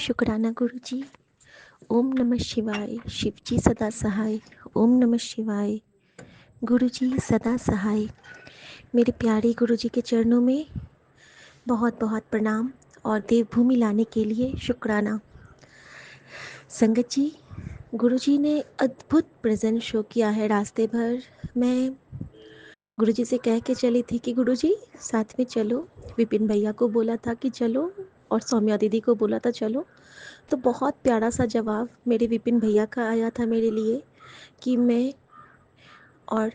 शुक्राना गुरुजी। ओम नमः शिवाय। शिवजी सदा सहाय। ओम नमः शिवाय। गुरुजी सदा सहाय। मेरे प्यारे गुरुजी के चरणों में बहुत बहुत प्रणाम और देवभूमि लाने के लिए शुक्राना। संगत जी, गुरुजी ने अद्भुत प्रेजेंट शो किया है रास्ते भर। मैं गुरुजी से कह के चली थी कि गुरुजी साथ में चलो। विपिन भैया को बोला था कि चलो और सौम्या दीदी को बोला था चलो। तो बहुत प्यारा सा जवाब मेरे विपिन भैया का आया था मेरे लिए कि मैं और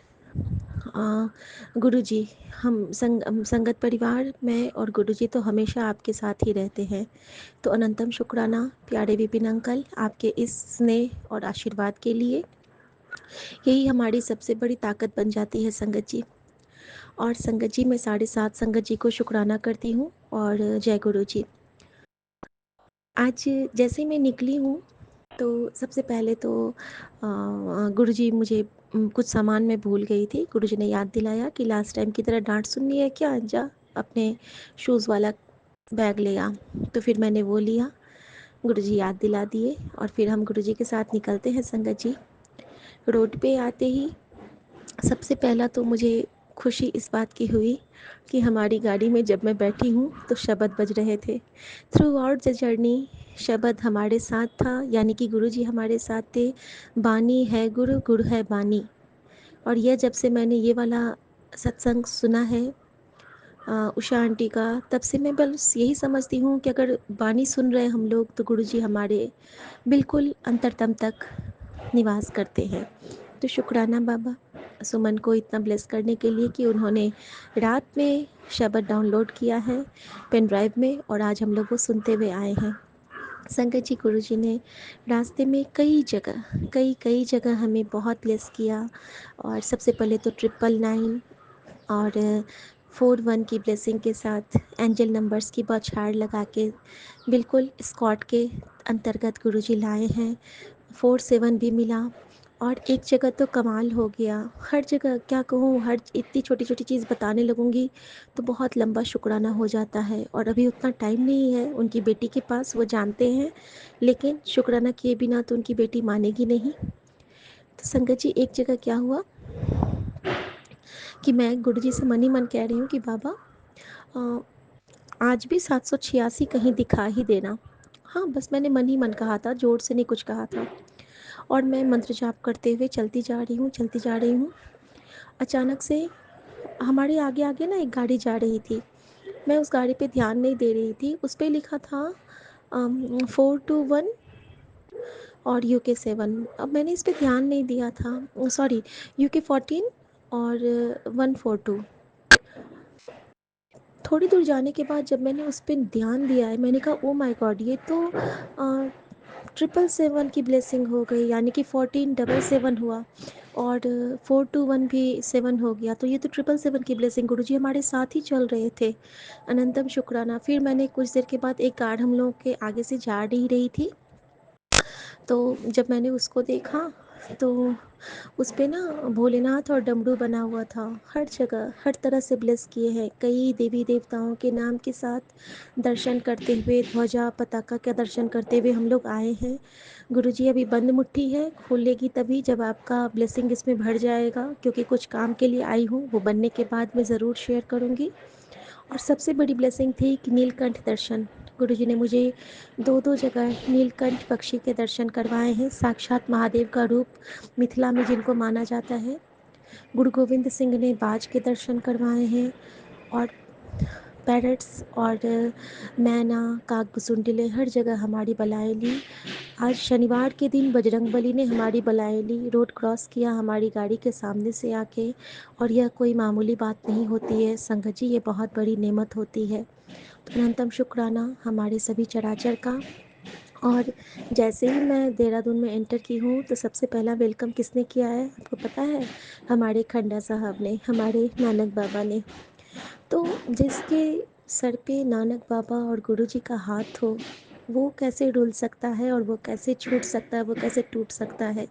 गुरुजी, हम संगत परिवार में और गुरुजी तो हमेशा आपके साथ ही रहते हैं। तो अनंतम शुक्राना प्यारे विपिन अंकल, आपके इस स्नेह और आशीर्वाद के लिए। यही हमारी सबसे बड़ी ताकत बन जाती है संगत जी। और संगत जी, मैं 7:30 संगत जी को शुक्राना करती हूँ और जय गुरु जी। आज जैसे मैं निकली हूँ तो सबसे पहले तो गुरुजी मुझे कुछ सामान मैं भूल गई थी। गुरुजी ने याद दिलाया कि लास्ट टाइम की तरह डांट सुननी है क्या, जा अपने शूज़ वाला बैग ले आ। तो फिर मैंने वो लिया, गुरुजी याद दिला दिए और फिर हम गुरुजी के साथ निकलते हैं संगत जी। रोड पे आते ही सबसे पहला तो मुझे खुशी इस बात की हुई कि हमारी गाड़ी में जब मैं बैठी हूँ तो शब्द बज रहे थे। थ्रू आउट द जर्नी शब्द हमारे साथ था, यानी कि गुरुजी हमारे साथ थे। बानी है गुरु, गुरु है बानी। और यह जब से मैंने ये वाला सत्संग सुना है उषा आंटी का, तब से मैं बस यही समझती हूँ कि अगर बानी सुन रहे हम लोग तो गुरुजी हमारे बिल्कुल अंतरतम तक निवास करते हैं। तो शुक्राना बाबा सुमन को इतना ब्लेस करने के लिए कि उन्होंने रात में शब्द डाउनलोड किया है पेन ड्राइव में और आज हम लोग वो सुनते हुए आए हैं। संगत जी, गुरु जी ने रास्ते में कई जगह हमें बहुत ब्लेस किया। और सबसे पहले तो 999 और 41 की ब्लेसिंग के साथ एंजल नंबर्स की बौछार लगा के बिल्कुल स्कॉट के अंतर्गत गुरुजी लाए हैं। 47 भी मिला। और एक जगह तो कमाल हो गया, हर जगह क्या कहूँ, हर इतनी छोटी छोटी चीज़ बताने लगूँगी तो बहुत लंबा शुक्राना हो जाता है और अभी उतना टाइम नहीं है उनकी बेटी के पास, वो जानते हैं, लेकिन शुक्राना किए बिना तो उनकी बेटी मानेगी नहीं। तो संगत जी, एक जगह क्या हुआ कि मैं गुरु जी से मन ही मन कह रही हूँ कि बाबा आज भी 786 कहीं दिखा ही देना। हाँ, बस मैंने मन ही मन कहा था, जोर से नहीं कुछ कहा था। और मैं मंत्र जाप करते हुए चलती जा रही हूँ। अचानक से हमारे आगे आगे ना एक गाड़ी जा रही थी। मैं उस गाड़ी पे ध्यान नहीं दे रही थी, उस पर लिखा था 421 और UK 7। अब मैंने इस पर ध्यान नहीं दिया था, सॉरी, UK 14 और 142। थोड़ी दूर जाने के बाद जब मैंने उस पर ध्यान दिया है, मैंने कहा ओ माय गॉड, ये तो 777 की ब्लेसिंग हो गई, यानी कि 1477 हुआ और 421 भी 7 हो गया। तो ये तो 777 की ब्लेसिंग गुरुजी हमारे साथ ही चल रहे थे। अनंतम शुक्राना। फिर मैंने कुछ देर के बाद एक कार हम लोग के आगे से जा रही थी, तो जब मैंने उसको देखा तो उस पे ना भोलेनाथ और डमरू बना हुआ था। हर जगह हर तरह से ब्लेस किए हैं, कई देवी देवताओं के नाम के साथ दर्शन करते हुए, ध्वजा पताका का दर्शन करते हुए हम लोग आए हैं। गुरुजी अभी बंद मुट्ठी है, खोलेगी तभी जब आपका ब्लेसिंग इसमें भर जाएगा, क्योंकि कुछ काम के लिए आई हूँ, वो बनने के बाद मैं ज़रूर शेयर करूँगी। और सबसे बड़ी ब्लेसिंग थी कि नीलकंठ दर्शन। गुरुजी ने मुझे दो जगह नीलकंठ पक्षी के दर्शन करवाए हैं, साक्षात महादेव का रूप मिथिला में जिनको माना जाता है। गुरु गोविंद सिंह ने बाज के दर्शन करवाए हैं और पैरट्स और मैना, काकभुसुंडिले हर जगह हमारी बलाएं ली। आज शनिवार के दिन बजरंगबली ने हमारी बलाएं ली, रोड क्रॉस किया हमारी गाड़ी के सामने से आके। और यह कोई मामूली बात नहीं होती है संगत जी, ये बहुत बड़ी नेमत होती है। तो अनंतम शुक्राना हमारे सभी चराचर का। और जैसे ही मैं देहरादून में एंटर की हूँ तो सबसे पहला वेलकम किसने किया है आपको पता है? हमारे खंडा साहब ने, हमारे नानक बाबा ने। तो जिसके सर पे नानक बाबा और गुरुजी का हाथ हो, वो कैसे डुल सकता है और वो कैसे छूट सकता है, वो कैसे टूट सकता है?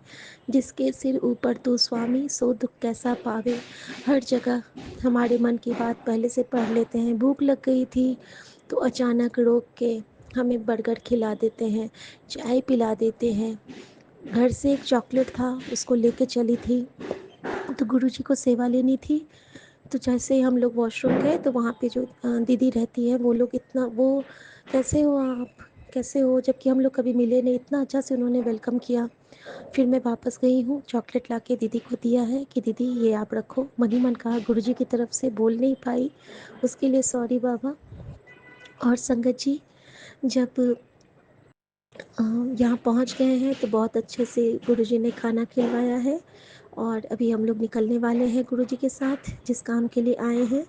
जिसके सिर ऊपर तू स्वामी, सो दुख कैसा पावे। हर जगह हमारे मन की बात पहले से पढ़ लेते हैं। भूख लग गई थी तो अचानक रोक के हमें बर्गर खिला देते हैं, चाय पिला देते हैं। घर से एक चॉकलेट था, उसको लेके चली थी, तो गुरुजी को सेवा लेनी थी। तो जैसे ही हम लोग वॉशरूम गए तो वहाँ पे जो दीदी रहती है, वो लोग इतना वो, कैसे हो आप, कैसे हो, जबकि हम लोग कभी मिले नहीं, इतना अच्छा से उन्होंने वेलकम किया। फिर मैं वापस गई हूँ, चॉकलेट लाके दीदी को दिया है कि दीदी ये आप रखो। मन ही मन कहा, गुरुजी की तरफ से बोल नहीं पाई, उसके लिए सॉरी बाबा। और संगत जी, जब यहाँ पहुँच गए हैं तो बहुत अच्छे से गुरुजी ने खाना खिलवाया है, और अभी हम लोग निकलने वाले हैं गुरुजी के साथ जिस काम के लिए आए हैं।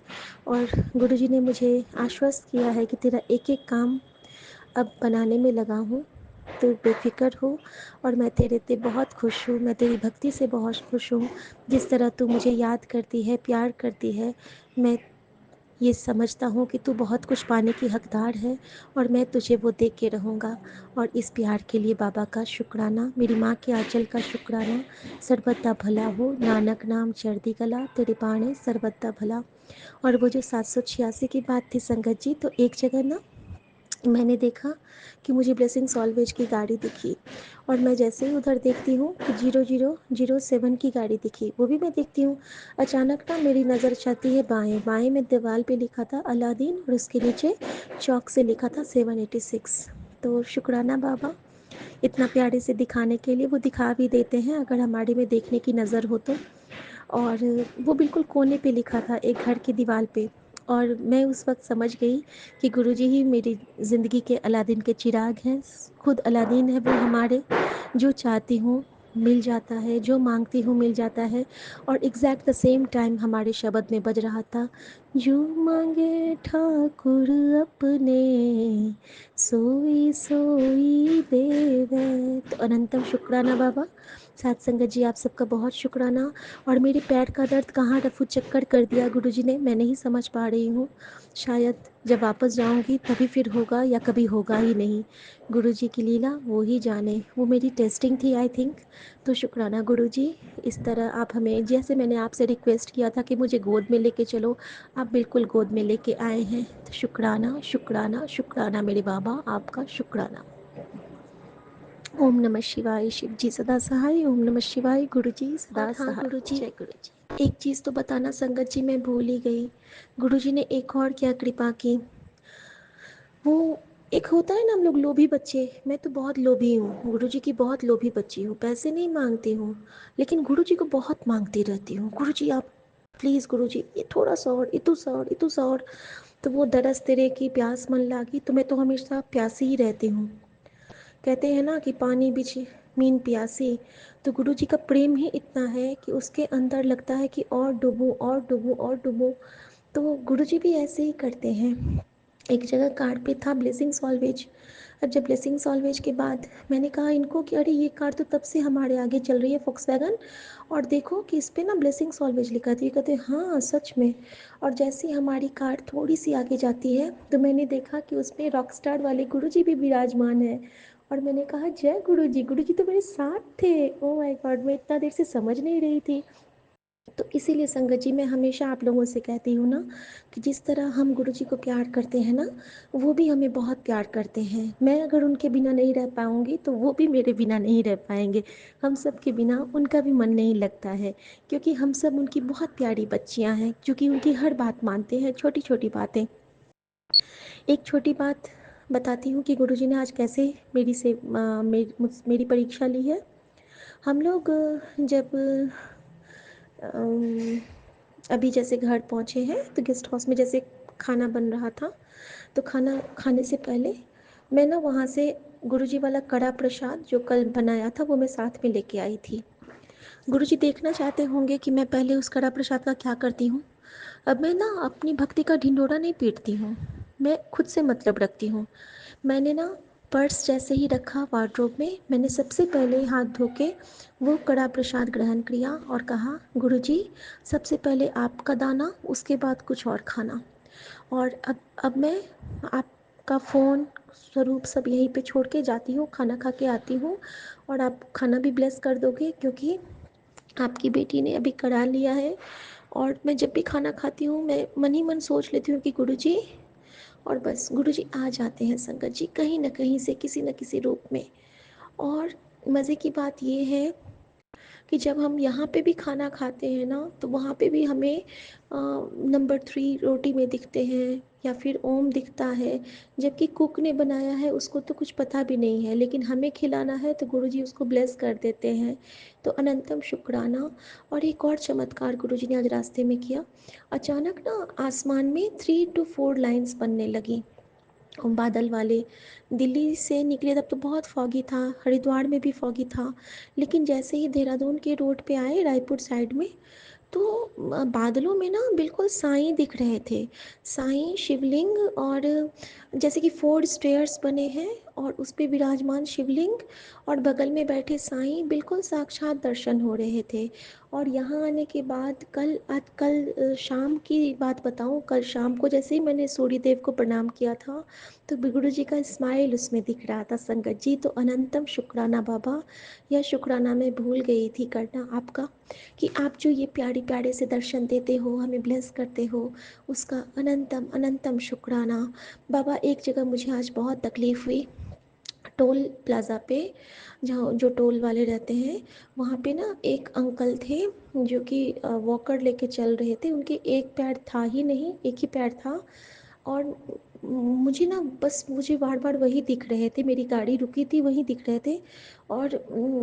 और गुरुजी ने मुझे आश्वस्त किया है कि तेरा एक एक काम अब बनाने में लगा हूँ, तो बेफिक्र हो, और मैं तेरे से बहुत खुश हूँ, मैं तेरी भक्ति से बहुत खुश हूँ। जिस तरह तू मुझे याद करती है, प्यार करती है, मैं ये समझता हूँ कि तू बहुत कुछ पाने की हकदार है, और मैं तुझे वो दे के रहूँगा। और इस प्यार के लिए बाबा का शुक्राना, मेरी माँ के आंचल का शुक्राना। सर्वदा भला हो, नानक नाम चढ़ती कला, तेरे बाणे सर्वदा भला। और वो जो 786 की बात थी संगत जी, तो एक जगह ना मैंने देखा कि मुझे ब्लेसिंग्स ऑलवेज की गाड़ी दिखी, और मैं जैसे ही उधर देखती हूँ कि 0007 की गाड़ी दिखी, वो भी मैं देखती हूँ। अचानक ना मेरी नज़र जाती है बाएं, बाएं में दीवार पे लिखा था अलादीन, और उसके नीचे चौक से लिखा था 786। तो शुक्राना बाबा, इतना प्यारे से दिखाने के लिए। वो दिखा भी देते हैं अगर हमारे में देखने की नज़र हो तो। और वो बिल्कुल कोने पे लिखा था, एक घर की दीवार पे। और मैं उस वक्त समझ गई कि गुरुजी ही मेरी ज़िंदगी के अलादीन के चिराग हैं, खुद अलादीन है वो हमारे। जो चाहती हूँ मिल जाता है, जो मांगती हूँ मिल जाता है। और एग्जैक्ट द सेम टाइम हमारे शब्द में बज रहा था, जो मांगे ठाकुर अपने, सोई सोई देवे। तो अनंतम शुक्राना बाबा। साथ संगत जी, आप सबका बहुत शुक्राना। और मेरे पैर का दर्द कहाँ रफू चक्कर कर दिया गुरुजी ने, मैं नहीं समझ पा रही हूँ। शायद जब वापस जाऊँगी तभी फिर होगा, या कभी होगा ही नहीं। गुरुजी की लीला वो ही जाने, वो मेरी टेस्टिंग थी आई थिंक। तो शुक्राना गुरुजी, इस तरह आप हमें, जैसे मैंने आपसे रिक्वेस्ट किया था कि मुझे गोद में लेके चलो, आप बिल्कुल गोद में लेके आए हैं। तो शुक्राना शुक्राना शुक्राना मेरे बाबा, आपका शुक्राना। ओम नमः शिवाय, शिव जी सदा सहाय। ओम नमः शिवाय, गुरु जी सदा सहाय। गुरु जी, जय गुरु जी। एक चीज़ तो बताना संगत जी, मैं भूल ही गई। गुरु जी ने एक और क्या कृपा की, वो एक होता है ना हम लोग लोभी बच्चे, मैं तो बहुत लोभी हूँ, गुरु जी की बहुत लोभी बच्ची हूँ। पैसे नहीं मांगती हूँ, लेकिन गुरु जी को बहुत मांगती रहती हूँ। गुरु जी आप प्लीज़, गुरु जी ये थोड़ा सा और, इतू सा और, इतू सा और। तो वो दरस तेरे की प्यास मन लागी, तो मैं तो हमेशा प्यासी ही रहती हूँ। कहते हैं ना कि पानी बिछ मीन प्यासी। तो गुरु जी का प्रेम ही इतना है कि उसके अंदर लगता है कि और डूबूं और डूबूं और डूबूं। तो गुरु जी भी ऐसे ही करते हैं। एक जगह कार पे था ब्लेसिंग्स ऑलवेज। अब जब ब्लेसिंग्स ऑलवेज के बाद मैंने कहा इनको कि अरे ये कार तो तब से हमारे आगे चल रही है, फोक्सवैगन, और देखो कि इस पे ना ब्लेसिंग्स ऑलवेज लिखा था। ये कहते हाँ सच में। और जैसे ही हमारी कार थोड़ी सी आगे जाती है तो मैंने देखा कि उसमें रॉकस्टार वाले गुरुजी भी विराजमान है। और मैंने कहा जय गुरुजी, गुरुजी तो मेरे साथ थे। ओ माय गॉड, मैं इतना देर से समझ नहीं रही थी। तो इसीलिए संगत जी, मैं हमेशा आप लोगों से कहती हूँ ना कि जिस तरह हम गुरु जी को प्यार करते हैं ना, वो भी हमें बहुत प्यार करते हैं। मैं अगर उनके बिना नहीं रह पाऊँगी तो वो भी मेरे बिना नहीं रह पाएंगे। हम सब के बिना उनका भी मन नहीं लगता है, क्योंकि हम सब उनकी बहुत प्यारी बच्चियाँ हैं, क्योंकि उनकी हर बात मानते हैं, छोटी छोटी बातें। एक छोटी बात बताती हूँ कि गुरु जी ने आज कैसे मेरी परीक्षा ली है। हम लोग जब अम, अभी जैसे घर पहुँचे हैं तो गेस्ट हाउस में जैसे खाना बन रहा था, तो खाना खाने से पहले मैं ना वहाँ से गुरुजी वाला कड़ा प्रसाद जो कल बनाया था वो मैं साथ में लेके आई थी। गुरुजी देखना चाहते होंगे कि मैं पहले उस कड़ा प्रसाद का क्या करती हूँ। अब मैं ना अपनी भक्ति का ढिंढोरा नहीं पीटती हूँ, मैं खुद से मतलब रखती हूँ। मैंने ना पर्स जैसे ही रखा वार्डरोब में, मैंने सबसे पहले हाथ धो के वो कड़ा प्रसाद ग्रहण किया और कहा गुरुजी, सबसे पहले आपका दाना, उसके बाद कुछ और खाना। और अब मैं आपका फ़ोन स्वरूप सब यहीं पे छोड़ के जाती हूँ, खाना खा के आती हूँ। और आप खाना भी ब्लेस कर दोगे, क्योंकि आपकी बेटी ने अभी करा लिया है। और मैं जब भी खाना खाती हूँ मैं मन ही मन सोच लेती हूँ कि गुरुजी और बस गुरुजी आ जाते हैं संगत जी कहीं न कहीं से, किसी न किसी रूप में। और मज़े की बात ये है कि जब हम यहाँ पे भी खाना खाते हैं ना, तो वहाँ पे भी हमें नंबर 3 रोटी में दिखते हैं या फिर ओम दिखता है, जबकि कुक ने बनाया है उसको तो कुछ पता भी नहीं है, लेकिन हमें खिलाना है तो गुरुजी उसको ब्लेस कर देते हैं। तो अनंतम शुक्राना। और एक और चमत्कार गुरुजी ने आज रास्ते में किया। अचानक ना आसमान में 3 to 4 लाइन्स बनने लगी, बादल वाले। दिल्ली से निकले तब तो बहुत फॉगी था, हरिद्वार में भी फॉगी था, लेकिन जैसे ही देहरादून के रोड पे आए रायपुर साइड में, तो बादलों में ना बिल्कुल साईं दिख रहे थे। साईं शिवलिंग, और जैसे कि 4 स्टेयर्स बने हैं और उस पे विराजमान शिवलिंग और बगल में बैठे साईं, बिल्कुल साक्षात दर्शन हो रहे थे। और यहाँ आने के बाद कल शाम की बात बताऊँ, कल शाम को जैसे ही मैंने सूर्य देव को प्रणाम किया था, तो गुरु जी का स्माइल उसमें दिख रहा था संगत जी। तो अनंतम शुक्राना बाबा। यह शुक्राना मैं भूल गई थी करना आपका, कि आप जो ये प्यारे प्यारे से दर्शन देते हो, हमें ब्लेस करते हो, उसका अनंतम अनंतम शुक्राना बाबा। एक जगह मुझे आज बहुत तकलीफ़ हुई, टोल प्लाज़ा पे, जहाँ जो टोल वाले रहते हैं, वहाँ पे ना एक अंकल थे जो कि वॉकर लेके चल रहे थे। उनके एक पैर था ही नहीं, एक ही पैर था। और मुझे ना बस मुझे बार बार वही दिख रहे थे, मेरी गाड़ी रुकी थी वहीं दिख रहे थे। और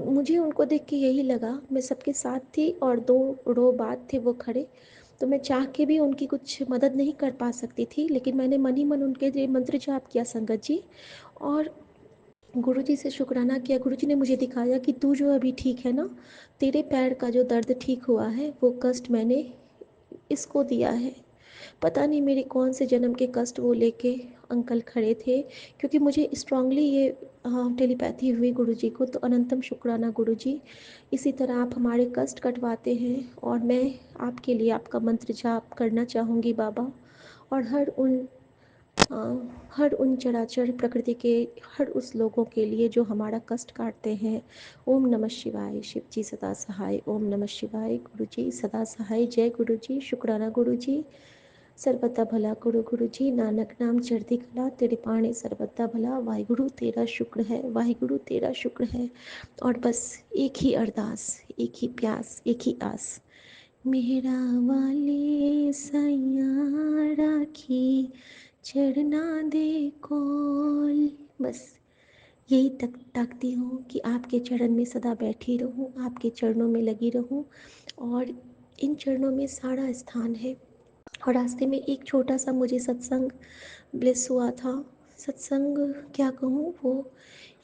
मुझे उनको देख के यही लगा, मैं सबके साथ थी और 2 रो बाद थे वो खड़े, तो मैं चाह के भी उनकी कुछ मदद नहीं कर पा सकती थी, लेकिन मैंने मन ही मन उनके लिए मंत्र जाप किया संगत जी। और गुरुजी से शुक्राना किया। गुरुजी ने मुझे दिखाया कि तू जो अभी ठीक है ना, तेरे पैर का जो दर्द ठीक हुआ है, वो कष्ट मैंने इसको दिया है। पता नहीं मेरे कौन से जन्म के कष्ट वो लेके अंकल खड़े थे, क्योंकि मुझे स्ट्रांगली ये टेलीपैथी हुई गुरुजी को। तो अनंतम शुक्राना गुरुजी। इसी तरह आप हमारे कष्ट कटवाते हैं, और मैं आपके लिए आपका मंत्र जाप करना चाहूँगी बाबा। और अ, हर उन चराचर प्रकृति के, हर उस लोगों के लिए जो हमारा कष्ट काटते हैं। ओम नमः शिवाय। शिव जी सदा सहाय। ओम नमः शिवाय। गुरु जी सदा सहाय। जय गुरु जी। शुक्राना गुरु जी। सर्वदा भला करो गुरु जी, नानक नाम चढ़ती कला, तेरे पानी सर्वदा भला। वाहिगुरु तेरा शुक्र है, वाहिगुरु तेरा शुक्र है। और बस एक ही अरदास, एक ही प्यास, एक ही आस, मेरा वाले सैया राखी चढ़ना दे कौल। बस यही तक ताकती हूँ कि आपके चरण में सदा बैठी रहूँ, आपके चरणों में लगी रहूँ, और इन चरणों में सारा स्थान है। और रास्ते में एक छोटा सा मुझे सत्संग ब्लेस हुआ था। सत्संग क्या कहूँ, वो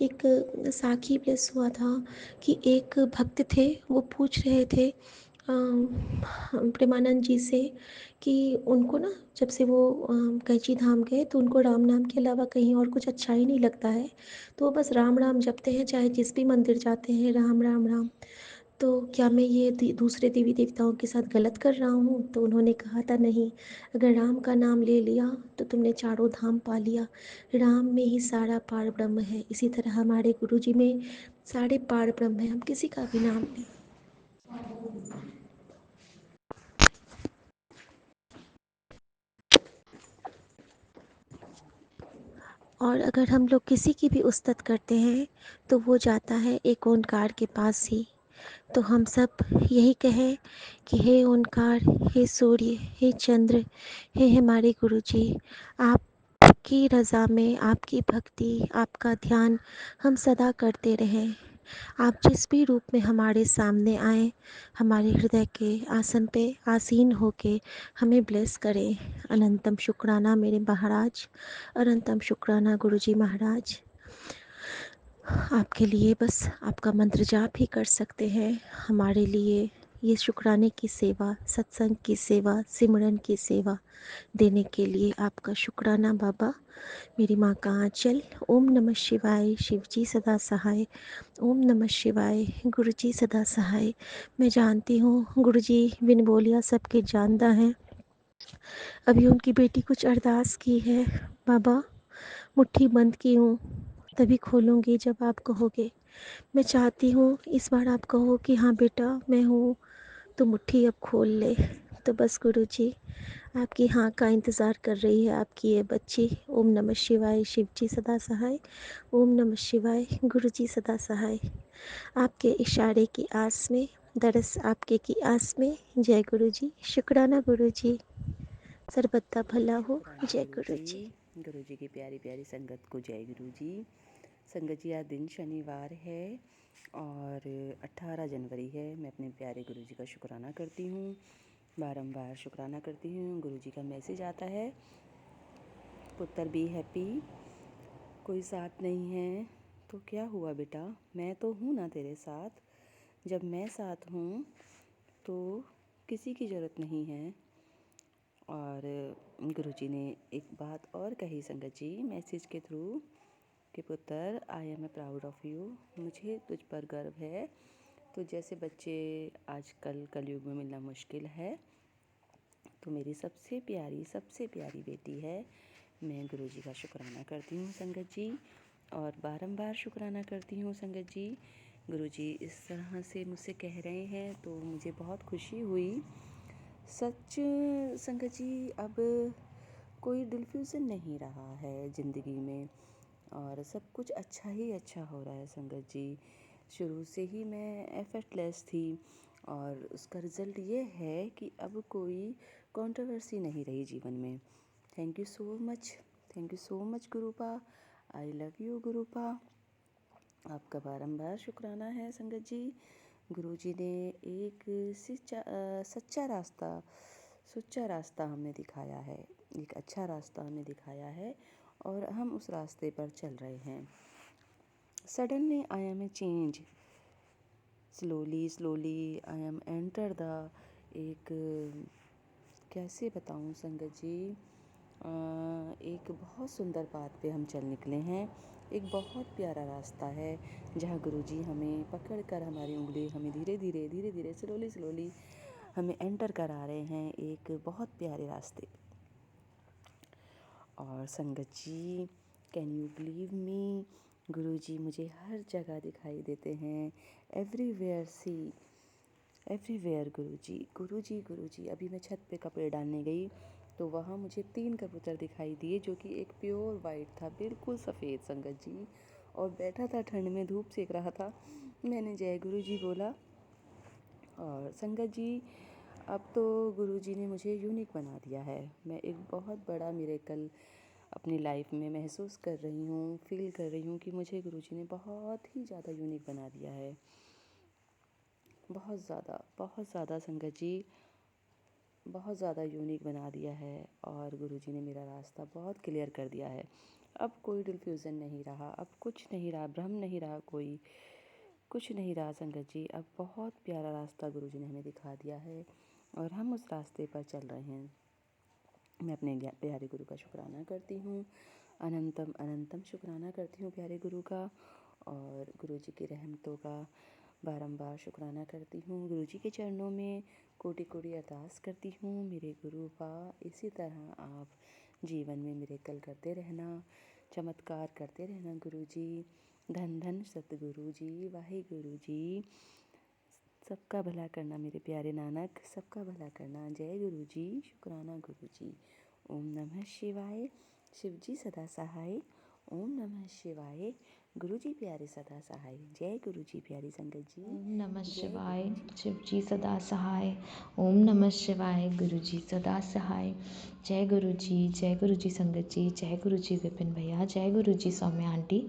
एक साखी ब्लेस हुआ था कि एक भक्त थे, वो पूछ रहे थे प्रेमानंद जी से कि उनको ना, जब से वो कैंची धाम गए, तो उनको राम नाम के अलावा कहीं और कुछ अच्छा ही नहीं लगता है। तो वो बस राम राम जपते हैं, चाहे जिस भी मंदिर जाते हैं, राम राम राम। तो क्या मैं ये दूसरे देवी देवताओं के साथ गलत कर रहा हूँ? तो उन्होंने कहा था, नहीं, अगर राम का नाम ले लिया तो तुमने चारों धाम पा लिया। राम में ही सारा पार ब्रह्म है। इसी तरह हमारे गुरु जी में सारे पार ब्रह्म है, हम किसी का भी नाम लें। और अगर हम लोग किसी की भी उस्तत करते हैं, तो वो जाता है एक ओंकार के पास ही। तो हम सब यही कहें कि हे ओंकार, हे सूर्य, हे चंद्र, हे हमारे गुरुजी, आपकी रज़ा में, आपकी भक्ति, आपका ध्यान हम सदा करते रहें। आप जिस भी रूप में हमारे सामने आएँ, हमारे हृदय के आसन पे आसीन होके हमें ब्लेस करें। अनंतम शुक्राना मेरे महाराज, अनंतम शुक्राना गुरुजी महाराज। आपके लिए बस आपका मंत्र जाप ही कर सकते हैं। हमारे लिए ये शुक्राने की सेवा, सत्संग की सेवा, सिमरन की सेवा देने के लिए आपका शुक्राना बाबा। मेरी माँ का आंचल। ओम नमः शिवाय। शिव जी सदा सहाय। ओम नमः शिवाय। गुरु जी सदा सहाय। मैं जानती हूँ गुरु जी बिन बोलिया सबके जानता है। अभी उनकी बेटी कुछ अरदास की है बाबा, मुट्ठी बंद की हूँ, तभी खोलूँगी जब आप कहोगे। मैं चाहती हूँ इस बार आप कहो कि हाँ बेटा मैं हूँ, तो मुट्ठी अब खोल ले। तो बस गुरुजी, आपकी हाँ का इंतज़ार कर रही है आपकी ये बच्ची। ओम नमः शिवाय, शिव जी सदा सहाय। ओम नमः शिवाय, गुरु जी सदा सहाय। आपके इशारे की आस में, दरस आपके की आस में। जय गुरु जी, शुक्राना गुरु जी, सर्वदा भला हो। शुक्राना जय गुरु जी। गुरु जी की प्यारी प्यारी संगत को जय गुरु जी। संगत जी, आज दिन शनिवार है और 18 जनवरी है। मैं अपने प्यारे गुरु जी का शुक्राना करती हूँ, बारंबार शुक्राना करती हूँ। गुरु जी का मैसेज आता है, पुत्र बी हैप्पी। कोई साथ नहीं है तो क्या हुआ बेटा, मैं तो हूँ ना तेरे साथ। जब मैं साथ हूँ तो किसी की ज़रूरत नहीं है। और गुरुजी ने एक बात और कही संगत जी मैसेज के थ्रू कि पुत्र, I am a proud of you. मुझे तुझ पर गर्व है। तो जैसे बच्चे आजकल कलयुग में मिलना मुश्किल है, तो मेरी सबसे प्यारी बेटी है। मैं गुरुजी का शुक्राना करती हूँ संगत जी, और बारंबार शुक्राना करती हूँ संगत जी। गुरुजी इस तरह से मुझसे कह रहे हैं तो मुझे बहुत खुशी हुई। सच संगत जी, अब कोई डिफ्यूज़न नहीं रहा है ज़िंदगी में और सब कुछ अच्छा ही अच्छा हो रहा है संगत जी। शुरू से ही मैं एफर्टलेस थी और उसका रिज़ल्ट ये है कि अब कोई कंट्रोवर्सी नहीं रही जीवन में। Thank you so much Gurupa. I love you Gurupa. आपका बारंबार शुक्राना है संगत जी। गुरुजी ने एक सच्चा रास्ता हमें दिखाया है, एक अच्छा रास्ता हमें दिखाया है और हम उस रास्ते पर चल रहे हैं। Suddenly I am a change, slowly I am enter the, एक कैसे बताऊं संगत जी, एक बहुत सुंदर बात पे हम चल निकले हैं। एक बहुत प्यारा रास्ता है जहाँ गुरुजी हमें पकड़ कर हमारी उंगली हमें धीरे धीरे स्लोली हमें एंटर करा रहे हैं एक बहुत प्यारे रास्ते पे। और संगत जी, कैन यू बिलीव मी, गुरुजी मुझे हर जगह दिखाई देते हैं। एवरीवेयर गुरुजी। अभी मैं छत पे कपड़े डालने गई तो वहाँ मुझे 3 कबूतर दिखाई दिए जो कि एक प्योर वाइट था, बिल्कुल सफ़ेद संगत जी, और बैठा था ठंड में, धूप सेक रहा था। मैंने जय गुरुजी बोला और संगत जी अब तो गुरुजी ने मुझे यूनिक बना दिया है। मैं एक बहुत बड़ा मिरेकल अपनी लाइफ में महसूस कर रही हूँ, फील कर रही हूँ कि मुझे गुरुजी ने बहुत ही ज़्यादा यूनिक बना दिया है। बहुत ज़्यादा संगत जी, बहुत ज़्यादा यूनिक बना दिया है और गुरुजी ने मेरा रास्ता बहुत क्लियर कर दिया है। अब कोई डिफ्यूज़न नहीं रहा, अब कुछ नहीं रहा, भ्रम नहीं रहा, कोई कुछ नहीं रहा संगत जी। अब बहुत प्यारा रास्ता गुरुजी ने हमें दिखा दिया है और हम उस रास्ते पर चल रहे हैं। मैं अपने प्यारे गुरु का शुक्राना करती हूँ, अनंतम शुक्राना करती हूँ प्यारे गुरु का, और गुरुजी की रहमतों का बारंबार शुक्राना करती हूँ। गुरुजी के चरणों में कोटि कोटि अरदास करती हूँ। मेरे गुरु पा इसी तरह आप जीवन में मिरेकल करते रहना, चमत्कार करते रहना गुरुजी। धन धन सतगुरु जी, वाहिगुरु जी। सबका भला करना मेरे प्यारे नानक, सबका भला करना। जय गुरु जी, शुक्राना गुरु जी। ओम नमः शिवाय, शिव जी सदा सहाय। ओम नमः शिवाय, गुरु जी प्यारे सदा सहाय। जय गुरु जी प्यारी संगत जी। ओम नमः जय शिवाय, गुरु जी। शिव जी सदा सहाय। ओम नमः शिवाय, गुरु जी सदा सहाय। जय गुरु जी संगत जी, जय गुरु जी विपिन भैया, जय गुरु जी सौम्या आंटी,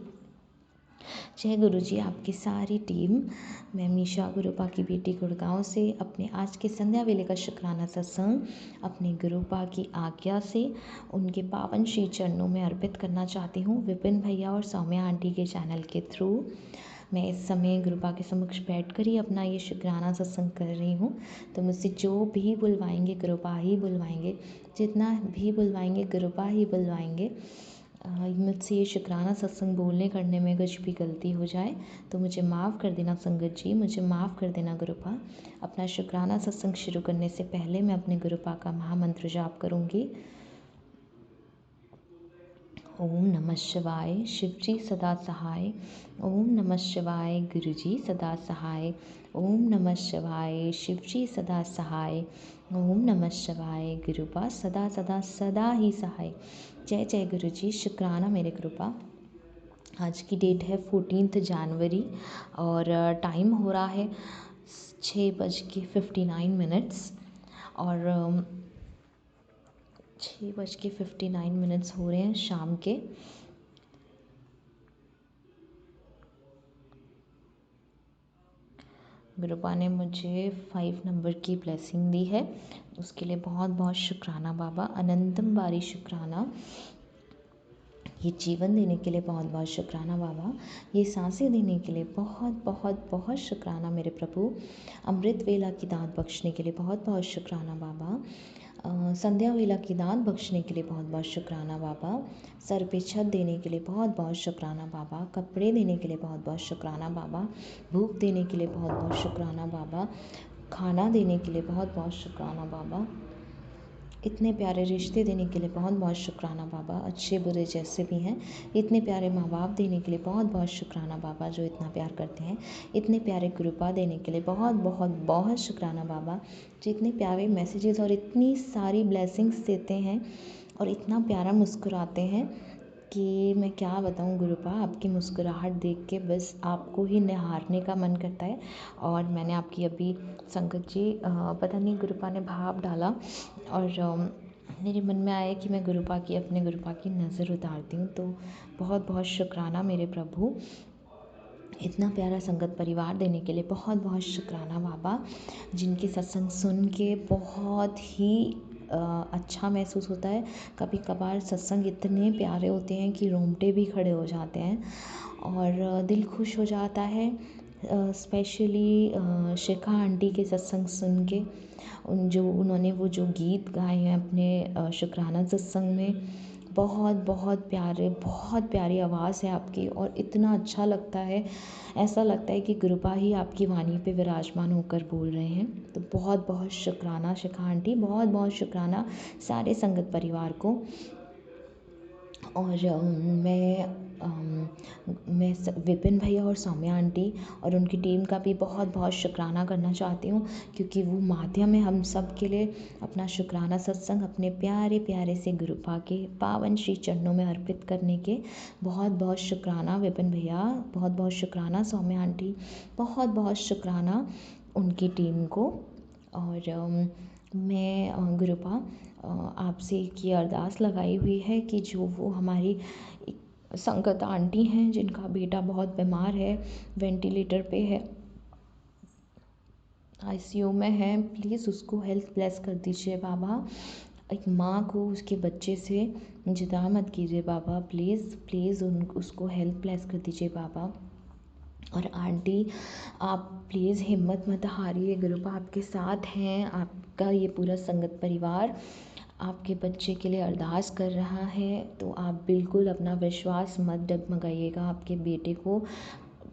जय गुरु जी आपकी सारी टीम। मैं मीशा गुरुपा की बेटी गुड़गांव से अपने आज के संध्या वेले का शुक्राना सत्संग अपने गुरुपा की आज्ञा से उनके पावन श्री चरणों में अर्पित करना चाहती हूँ, विपिन भैया और सौम्या आंटी के चैनल के थ्रू। मैं इस समय गुरुपा के समक्ष बैठकर ही अपना ये शुक्राना सत्संग कर रही हूँ। तो मुझसे जो भी बुलवाएंगे गुरुपा ही बुलवाएंगे, जितना भी बुलवाएंगे गुरुपा ही बुलवाएंगे। मुझसे ये शुक्राना सत्संग बोलने करने में कुछ भी गलती हो जाए तो मुझे माफ़ कर देना संगत जी, मुझे माफ़ कर देना गुरुपा। अपना शुक्राना सत्संग शुरू करने से पहले मैं अपने गुरुपा का महामंत्र जाप करूँगी। ओम नमः शिवाय। शिवजी सदा सहाय। ओम नमः शिवाय। गुरुजी सदा सहाय। ओम नमः शिवाय। शिवजी सदा सहाय। ओम नमः शिवाय। गुरुपा सदा सदा सदा ही सहाय। जय जय गुरुजी। शुक्राना मेरे कृपा। आज की डेट है 14 जनवरी और टाइम हो रहा है 6:59 और 6:59 हो रहे हैं शाम के। गुरुपा ने मुझे 5 नंबर की ब्लेसिंग दी है, उसके लिए बहुत बहुत शुक्राना बाबा। अनंतम बारी शुक्राना। ये जीवन देने के लिए बहुत बहुत शुक्राना बाबा। ये सांसें देने के लिए बहुत बहुत बहुत शुक्राना मेरे प्रभु। अमृत वेला की दात बख्शने के लिए बहुत बहुत शुक्राना बाबा। संध्या वेला की दात बख्शने के लिए बहुत बहुत शुक्राना बाबा। सर पे छत देने के लिए बहुत बहुत शुक्राना बाबा। कपड़े देने के लिए बहुत बहुत शुक्राना बाबा। भूख देने के लिए बहुत बहुत शुक्राना बाबा। खाना देने के लिए बहुत बहुत शुक्राना बाबा। इतने प्यारे रिश्ते देने के लिए बहुत बहुत शुक्राना बाबा। अच्छे बुरे जैसे भी हैं, इतने प्यारे माँ बाप देने के लिए बहुत बहुत शुक्राना बाबा, जो इतना प्यार करते हैं। इतने प्यारे कृपा देने के लिए बहुत बहुत बहुत शुक्राना बाबा, जो इतने प्यारे मैसेजेस और इतनी सारी ब्लेसिंग्स देते हैं और इतना प्यारा मुस्कुराते हैं कि मैं क्या बताऊँ गुरुपा। आपकी मुस्कुराहट देख के बस आपको ही निहारने का मन करता है। और मैंने आपकी अभी संगत जी पता नहीं गुरुपा ने भाव डाला और मेरे मन में आया कि मैं गुरुपा की अपने गुरुपा की नज़र उतारती हूँ। तो बहुत बहुत शुक्राना मेरे प्रभु। इतना प्यारा संगत परिवार देने के लिए बहुत बहुत शुक्राना बाबा, जिनके सत्संग सुन के बहुत ही अच्छा महसूस होता है। कभी कभार सत्संग इतने प्यारे होते हैं कि रोंगटे भी खड़े हो जाते हैं और दिल खुश हो जाता है। स्पेशली शिखा आंटी के सत्संग सुन के, उन्होंने वो जो गीत गाए हैं अपने शुक्राना सत्संग में, बहुत बहुत प्यारे, बहुत प्यारी आवाज़ है आपकी और इतना अच्छा लगता है। ऐसा लगता है कि गुरुपा ही आपकी वाणी पे विराजमान होकर बोल रहे हैं। तो बहुत बहुत शुक्राना शिखा आंटी, बहुत बहुत शुक्राना सारे संगत परिवार को। और मैं विपिन भैया और सौम्या आंटी और उनकी टीम का भी बहुत बहुत शुक्राना करना चाहती हूँ, क्योंकि वो माध्यम है हम सब के लिए अपना शुक्राना सत्संग अपने प्यारे प्यारे से गुरुपा के पावन श्री चरणों में अर्पित करने के। बहुत बहुत शुक्राना विपिन भैया, बहुत बहुत शुक्राना सौम्या आंटी, बहुत बहुत शुक्राना उनकी टीम को। और मैं गुरुपा आपसे की अरदास लगाई हुई है कि जो वो हमारी संगत आंटी हैं जिनका बेटा बहुत बीमार है, वेंटिलेटर पे है, आईसीयू में है, प्लीज़ उसको हेल्थ ब्लेस कर दीजिए बाबा। एक माँ को उसके बच्चे से जुदा मत कीजिए बाबा, प्लीज़ प्लीज़ उसको हेल्थ ब्लेस कर दीजिए बाबा। और आंटी आप प्लीज़ हिम्मत मत हारिए, गुरुपा आपके साथ हैं। आपका ये पूरा संगत परिवार आपके बच्चे के लिए अरदास कर रहा है, तो आप बिल्कुल अपना विश्वास मत डगमगाइएगा। आपके बेटे को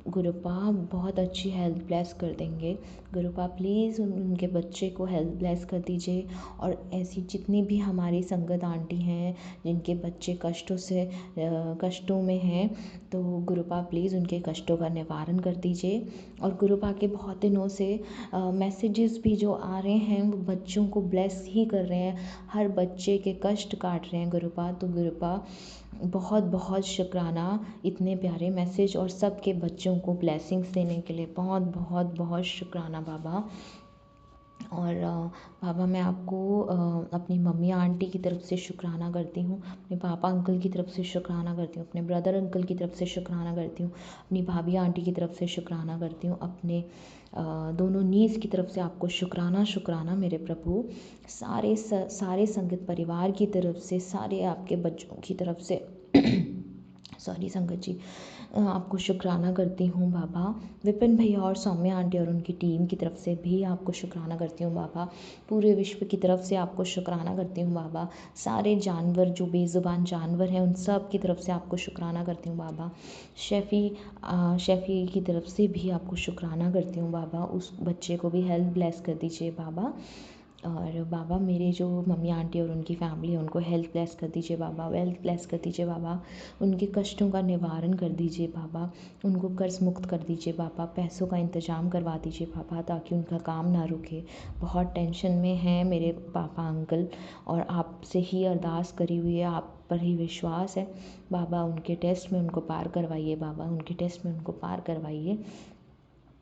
गुरुपा बहुत अच्छी हेल्थ ब्लेस कर देंगे। गुरुपा प्लीज़ उनके बच्चे को हेल्थ ब्लेस कर दीजिए। और ऐसी जितनी भी हमारी संगत आंटी हैं जिनके बच्चे कष्टों में हैं, तो गुरुपा प्लीज़ उनके कष्टों का निवारण कर दीजिए। और गुरुपा के बहुत दिनों से मैसेजेस भी जो आ रहे हैं वो बच्चों को ब्लेस ही कर रहे हैं, हर बच्चे के कष्ट काट रहे हैं गुरुपा। तो गुरुपा बहुत बहुत शुक्राना इतने प्यारे मैसेज और सबके बच्चों को ब्लेसिंग्स देने के लिए। बहुत बहुत बहुत शुक्राना बाबा। और बाबा मैं आपको अपनी मम्मी आंटी की तरफ से शुक्राना करती हूँ, अपने पापा अंकल की तरफ से शुक्राना करती हूँ, अपने ब्रदर अंकल की तरफ से शुक्राना करती हूँ, अपनी भाभी आंटी की तरफ से शुक्राना करती हूँ, अपने दोनों नीज़ की तरफ से आपको शुक्राना शुक्राना मेरे प्रभु। सारे संगत परिवार की तरफ से, सारे आपके बच्चों की तरफ से सॉरी संगत जी, आपको शुक्राना करती हूँ बाबा। विपिन भैया और सौम्या आंटी और उनकी टीम की तरफ से भी आपको शुक्राना करती हूँ बाबा। पूरे विश्व की तरफ से आपको शुक्राना करती हूँ बाबा। सारे जानवर जो बेज़ुबान जानवर हैं उन सब की तरफ से आपको शुक्राना करती हूँ बाबा। शेफ़ी की तरफ से भी आपको शुक्राना करती हूँ बाबा। उस बच्चे को भी हेल्थ ब्लेस कर दीजिए बाबा। और बाबा मेरे जो मम्मी आंटी और उनकी फैमिली है उनको हेल्थ ब्लेस कर दीजिए बाबा, वेल्थ ब्लेस कर दीजिए बाबा, उनके कष्टों का निवारण कर दीजिए बाबा, उनको कर्ज मुक्त कर दीजिए बाबा, पैसों का इंतज़ाम करवा दीजिए बाबा ताकि उनका काम ना रुके। बहुत टेंशन में हैं मेरे पापा अंकल और आपसे ही अरदास करी हुई है, आप पर ही विश्वास है बाबा। उनके टेस्ट में उनको पार करवाइए बाबा, उनके टेस्ट में उनको पार करवाइए।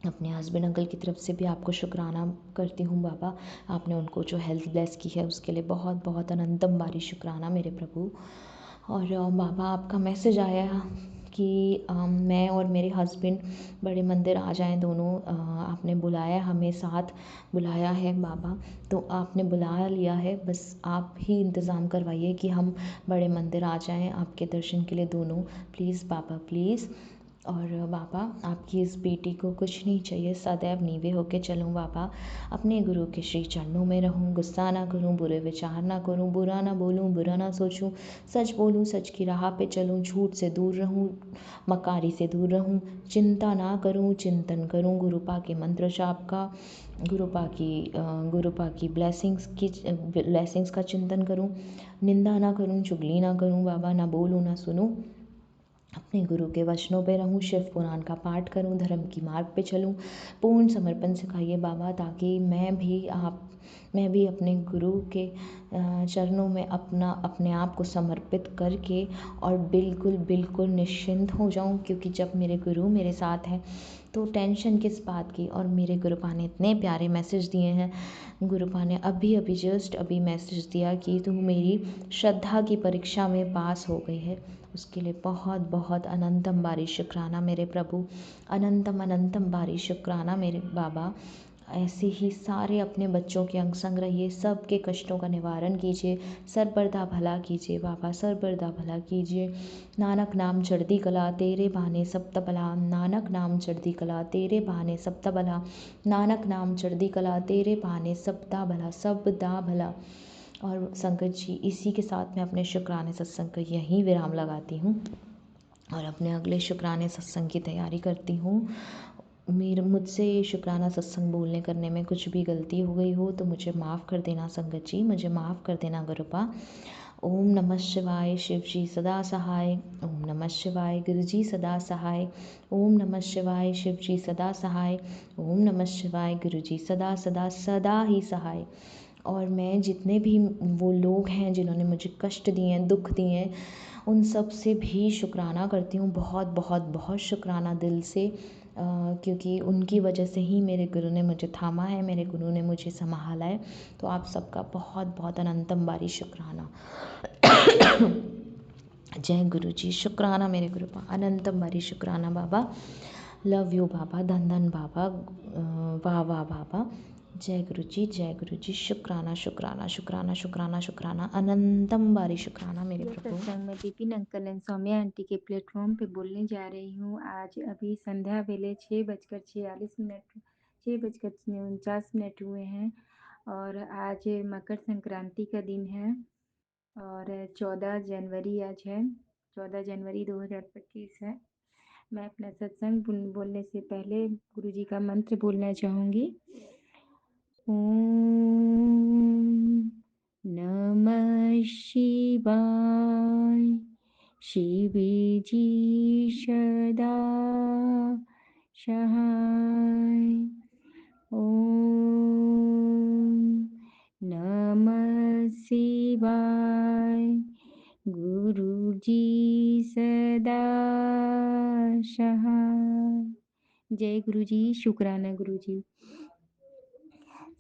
अपने हस्बैंड अंकल की तरफ से भी आपको शुक्राना करती हूँ बाबा, आपने उनको जो हेल्थ ब्लेस की है उसके लिए बहुत बहुत अनंतम बारी शुक्राना मेरे प्रभु। और बाबा आपका मैसेज आया कि मैं और मेरे हस्बैंड बड़े मंदिर आ जाएं दोनों, आपने बुलाया हमें साथ बुलाया है बाबा, तो आपने बुला लिया है, बस आप ही इंतज़ाम करवाइए कि हम बड़े मंदिर आ जाएं आपके दर्शन के लिए दोनों, प्लीज़ बाबा प्लीज़। और बाबा आपकी इस बेटी को कुछ नहीं चाहिए, सदैव नीवे होके चलूँ बाबा, अपने गुरु के श्री चरणों में रहूँ, गुस्सा ना करूँ, बुरे विचार ना करूँ, बुरा ना बोलूँ, बुरा ना सोचूँ, सच बोलूँ, सच की राह पे चलूँ, झूठ से दूर रहूँ, मकारी से दूर रहूँ, चिंता ना करूँ, चिंतन करूँ, गुरुपा के मंत्र जाप का, गुरुपा की ब्लेसिंग्स का चिंतन करूँ, निंदा ना करूँ, चुगली ना करूँ बाबा, ना बोलूँ ना सुनूँ, अपने गुरु के वचनों पे रहूँ, शिव पुराण का पाठ करूँ, धर्म की मार्ग पे चलूँ, पूर्ण समर्पण सिखाइए बाबा ताकि मैं भी अपने गुरु के चरणों में अपने आप को समर्पित करके और बिल्कुल बिल्कुल निश्चिंत हो जाऊँ, क्योंकि जब मेरे गुरु मेरे साथ हैं तो टेंशन किस बात की। और मेरे गुरुपा ने इतने प्यारे मैसेज दिए हैं, गुरुपा ने अभी अभी जस्ट अभी मैसेज दिया कि तू मेरी श्रद्धा की परीक्षा में पास हो गई है, उसके लिए बहुत बहुत अनंतम बारी शुक्राना मेरे प्रभु, अनंतम अनंतम बारी शुक्राना मेरे बाबा। ऐसे ही सारे अपने बच्चों के अंग संग रहिए, सबके कष्टों का निवारण कीजिए, सरबरदा भला कीजिए बाबा, सरबरदा भला कीजिए। नानक नाम चढ़ती कला तेरे बहाने सब तबला, नानक नाम चढ़ती कला तेरे बहाने सब तबला, नानक नाम चढ़ती कला तेरे बहाने सबदा भला सबदा भला। और संगत जी इसी के साथ मैं अपने शुक्राने सत्संग का यहीं विराम लगाती हूँ और अपने अगले शुक्राने सत्संग की तैयारी करती हूँ। मुझसे ये शुक्राना सत्संग बोलने करने में कुछ भी गलती हो गई हो तो मुझे माफ़ कर देना संगत जी, मुझे माफ़ कर देना गुरुपा। ओम नमः शिवाय, शिव जी सदा सहाय। ओम नमः शिवाय, गुरु जी सदा सहाय। ओम नमः शिवाय, शिव जी सदा सहाय। ओम नमः शिवाय, गुरु जी सदा सदा सदा ही सहाय। और मैं जितने भी वो लोग हैं जिन्होंने मुझे कष्ट दिए हैं, दुख दिए हैं, उन सब से भी शुक्राना करती हूँ, बहुत बहुत बहुत शुक्राना दिल से, क्योंकि उनकी वजह से ही मेरे गुरु ने मुझे थामा है, मेरे गुरु ने मुझे संभाला है। तो आप सबका बहुत बहुत अनंतम बारी शुक्राना। जय गुरु जी, शुक्राना मेरे गुरु पा, अनंतम बारी शुक्राना बाबा। लव यू बाबा, धन धन बाबा, वाह वाह बाबा। जय गुरु जी, जय गुरु जी, शुक्राना शुक्राना शुक्राना शुक्राना शुक्राना, अनंतम बारी शुक्राना मेरे यह प्रभु। सत्संग मैं Vipin uncle and Saumya aunty के प्लेटफॉर्म पे बोलने जा रही हूँ। आज अभी संध्या वेले 6:46, 6:49 हुए हैं और आज मकर संक्रांति का दिन है और 14 जनवरी आज है, 14 जनवरी 2025 है। मैं अपना सत्संग बोलने से पहले गुरु जी का मंत्र बोलना चाहूँगी। ओम नमः शिवाय। शिव जी सदा सहाय। ओम नमः शिवाय। गुरु जी सदा सहाय। जय गुरु जी, शुक्राना गुरु जी।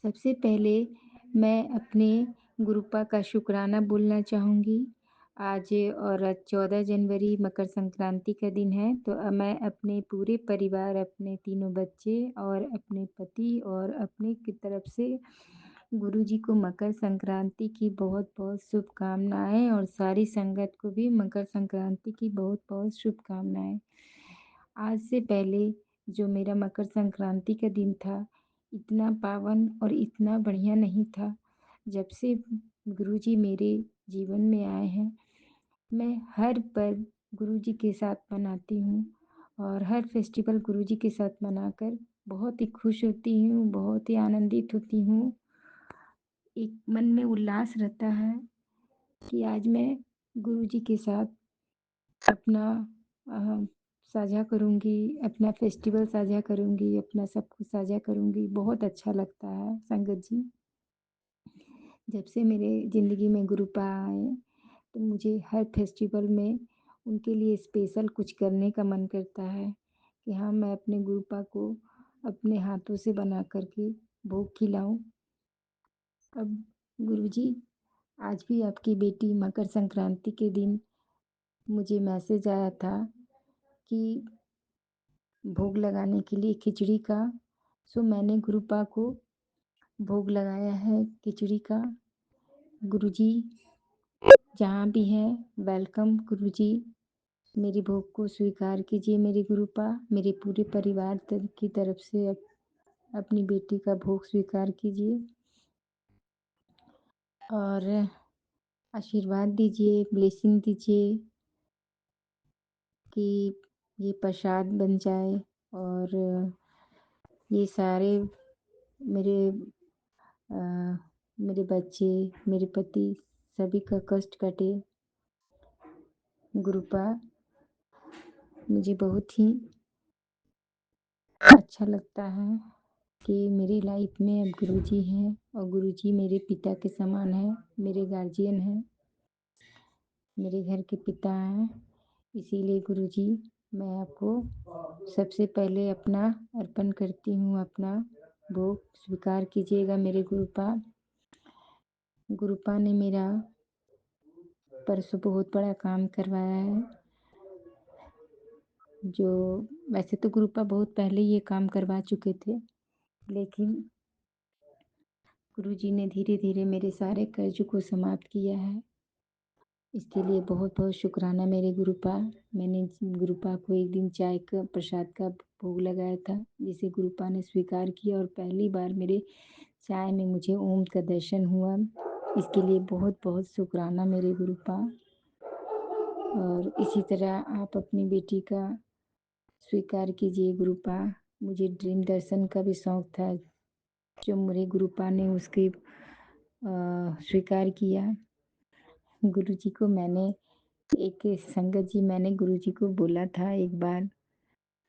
सबसे पहले मैं अपने गुरुपा का शुक्राना बोलना चाहूँगी। आज और 14 जनवरी मकर संक्रांति का दिन है, तो मैं अपने पूरे परिवार, अपने तीनों बच्चे और अपने पति और अपने की तरफ से गुरु जी को मकर संक्रांति की बहुत बहुत शुभकामनाएँ और सारी संगत को भी मकर संक्रांति की बहुत बहुत शुभकामनाएँ। आज से पहले जो मेरा मकर संक्रांति का दिन था, इतना पावन और इतना बढ़िया नहीं था। जब से गुरुजी मेरे जीवन में आए हैं, मैं हर पर्व गुरुजी के साथ मनाती हूँ और हर फेस्टिवल गुरुजी के साथ मनाकर बहुत ही खुश होती हूँ, बहुत ही आनंदित होती हूँ। एक मन में उल्लास रहता है कि आज मैं गुरुजी के साथ अपना अ, साझा करूँगी, अपना फेस्टिवल साझा करूँगी, अपना सब कुछ साझा करूँगी। बहुत अच्छा लगता है संगत जी। जब से मेरे ज़िंदगी में गुरुपा आए, तो मुझे हर फेस्टिवल में उनके लिए स्पेशल कुछ करने का मन करता है कि हाँ, मैं अपने गुरुपा को अपने हाथों से बना कर के भोग खिलाऊँ। अब गुरुजी, आज भी आपकी बेटी मकर संक्रांति के दिन मुझे मैसेज आया था कि भोग लगाने के लिए खिचड़ी का, सो मैंने गुरुपा को भोग लगाया है खिचड़ी का। गुरुजी जहाँ भी हैं, वेलकम गुरुजी। मेरे भोग को स्वीकार कीजिए मेरे गुरुपा। मेरे पूरे परिवार की तरफ से अपनी बेटी का भोग स्वीकार कीजिए और आशीर्वाद दीजिए, ब्लेसिंग दीजिए कि ये प्रसाद बन जाए और ये सारे मेरे अ, मेरे बच्चे, मेरे पति सभी का कष्ट कटे। गुरुपा, मुझे बहुत ही अच्छा लगता है कि मेरी लाइफ में अब गुरुजी हैं और गुरुजी मेरे पिता के समान हैं, मेरे गार्जियन हैं, मेरे घर के पिता हैं। इसीलिए गुरुजी, मैं आपको सबसे पहले अपना अर्पण करती हूँ, अपना भोग स्वीकार कीजिएगा मेरे गुरुपा। गुरुपा ने मेरा परसों बहुत बड़ा काम करवाया है, जो वैसे तो गुरुपा बहुत पहले ये काम करवा चुके थे, लेकिन गुरुजी ने धीरे धीरे मेरे सारे कर्ज को समाप्त किया है। इसके लिए बहुत बहुत शुक्राना मेरे गुरुपा। मैंने गुरुपा को एक दिन चाय का प्रसाद का भोग लगाया था, जिसे गुरुपा ने स्वीकार किया और पहली बार मेरे चाय में मुझे ओम का दर्शन हुआ। इसके लिए बहुत बहुत शुक्राना मेरे गुरुपा। और इसी तरह आप अपनी बेटी का स्वीकार कीजिए गुरुपा। मुझे ड्रीम दर्शन का भी शौक था, जो मेरे गुरुपा ने उसके स्वीकार किया। गुरुजी को मैंने एक संगत जी, मैंने गुरुजी को बोला था एक बार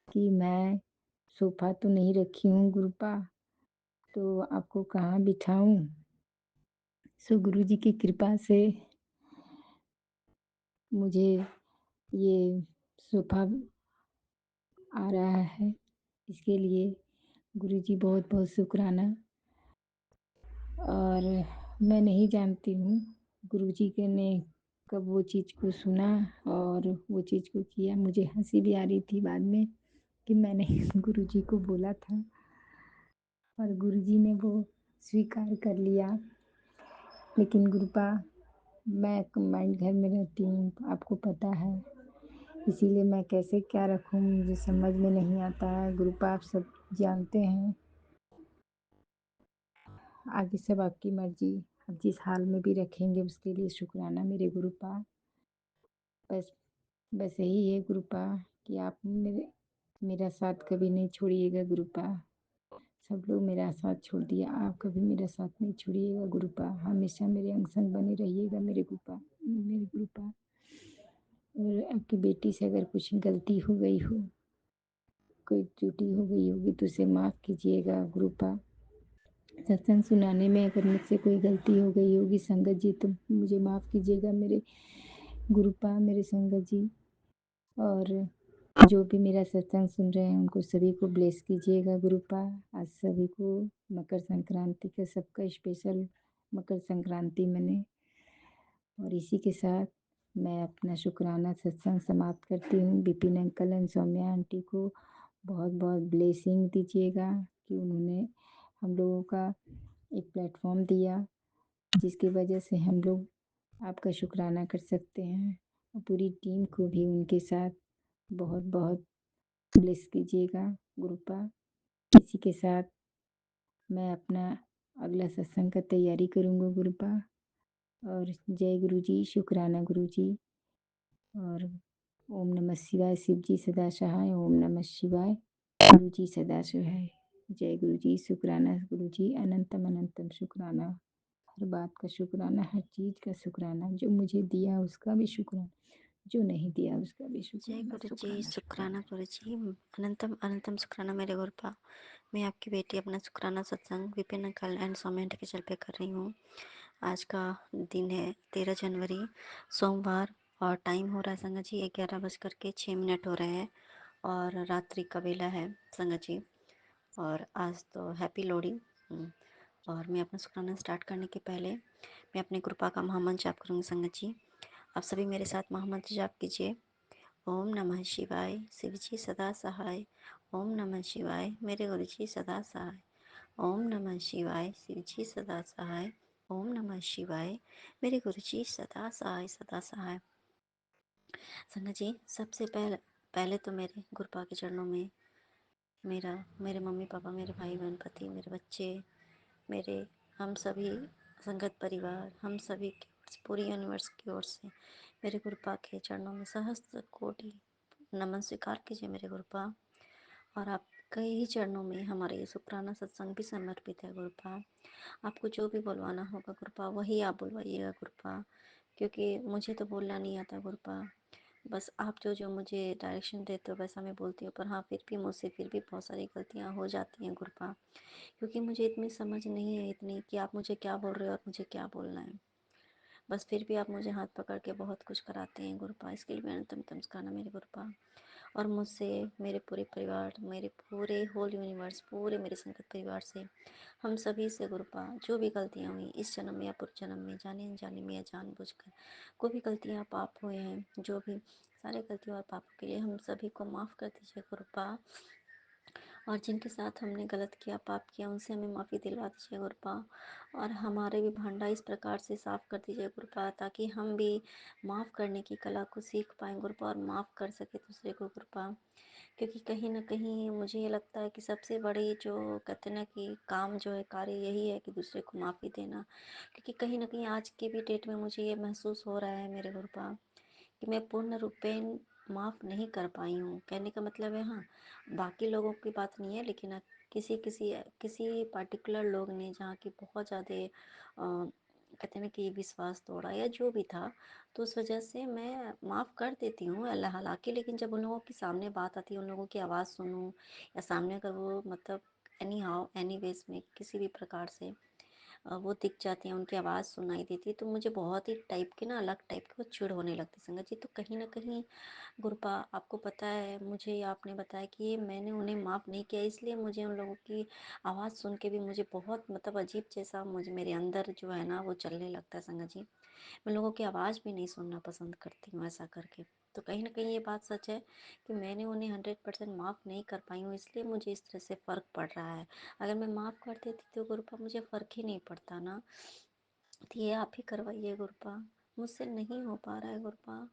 कि मैं सोफ़ा तो नहीं रखी हूँ गुरुपा, तो आपको कहाँ बिठाऊँ? सो गुरुजी की कृपा से मुझे ये सोफ़ा आ रहा है। इसके लिए गुरुजी बहुत बहुत शुक्राना। और मैं नहीं जानती हूँ गुरुजी के ने कब वो चीज़ को सुना और वो चीज़ को किया। मुझे हँसी भी आ रही थी बाद में कि मैंने गुरुजी को बोला था और गुरुजी ने वो स्वीकार कर लिया। लेकिन गुरुपा, मैं कंबाइंड घर में रहती हूँ, आपको पता है, इसीलिए मैं कैसे क्या रखूँ मुझे समझ में नहीं आता है। गुरुपा, आप सब जानते हैं, आगे सब आपकी मर्जी। आप जिस हाल में भी रखेंगे उसके लिए शुक्राना मेरे गुरुपा। बस बस यही है गुरुपा कि आप मेरा साथ कभी नहीं छोड़िएगा गुरुपा। सब लोग मेरा साथ छोड़ दिया, आप कभी मेरा साथ नहीं छोड़िएगा गुरुपा। हमेशा मेरे अंग संग बने रहिएगा मेरे गुरुपा। और आपकी बेटी से अगर कुछ गलती हो गई हो, कोई त्रुटि हो गई होगी तो उसे माफ़ कीजिएगा गुरुपा। सत्संग सुनाने में अगर मुझसे कोई गलती हो गई होगी संगत जी, तो मुझे माफ़ कीजिएगा मेरे गुरुपा, मेरे संगत जी। और जो भी मेरा सत्संग सुन रहे हैं उनको सभी को ब्लेस कीजिएगा गुरुपा। आज सभी को मकर संक्रांति का सबका स्पेशल मकर संक्रांति मने। और इसी के साथ मैं अपना शुक्राना सत्संग समाप्त करती हूँ। Vipin uncle and Saumya aunty को बहुत बहुत ब्लेसिंग दीजिएगा कि उन्होंने हम लोगों का एक प्लेटफॉर्म दिया, जिसकी वजह से हम लोग आपका शुक्राना कर सकते हैं। और पूरी टीम को भी उनके साथ बहुत बहुत ब्लेस कीजिएगा गुरुपा। इसी के साथ मैं अपना अगला सत्संग का तैयारी करूँगा गुरुपा। और जय गुरु जी, शुक्राना गुरु जी। और ओम नमः शिवाय, शिव जी सदा सहाय। ओम नमः शिवाय, गुरु जी सदा सहाय। जय गुरु जी, शुक्राना गुरु जी, अनंतम अनंतम शुक्राना। हर बात का शुक्राना, हर चीज़ का शुक्राना, जो मुझे दिया उसका भी शुक्राना, जो नहीं दिया उसका भी जय शुक्राना, गुरु जी, शुक्राना, शुक्राना शुक्राना। गुरु जी। अनंतम अनंतम शुक्राना मेरे गुरुपा। मैं आपकी बेटी अपना शुक्राना सत्संग Vipin uncle and Saumya aunty के चल पे कर रही हूँ। आज का दिन है 13 जनवरी सोमवार और टाइम हो रहा है संगत जी 11:06 हो रहे हैं और रात्रि का वेला है संगत जी। और आज तो हैप्पी लोहड़ी। और मैं अपना शुक्राना स्टार्ट करने के पहले मैं अपने कृपा का महामंत्र जाप करूँगी संगत जी। आप सभी मेरे साथ महामंत्र जाप कीजिए। ओम नमः शिवाय, शिव जी सदा सहाय। ओम नमः शिवाय, मेरे गुरु जी सदा सहाय। ओम नमः शिवाय, शिव जी सदा सहाय। ओम नमः शिवाय, मेरे गुरु जी सदा सहाय सदा सहाय। संगत जी, सबसे पहले तो मेरे गुरुपा के चरणों में मेरे मम्मी पापा, मेरे भाई बहन, पति, मेरे बच्चे, मेरे हम सभी संगत परिवार, हम सभी की पूरी यूनिवर्स की ओर से मेरे गुरुपा के चरणों में सहस्त्र कोटि नमन स्वीकार कीजिए मेरे गुरुपा। और आपके ही चरणों में हमारा ये शुक्राना सत्संग भी समर्पित है गुरुपा। आपको जो भी बुलवाना होगा गुरुपा वही आप बुलवाइएगा गुरुपा, क्योंकि मुझे तो बोलना नहीं आता गुरुपा। बस आप जो जो मुझे डायरेक्शन देते हो वैसा मैं बोलती हूँ, पर हाँ फिर भी मुझसे फिर भी बहुत सारी गलतियाँ हो जाती हैं गुरुपा, क्योंकि मुझे इतनी समझ नहीं है इतनी कि आप मुझे क्या बोल रहे हो और मुझे क्या बोलना है। बस फिर भी आप मुझे हाथ पकड़ के बहुत कुछ कराते हैं गुरुपा, इसके लिए मैं अनंतम नमस्कार मेरे गुरुपा। और मुझसे, मेरे पूरे परिवार, मेरे पूरे होल यूनिवर्स, पूरे मेरे संगत परिवार से, हम सभी से गुरुपा जो भी गलतियाँ हुई इस जन्म में या पूर्व जन्म में, जाने अनजाने में या जानबूझकर कोई भी गलतियाँ पाप हुए हैं, जो भी सारे गलतियों और पापों के लिए हम सभी को माफ़ कर दीजिए गुरुपा। और जिनके साथ हमने गलत किया, पाप किया, उनसे हमें माफ़ी दिलवा दीजिए गुरुपा। और हमारे भी भांडा इस प्रकार से साफ़ कर दीजिए गुरुपा, ताकि हम भी माफ़ करने की कला को सीख पाएँ गुरुपा और माफ़ कर सके दूसरे को गुरुपा। क्योंकि कहीं न कहीं मुझे ये लगता है कि सबसे बड़ी जो कहते हैं ना कि काम जो है, कार्य यही है कि दूसरे को माफ़ी देना। क्योंकि कहीं न कहीं आज के भी डेट में मुझे ये महसूस हो रहा है मेरे गुरुपा कि मैं पूर्ण रूपेण माफ़ नहीं कर पाई हूँ। कहने का मतलब है, हाँ, बाकी लोगों की बात नहीं है, लेकिन किसी किसी किसी पार्टिकुलर लोग ने जहाँ की बहुत ज़्यादा कहते हैं ना कि विश्वास तोड़ा या जो भी था, तो उस वजह से मैं माफ़ कर देती हूँ अल्लाह हालांकि, लेकिन जब उन लोगों की सामने बात आती है, उन लोगों की आवाज़ सुनूँ या सामने अगर वो मतलब एनी हाउ एनी वेज में किसी भी प्रकार से वो दिख जाती हैं, उनकी आवाज़ सुनाई देती है, तो मुझे बहुत ही टाइप के ना अलग टाइप की वो चिढ़ होने लगती संगत जी। तो कहीं ना कहीं गुरुपा, आपको पता है, मुझे आपने बताया कि मैंने उन्हें माफ़ नहीं किया, इसलिए मुझे उन लोगों की आवाज़ सुन के भी मुझे बहुत मतलब अजीब जैसा मुझे मेरे अंदर जो है ना वो चलने लगता है संगत जी। मैं लोगों की आवाज़ भी नहीं सुनना पसंद करती हूँ ऐसा करके। तो कहीं ना कहीं ये बात सच है कि मैंने उन्हें 100% माफ़ नहीं कर पाई हूँ, इसलिए मुझे इस तरह से फ़र्क पड़ रहा है। अगर मैं माफ़ कर देती तो गुरुपा मुझे फ़र्क ही नहीं पड़ता ना। तो ये आप ही करवाइए गुरुपा, मुझसे नहीं हो पा रहा है गुरुपा।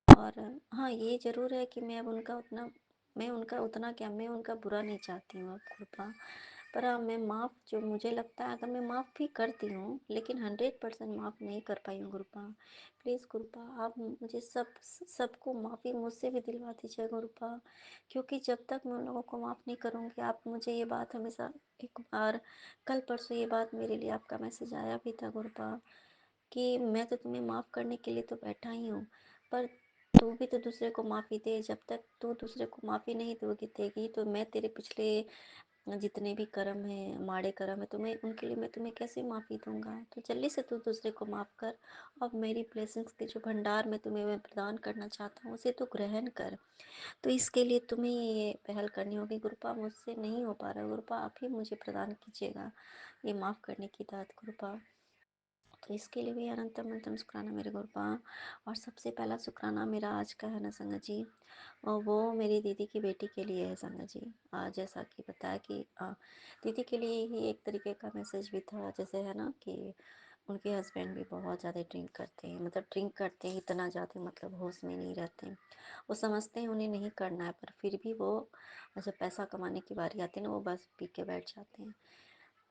और हाँ, ये ज़रूर है कि मैं उनका उतना क्या, मैं उनका बुरा नहीं चाहती हूँ अब गुरुपा। पर हाँ, मैं माफ़ जो मुझे लगता है, अगर मैं माफ़ भी करती हूँ लेकिन 100% माफ़ नहीं कर पाई हूँ गुरुपा। प्लीज़ गुरुपा, आप मुझे सबको माफ़ी मुझसे भी दिलवा दीजिए गुरुपा, क्योंकि जब तक मैं उन लोगों को माफ़ नहीं करूँगी, आप मुझे ये बात हमेशा, एक बार कल परसों ये बात मेरे लिए आपका मैसेज आया भी था गुरुपा कि मैं तो तुम्हें माफ़ करने के लिए तो बैठा ही हूँ, पर तू भी तो दूसरे को माफ़ी दे। जब तक तू दूसरे को माफ़ी नहीं देगी तो मैं तेरे पिछले जितने भी कर्म हैं, माड़े कर्म हैं, मैं तुम्हें कैसे माफ़ी दूंगा। तो जल्दी से तू दूसरे को माफ़ कर और मेरी ब्लेसिंग्स के जो भंडार में तुम्हें मैं प्रदान करना चाहता हूँ उसे तू ग्रहण कर। तो इसके लिए तुम्हें ये पहल करनी होगी गुरुपा, मुझसे नहीं हो पा रहा गुरुपा, आप ही मुझे प्रदान कीजिएगा ये माफ़ करने की दात गुरुपा। तो इसके लिए भी अनंतम अनंतम शुक्राना मेरे गुरुपा। और सबसे पहला शुक्राना मेरा आज का है ना संगत जी, और वो मेरी दीदी की बेटी के लिए है संगत जी। जैसा कि बताया कि दीदी के लिए ही एक तरीके का मैसेज भी था, जैसे है ना कि उनके हस्बैंड भी बहुत ज़्यादा ड्रिंक करते हैं, मतलब ड्रिंक करते हैं इतना ज़्यादा, मतलब होश में नहीं रहते हैं। वो समझते हैं उन्हें नहीं करना है, पर फिर भी वो जब पैसा कमाने की बारी आती है ना, वो बस पी के बैठ जाते हैं।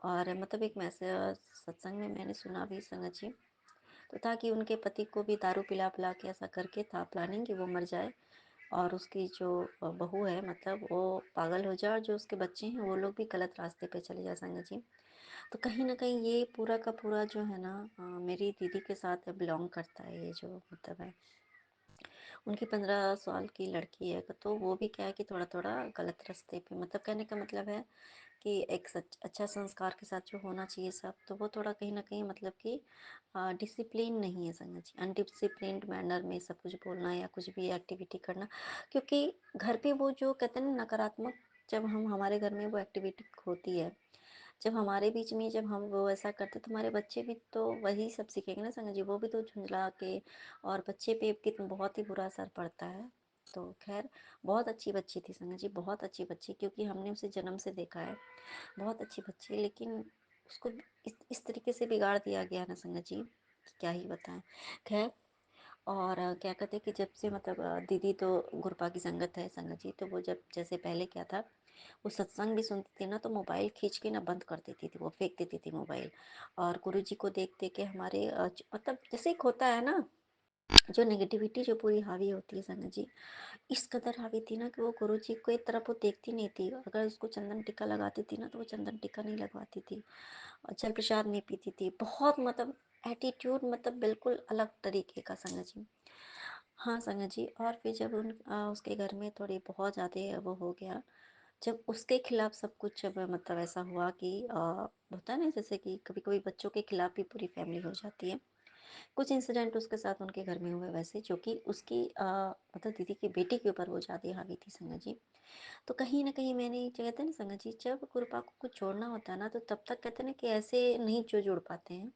और मतलब एक मैसेज सत्संग में मैंने सुना भी संगत जी, तो था कि उनके पति को भी दारू पिला पिला के ऐसा करके था प्लानिंग कि वो मर जाए, और उसकी जो बहू है मतलब वो पागल हो जाए, और जो उसके बच्चे हैं वो लोग भी गलत रास्ते पे चले जाए संगत जी। तो कहीं न कहीं ये पूरा का पूरा जो है ना मेरी दीदी के साथ बिलॉन्ग करता है, ये जो मतलब है। उनकी 15 साल की लड़की है, तो वो भी क्या है कि थोड़ा-थोड़ा गलत रास्ते पे, मतलब कहने का मतलब है कि एक सच अच्छा संस्कार के साथ जो होना चाहिए सब, तो वो थोड़ा कहीं न कहीं मतलब कि डिसिप्लिन नहीं है संगत जी। अनडिसिप्लिन्ड मैनर में सब कुछ बोलना या कुछ भी एक्टिविटी करना, क्योंकि घर पे वो जो कहते हैं ना नकारात्मक, जब हम हमारे घर में वो एक्टिविटी होती है, जब हमारे बीच में जब हम वो ऐसा करते, तो हमारे बच्चे भी तो वही सब सीखेंगे ना संगत जी, वो भी तो झुंझला के, और बच्चे पे कितना बहुत ही बुरा असर पड़ता है। तो खैर, बहुत अच्छी बच्ची थी संगत जी, बहुत अच्छी बच्ची, क्योंकि हमने उसे जन्म से देखा है, बहुत अच्छी बच्ची, लेकिन उसको इस तरीके से बिगाड़ दिया गया ना संगत जी, कि क्या ही बताएं। खैर, और क्या कहते हैं कि जब से मतलब दीदी तो गुरपा की संगत है संगत जी, तो वो जब जैसे पहले क्या था, वो सत्संग भी सुनती थी ना, तो मोबाइल खींच के ना बंद कर देती थी, वो फेंक देती थी मोबाइल। और गुरु जी को देख देख के हमारे मतलब जैसे एक होता है ना, जो नेगेटिविटी जो पूरी हावी होती है संगत जी, इस कदर हावी थी ना कि वो गुरु जी को एक तरफ वो देखती नहीं थी, अगर उसको चंदन टिक्का लगाती थी ना, तो वो चंदन टिक्का नहीं लगवाती थी, और जल प्रसाद नहीं पीती थी, बहुत मतलब एटीट्यूड, मतलब बिल्कुल अलग तरीके का संगत जी। हाँ संगत जी, और फिर जब उसके घर में थोड़ी बहुत ज़्यादा वो हो गया, जब उसके खिलाफ सब कुछ, जब मतलब ऐसा हुआ कि होता है ना, जैसे कि कभी कभी बच्चों के खिलाफ भी पूरी फैमिली हो जाती है, कुछ इंसिडेंट उसके साथ उनके घर में हुए वैसे, जो कि उसकी मतलब दीदी की बेटी के ऊपर वो ज़्यादा हावी थी संगत जी। तो कहीं ना कहीं मैंने जो कहते हैं ना संगत जी, जब गुरुपा को कुछ जोड़ना होता है ना, तो तब तक कहते हैं ना कि ऐसे नहीं जो जुड़ पाते हैं।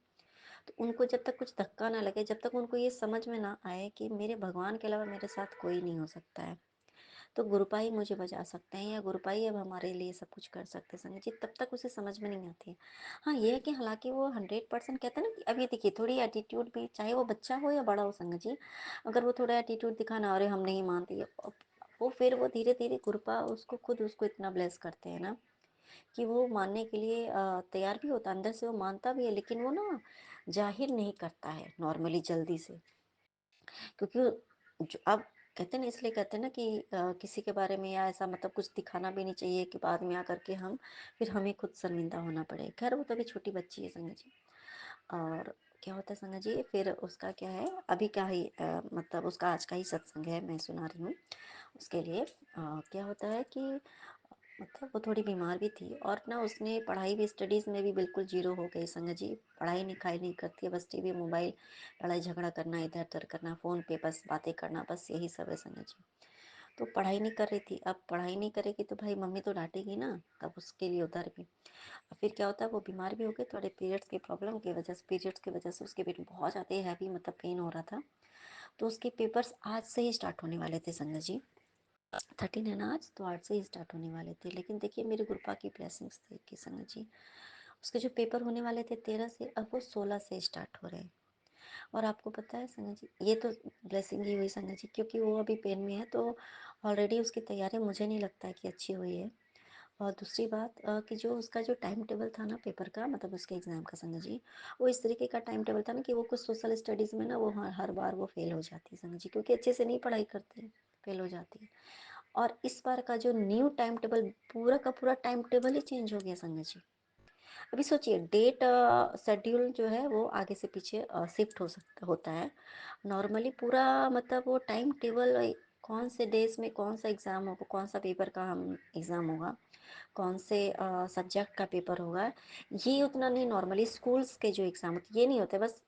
तो उनको जब तक कुछ धक्का ना लगे, जब तक उनको ये समझ में ना आए कि मेरे भगवान के अलावा मेरे साथ कोई नहीं हो सकता है, तो गुरुपा ही मुझे बचा सकते हैं, या गुरुपा ही अब हमारे लिए सब कुछ कर सकते हैं संगत जी, तब तक उसे समझ में नहीं आती है। हाँ, ये है कि हालांकि वो 100% कहते हैं ना कि अभी देखिए थोड़ी एटीट्यूड भी, चाहे वो बच्चा हो या बड़ा हो संगत जी, अगर वो थोड़ा एटीट्यूड दिखाना, अरे हम नहीं मानते ये, वो फिर वो धीरे धीरे गुरुपा उसको खुद उसको इतना ब्लेस करते हैं ना, कि वो मानने के लिए तैयार भी होता है, अंदर से वो मानता भी है, लेकिन वो ना जाहिर नहीं करता है नॉर्मली जल्दी से, क्योंकि जो अब कहते हैं ना, इसलिए कहते हैं ना कि किसी के बारे में या ऐसा मतलब कुछ दिखाना भी नहीं चाहिए कि बाद में आकर के हम फिर हमें खुद शर्मिंदा होना पड़े। खैर, वो तो अभी छोटी बच्ची है संगत जी। और क्या होता है संगत जी, फिर उसका क्या है, अभी का ही मतलब उसका आज का ही सत्संग है, मैं सुना रही हूँ उसके लिए। क्या होता है कि मतलब वो थोड़ी बीमार भी थी, और ना उसने पढ़ाई भी, स्टडीज़ में भी बिल्कुल जीरो हो गई संगत जी, पढ़ाई लिखाई नहीं करती है, बस टीवी मोबाइल, लड़ाई झगड़ा करना, इधर उधर करना, फ़ोन पे बस बातें करना, बस यही सब है संगत जी। तो पढ़ाई नहीं कर रही थी, अब पढ़ाई नहीं करेगी तो भाई मम्मी तो डांटेगी ना, तब उसके लिए उधर भी। और फिर क्या होता है, वो बीमार भी हो गई थोड़े पीरियड्स की प्रॉब्लम की वजह से, पीरियड्स की वजह से उसके पेट में बहुत ज़्यादा हैवी मतलब पेन हो रहा था। तो उसके पेपर्स आज से ही स्टार्ट होने वाले थे संगत जी, 13 है ना आज, तो आज से ही स्टार्ट होने वाले थे, लेकिन देखिए मेरी गुरुपा की ब्लेसिंग्स थे कि संगत जी, उसके जो पेपर होने वाले थे 13 से, अब वो 16 से स्टार्ट हो रहे हैं। और आपको पता है संगत जी, ये तो ब्लेसिंग ही हुई संगत जी, क्योंकि वो अभी पेन में है, तो ऑलरेडी उसकी तैयारी मुझे नहीं लगता है कि अच्छी हुई है। और दूसरी बात कि जो उसका जो टाइम टेबल था ना पेपर का, मतलब उसके एग्ज़ाम का संगत जी, वो इस तरीके का टाइम टेबल था ना कि वो कुछ सोशल स्टडीज़ में ना वो हर बार वो फेल हो जाती है संगत जी, क्योंकि अच्छे से नहीं पढ़ाई करती है, फेल हो जाती है। और इस बार का जो न्यू टाइम टेबल, पूरा का पूरा टाइम टेबल ही चेंज हो गया संगत जी। अभी सोचिए, डेट शेड्यूल जो है वो आगे से पीछे शिफ्ट हो सकता होता है नॉर्मली, पूरा मतलब वो टाइम टेबल, कौन से डेज में कौन सा एग्ज़ाम होगा, कौन सा पेपर का हम एग्ज़ाम होगा, कौन से सब्जेक्ट का पेपर होगा, ये उतना नहीं। नॉर्मली स्कूल्स के जो एग्ज़ाम होते हैं ये नहीं होते, बस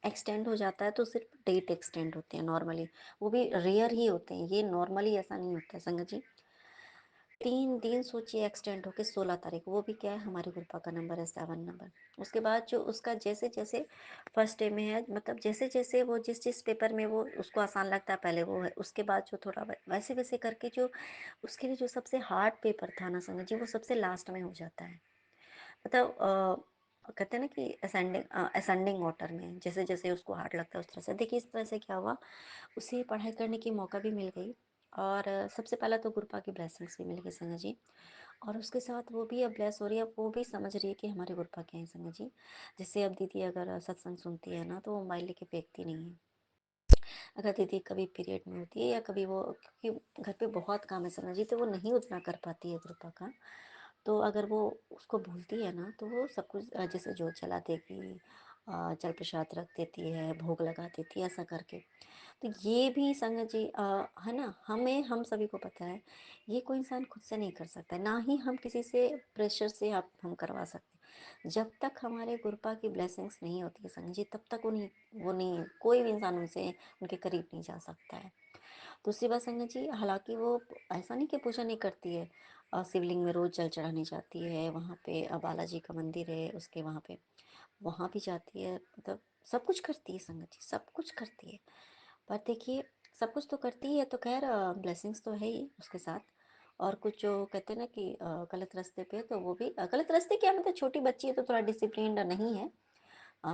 एक्सटेंड हो जाता है, तो सिर्फ डेट एक्सटेंड होते हैं नॉर्मली, वो भी रेयर ही होते हैं, ये नॉर्मली ऐसा नहीं होता है संगत जी। 3 दिन सोचिए एक्सटेंड होके 16 तारीख, वो भी क्या है, हमारे गुरपा का नंबर है 7 नंबर। उसके बाद जो उसका जैसे जैसे फर्स्ट डे में है, मतलब जैसे जैसे वो जिस जिस पेपर में वो उसको आसान लगता है पहले वो है, उसके बाद जो थोड़ा वैसे वैसे करके जो उसके लिए जो सबसे हार्ड पेपर था ना संगत जी, वो सबसे लास्ट में हो जाता है। मतलब कहते हैं ना कि असेंडिंग असेंडिंग ऑर्डर में, जैसे जैसे उसको हार्ड लगता है उस तरह से। देखिए इस तरह से क्या हुआ, उसे पढ़ाई करने की मौका भी मिल गई, और सबसे पहला तो गुरुपा की ब्लेसिंग्स भी मिल गई संगत जी, और उसके साथ वो भी अब ब्लेस हो रही है, वो भी समझ रही है कि हमारे गुरुपा क्या है संगत जी। जैसे अब दीदी अगर सत्संग सुनती है ना, तो वो मोबाइल लेके फेंकती नहीं है। अगर दीदी कभी पीरियड में होती है या कभी वो, क्योंकि घर पे बहुत काम है संगत जी, तो वो नहीं उतना कर पाती है गुरुपा का, तो अगर वो उसको भूलती है ना, तो वो सब कुछ जैसे जोत जला देगी, जल प्रसाद रख देती है, भोग लगा देती है, ऐसा करके। तो ये भी संगत जी है ना, हम सभी को पता है, ये कोई इंसान खुद से नहीं कर सकता है, ना ही हम किसी से प्रेशर से आप हम करवा सकते हैं। जब तक हमारे गुरुपा की ब्लेसिंग्स नहीं होती है संगत जी, तब तक उन्हें वो नहीं, कोई भी इंसान उनसे उनके करीब नहीं जा सकता है। दूसरी बात संगत जी, हालांकि वो ऐसा नहीं कि पूजा नहीं करती है, शिवलिंग में रोज जल चढ़ाने जाती है, वहाँ पे बालाजी का मंदिर है उसके वहाँ भी जाती है, मतलब सब कुछ करती है संगत जी, सब कुछ करती है। पर देखिए, सब कुछ तो करती है तो खैर ब्लेसिंग्स तो है ही उसके साथ। और कुछ जो कहते हैं ना कि गलत रास्ते पे, तो वो भी गलत रास्ते क्या, मतलब छोटी बच्ची है तो थोड़ा डिसिप्लिन्ड नहीं है,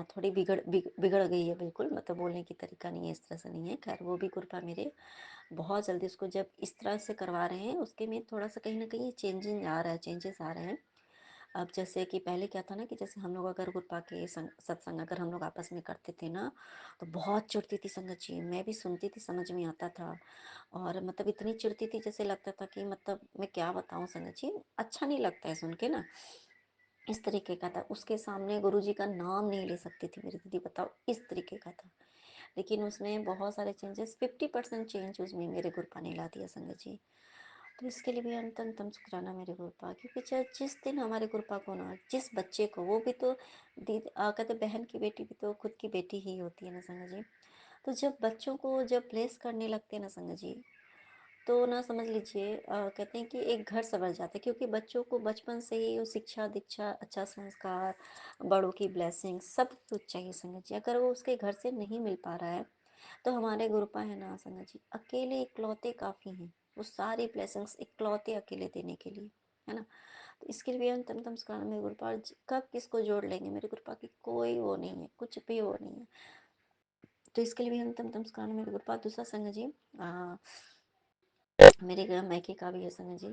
थोड़ी बिगड़ गई है बिल्कुल, मतलब बोलने की तरीका नहीं है, इस तरह से नहीं है। खैर वो भी कृपा मेरे बहुत जल्दी उसको जब इस तरह से करवा रहे हैं, उसके में थोड़ा सा कहीं ना कहीं चेंजिंग आ रहा है, चेंजेस आ रहे हैं। अब जैसे कि पहले क्या था ना, कि जैसे हम लोग अगर गुरपा के सत्संग अगर हम लोग आपस में करते थे ना, तो बहुत चिढ़ती थी संगत जी, मैं भी सुनती थी, समझ में आता था। और मतलब इतनी चिढ़ती थी, जैसे लगता था कि मतलब मैं क्या बताऊं संगत जी, अच्छा नहीं लगता है सुन के ना, इस तरीके का था। उसके सामने गुरुजी का नाम नहीं ले सकती थी मेरी दीदी, बताओ, इस तरीके का था। लेकिन उसमें बहुत सारे चेंजेस, 50% चेंज उसमें मेरे गुरुपा ने ला दिया संगत जी। तो इसके लिए भी अंतम शुक्राना मेरे गुरुपा, क्योंकि जिस दिन हमारे गुरुपा को ना, जिस बच्चे को, वो भी तो कहते बहन की बेटी भी तो खुद की बेटी ही होती है ना संगत जी। तो जब बच्चों को जब ब्लेस करने लगते हैं ना संगत जी, तो ना समझ लीजिए, कहते हैं कि एक घर संवर जाता है, क्योंकि बच्चों को बचपन से ही वो शिक्षा दीक्षा, अच्छा संस्कार, बड़ों की ब्लेसिंग सब कुछ चाहिए संगत जी। अगर वो उसके घर से नहीं मिल पा रहा है, तो हमारे गुरुपा है ना संगत जी, अकेले इकलौते काफ़ी हैं, वो सारी ब्लेसिंग्स इकलौते अकेले देने के लिए, है ना। तो इसके लिए भी हम तम तम स्कान में गुरुपा कब किसको जोड़ लेंगे, मेरे गुरुपा की कोई वो नहीं है, कुछ भी वो नहीं है। तो इसके लिए भी हम तम तम स्कान में गुरुपा। दूसरा संगत जी, मेरे घर मायके का भी है संगत जी।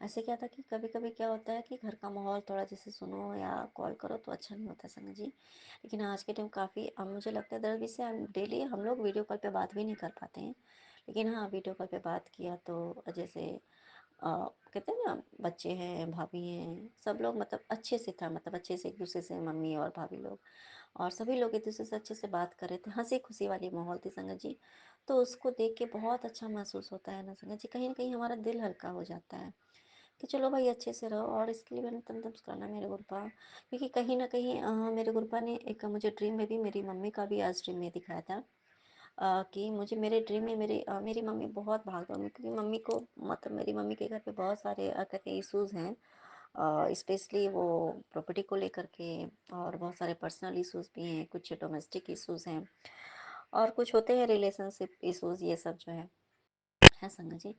ऐसे क्या था कि कभी कभी क्या होता है कि घर का माहौल थोड़ा जैसे सुनो या कॉल करो तो अच्छा नहीं होता संगत जी। लेकिन आज के टाइम काफ़ी, अब मुझे लगता है 10 20 से हम डेली हम लोग वीडियो कॉल पे बात भी नहीं कर पाते हैं। लेकिन हाँ, वीडियो कॉल पे बात किया तो जैसे कहते हैं ना, बच्चे हैं, भाभी हैं, सब लोग मतलब अच्छे से था, मतलब अच्छे से एक दूसरे से, मम्मी और भाभी लोग और सभी लोग एक दूसरे से अच्छे से बात कर रहे थे, हंसी खुशी वाली माहौल थी संगत जी। तो उसको देख के बहुत अच्छा महसूस होता है ना संगत जी, कहीं ना कहीं हमारा दिल हल्का हो जाता है कि चलो भाई अच्छे से रहो। और इसके लिए मैंने तम तम करना मेरे गुरुपा, क्योंकि कहीं ना कहीं मेरे गुरुपा ने एक मुझे ड्रीम में भी, मेरी मम्मी का भी आज ड्रीम में दिखाया था, कि मुझे मेरे ड्रीम में मेरी मम्मी बहुत भाग दौड़ में, क्योंकि मम्मी को, मतलब मेरी मम्मी के घर पे बहुत सारे कहते हैं इशूज़ हैं, स्पेशली वो प्रॉपर्टी को लेकर के, और बहुत सारे पर्सनल इश्यूज भी हैं, कुछ डोमेस्टिक इश्यूज हैं, और कुछ होते हैं रिलेशनशिप इश्यूज, ये सब जो है संगत जी।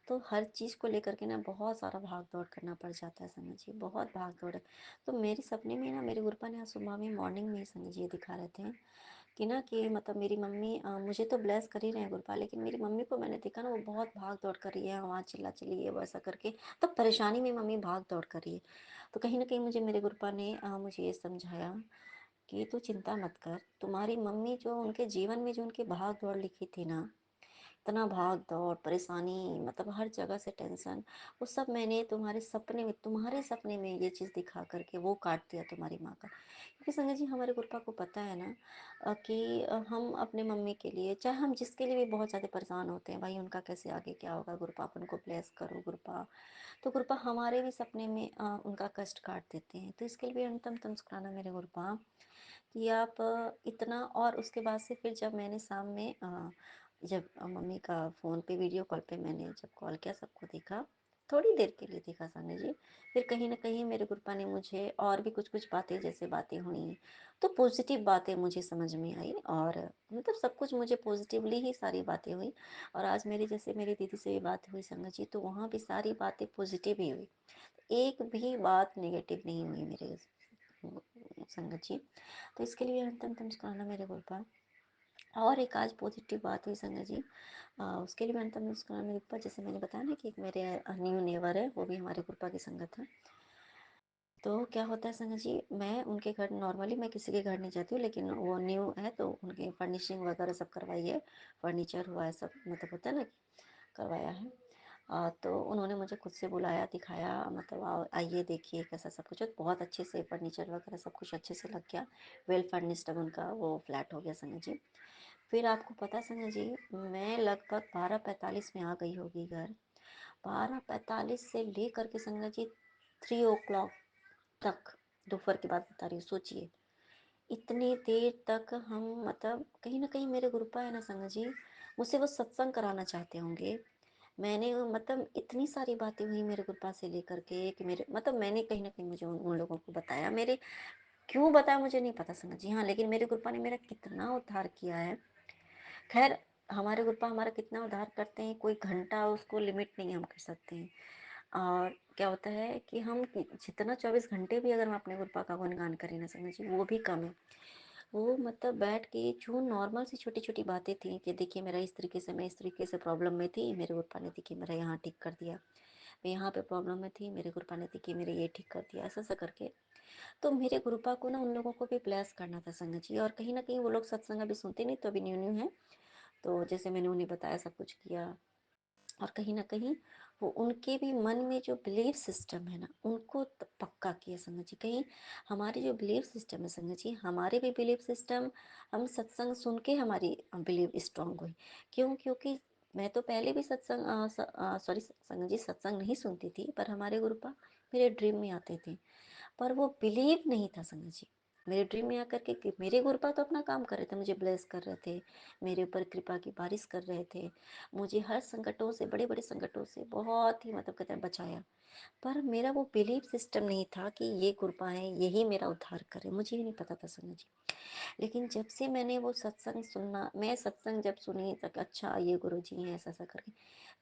तो हर चीज़ को लेकर के ना बहुत सारा भाग दौड़ करना पड़ जाता है संगत जी, बहुत भाग दौड़ है। तो मेरे सपने में ना मेरे गुरुपा ने आज सुबह में मॉर्निंग में ही संगत जी ये दिखा रहे थे कि ना, कि मतलब मेरी मम्मी, मुझे तो ब्लेस कर ही रहे हैं गुरुपा, लेकिन मेरी मम्मी को मैंने देखा ना, वो बहुत भाग दौड़ कर रही है, वहाँ चिल्ला चिल्ली है वो ऐसा करके, तो परेशानी में मम्मी भाग दौड़ कर रही है। तो कहीं ना कहीं मुझे मेरे गुरुपा ने मुझे ये समझाया कि तू चिंता मत कर, तुम्हारी मम्मी जो उनके जीवन में जो उनकी भाग दौड़ लिखी थी ना, इतना भाग दौड़, परेशानी, मतलब हर जगह से टेंशन, वो सब मैंने तुम्हारे सपने में ये चीज़ दिखा करके वो काट दिया तुम्हारी माँ का। क्योंकि संगत जी हमारे गुरुपा को पता है ना, कि हम अपने मम्मी के लिए, चाहे हम जिसके लिए भी बहुत ज़्यादा परेशान होते हैं, भाई उनका कैसे आगे क्या होगा, गुरुपा आप उनको ब्लेस करो गुरुपा। तो गुरुपा हमारे भी सपने में उनका कष्ट काट देते हैं। तो इसके लिए भी अंतम तमस्काना मेरे गुरुपा, कि आप इतना। और उसके बाद से फिर जब मैंने शाम में जब मम्मी का फ़ोन पे वीडियो कॉल पे मैंने जब कॉल किया, सबको देखा, थोड़ी देर के लिए देखा सामने जी, फिर कहीं ना कहीं मेरे गुरुपा ने मुझे और भी कुछ कुछ बातें, जैसे बातें हुई, तो पॉजिटिव बातें मुझे समझ में आई, और मतलब सब कुछ मुझे पॉजिटिवली ही सारी बातें हुई। और आज मेरी, जैसे मेरी दीदी से भी बात हुई संगत जी, तो वहाँ भी सारी बातें पॉजिटिव ही हुई, एक भी बात नेगेटिव नहीं हुई मेरे संगत जी। तो इसके लिए अंतम मुस्कुराना मेरे गुरुपा। और एक आज पॉजिटिव बात हुई संगत जी, उसके लिए मैं अंतम मुस्कुराना मेरे गुरुपा, जैसे मैंने बताया ना कि एक मेरे न्यू नेवर है, वो भी हमारे गुरुपा की संगत है। तो क्या होता है संगत जी, मैं उनके घर, नॉर्मली मैं किसी के घर नहीं जाती हूँ, लेकिन वो न्यू है तो उनके फर्निशिंग वगैरह सब करवाई है, फर्नीचर हुआ है सब, मतलब होता है ना, करवाया है। तो उन्होंने मुझे खुद से बुलाया, दिखाया, मतलब आइए देखिए कैसा सब कुछ है। बहुत अच्छे से फर्नीचर वगैरह सब कुछ अच्छे से लग गया। वेल फर्निश्ड अब उनका वो फ्लैट हो गया संगत जी। फिर आपको पता है संगत जी, मैं लगभग 12:45 में आ गई होगी घर। 12:45 से लेकर के संगत जी 3 o'clock तक, दोपहर की बात बता रही हूँ, सोचिए इतनी देर तक हम, मतलब कहीं ना कहीं मेरे गुरुपा है ना संगत जी, मुझसे वो सत्संग कराना चाहते होंगे। मैंने मतलब इतनी सारी बातें हुई मेरे गुरुपा से लेकर के कि मेरे, मतलब मैंने कहीं ना कहीं मुझे उन लोगों को बताया, मेरे क्यों बताया मुझे नहीं पता संगत जी, हाँ लेकिन मेरे गुरुपा ने मेरा कितना उद्धार किया है। खैर, हमारे गुरुपा हमारा कितना उद्धार करते हैं, कोई घंटा उसको लिमिट नहीं हम कर सकते हैं। और क्या होता है कि हम जितना 24 घंटे भी अगर हम अपने गुरुपा का गुणगान करें ना संगत जी, वो भी कम है। वो मतलब बैठ के जो नॉर्मल सी छोटी छोटी बातें थी कि देखिए मेरा इस तरीके से, मैं इस तरीके से प्रॉब्लम में थी, मेरे गुरुपा ने देखिए मेरा यहाँ ठीक कर दिया। मैं यहाँ पे प्रॉब्लम में थी, मेरे गुरुपा ने देखिए मेरे ये ठीक कर दिया, ऐसा ऐसा करके। तो मेरे गुरुपा को ना उन लोगों को भी ब्लेस करना था संगत जी, और कहीं ना कहीं वो लोग सत्संग अभी सुनते नहीं, तो अभी न्यू न्यू है। तो जैसे मैंने उन्हें बताया, सब कुछ किया। और कहीं ना कहीं वो उनके भी मन में जो बिलीफ सिस्टम है ना, उनको पक्का किया संगत जी। कहीं हमारे जो बिलीफ सिस्टम है संगत जी, हमारे भी बिलीफ सिस्टम, हम सत्संग सुन के हमारी बिलीव स्ट्रांग हुई। क्यों? क्योंकि मैं तो पहले भी सत्संग, सॉरी संगत जी, सत्संग नहीं सुनती थी, पर हमारे गुरुपा मेरे ड्रीम में आते थे। पर वो बिलीव नहीं था संगत जी। मेरे ड्रीम में आकर के कि मेरे गुरुपा तो अपना काम कर रहे थे, मुझे ब्लेस कर रहे थे, मेरे ऊपर कृपा की बारिश कर रहे थे, मुझे हर संकटों से, बड़े बड़े संकटों से बहुत ही, मतलब कहते हैं, बचाया। पर मेरा वो बिलीफ सिस्टम नहीं था कि ये कृपा है, यही मेरा उद्धार करे, मुझे ही नहीं पता था संगत जी। लेकिन जब से मैंने वो सत्संग सुनना, मैं सत्संग जब सुनी तक, अच्छा ये गुरु जी हैं, ऐसा ऐसा करके,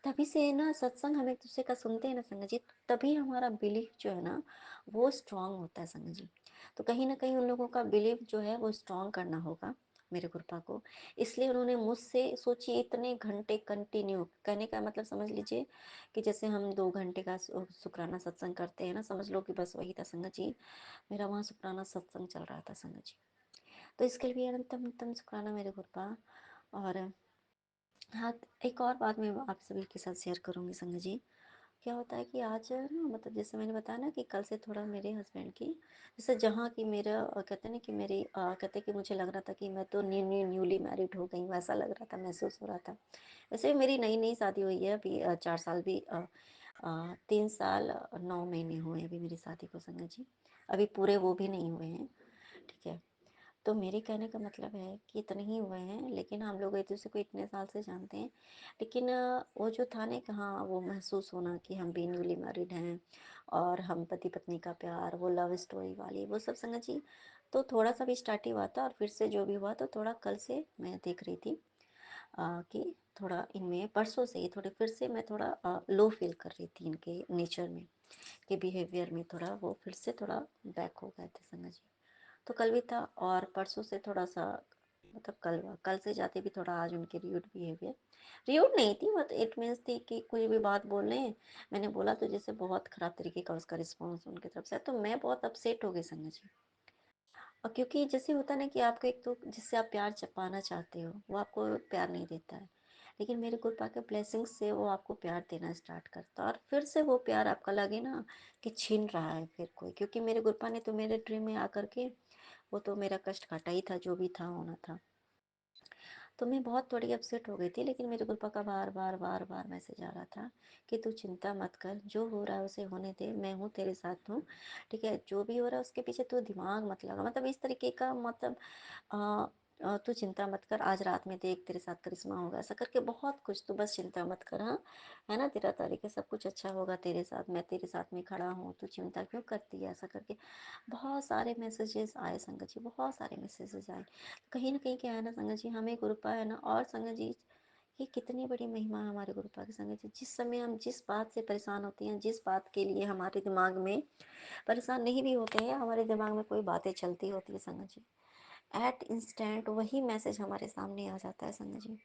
तभी से ना सत्संग हम एक दूसरे का सुनते हैं ना संगत जी, तभी हमारा बिलीफ जो है ना वो स्ट्रांग होता है संगत जी। तो कहीं ना कहीं उन लोगों का बिलीफ जो है वो स्ट्रांग करना होगा मेरे गुरुपा को। इसलिए उन्होंने मुझसे, सोचिए, इतने घंटे कंटिन्यू, कहने का मतलब समझ लीजिए कि जैसे हम 2 घंटे का शुक्राना सत्संग करते हैं ना, समझ लो कि बस वही था संगत जी। मेरा वहाँ शुक्राना सत्संग चल रहा था संगत जी। तो इसके लिए अनंतम अनंतम शुक्राना मेरे गुरुपा। और हाँ, एक और बात मैं आप सभी के साथ शेयर करूँगी संगत जी। क्या होता है कि आज ना, मतलब जैसे मैंने बताया ना कि कल से थोड़ा मेरे हस्बैंड की, जैसे जहाँ की मेरा कहते हैं ना कि मेरी कहते हैं कि मुझे लग रहा था कि मैं तो न्यूली मैरिड हो गई हूँ, ऐसा लग रहा था, महसूस हो रहा था। वैसे भी मेरी नई नई शादी हुई है, अभी 4 साल भी 3 साल 9 महीने हुए हैं अभी मेरी शादी को संगत जी। अभी पूरे वो भी नहीं हुए हैं, ठीक है। तो मेरे कहने का मतलब है कि इतने ही हुए हैं, लेकिन हम लोग एक दूसरे को इतने साल से जानते हैं। लेकिन वो जो था ना कि हाँ, वो महसूस होना कि हम भी न्यूली मैरिड हैं, और हम पति पत्नी का प्यार, वो लव स्टोरी वाली, वो सब संगत जी। तो थोड़ा सा भी स्टार्ट ही हुआ था, और फिर से जो भी हुआ, तो थोड़ा कल से मैं देख रही थी कि थोड़ा इनमें परसों से ही थोड़े फिर से मैं थोड़ा लो फील कर रही थी, इनके नेचर में, के बिहेवियर में थोड़ा वो फिर से थोड़ा बैक हो गए थे संगत जी। तो कल भी था, और परसों से थोड़ा सा, मतलब कल से जाते भी थोड़ा आज उनके र्यूड बिहेवियर, र्यूड नहीं थी, मतलब इट मीन्स थी कि कुछ भी बात बोल रहे हैं, मैंने बोला तो जैसे बहुत खराब तरीके का उसका रिस्पॉन्स उनकी तरफ से, तो मैं बहुत अपसेट हो गई संगत जी। और क्योंकि जैसे होता है ना कि आपको एक तो जिससे आप प्यार पाना चाहते हो, वो आपको प्यार नहीं देता है, लेकिन मेरे गुरुपा के ब्लेसिंग से वो आपको प्यार देना स्टार्ट करता है, और फिर से वो प्यार आपका लगे ना कि छीन रहा है फिर कोई, क्योंकि मेरे गुरुपा ने तो मेरे ड्रीम में आकर के, वो तो मेरा कष्ट काटा ही था, जो भी था होना था। तो मैं बहुत थोड़ी अपसेट हो गई थी, लेकिन मेरे गुरुपा का बार बार बार बार मैसेज आ रहा था कि तू चिंता मत कर, जो हो रहा है उसे होने दे, मैं हूँ, तेरे साथ हूँ, ठीक है, जो भी हो रहा है उसके पीछे तू दिमाग मत लगा, मतलब इस तरीके का, मतलब अ, तू चिंता मत कर, आज रात में देख तेरे साथ करिश्मा होगा, ऐसा करके बहुत कुछ, तू बस चिंता मत कर, हाँ, है ना, तेरा तरीके सब कुछ अच्छा होगा तेरे साथ, मैं तेरे साथ में खड़ा हूँ, तू चिंता क्यों करती है, ऐसा करके बहुत सारे मैसेजेस आए संगत जी, बहुत सारे मैसेजेस आए। कहीं ना कहीं क्या है ना संगत जी, हमें गुरुपा है ना, और संगत जी, ये कितनी बड़ी महिमा है हमारे गुरुपा की संगत जी। जिस समय हम जिस बात से परेशान होते हैं, जिस बात के लिए हमारे दिमाग में, परेशान नहीं भी होते हैं, हमारे दिमाग में कोई बातें चलती होती है संगत जी, एट इंस्टेंट वही मैसेज हमारे सामने आ जाता है संगत जी।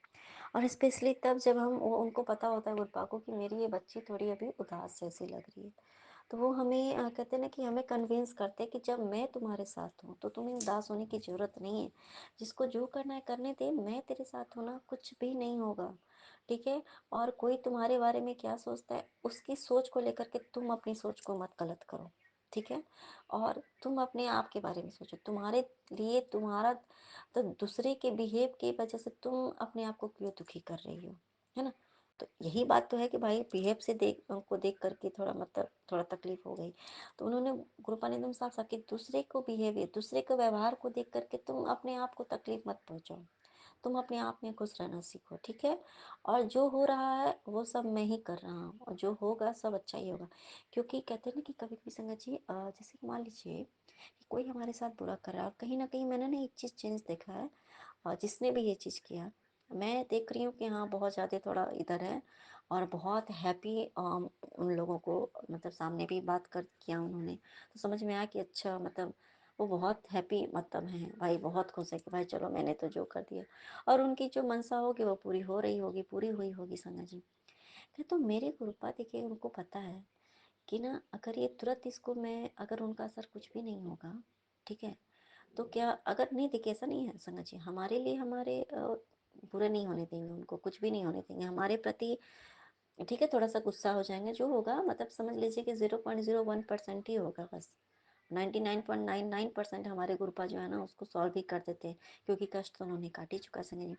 और स्पेशली तब जब हम उनको पता होता है गुरुपा को कि मेरी ये बच्ची थोड़ी अभी उदास जैसी लग रही है, तो वो हमें कहते हैं ना कि हमें कन्विंस करते हैं कि जब मैं तुम्हारे साथ हूँ तो तुम्हें उदास होने की ज़रूरत नहीं है, जिसको जो करना है करने दे, मैं तेरे साथ हूँ ना, कुछ भी नहीं होगा, ठीक है? और कोई तुम्हारे बारे में क्या सोचता है, उसकी सोच को लेकर के तुम अपनी सोच को मत गलत करो, ठीक है? और तुम अपने आप के बारे में सोचो, तुम्हारे लिए तुम्हारा तो दूसरे के बिहेव की वजह से तुम अपने आप को क्यों दुखी कर रही हो, है ना? तो यही बात तो है कि भाई बिहेव से देख करके थोड़ा मतलब थोड़ा तकलीफ हो गई। तो उन्होंने गुरुपा ने एकदम साफ-साफ कि दूसरे को बिहेवियर, दूसरे के व्यवहार को देख करके तुम अपने आप को तकलीफ मत पहुँचाओ। तुम अपने आप में खुश रहना सीखो, ठीक है? और जो हो रहा है वो सब मैं ही कर रहा हूँ और जो होगा सब अच्छा ही होगा। क्योंकि कहते हैं ना कि कभी-कभी संगत जी जैसे कि मान लीजिए कि कोई हमारे साथ बुरा कर रहा है और कहीं न कहीं मैंने ना एक चीज़ चेंज देखा है जिसने भी ये चीज़ किया, मैं देख रही हूँ कि हाँ, बहुत ज़्यादा थोड़ा इधर है और बहुत हैप्पी उन लोगों को मतलब सामने भी बात कर किया उन्होंने, तो समझ में आया कि अच्छा मतलब वो बहुत हैप्पी मतलब हैं, भाई बहुत खुश है कि भाई चलो मैंने तो जो कर दिया और उनकी जो मनसा होगी वो पूरी हो रही होगी, पूरी हुई होगी संगत जी। तो मेरे गुरुपा देखिए उनको पता है कि ना अगर ये तुरंत इसको मैं अगर उनका असर कुछ भी नहीं होगा, ठीक है? तो क्या अगर नहीं देखिए ऐसा नहीं है संगत जी, हमारे लिए हमारे बुरे नहीं होने देंगे उनको, कुछ भी नहीं होने देंगे हमारे प्रति, ठीक है? थोड़ा-सा गुस्सा हो जाएँगे, जो होगा मतलब समझ लीजिए कि 0.01% ही होगा बस। 99.99% हमारे गुरुपा जो है ना उसको सॉल्व भी कर देते हैं, क्योंकि कष्ट तो उन्होंने काट ही चुका है संजय जी।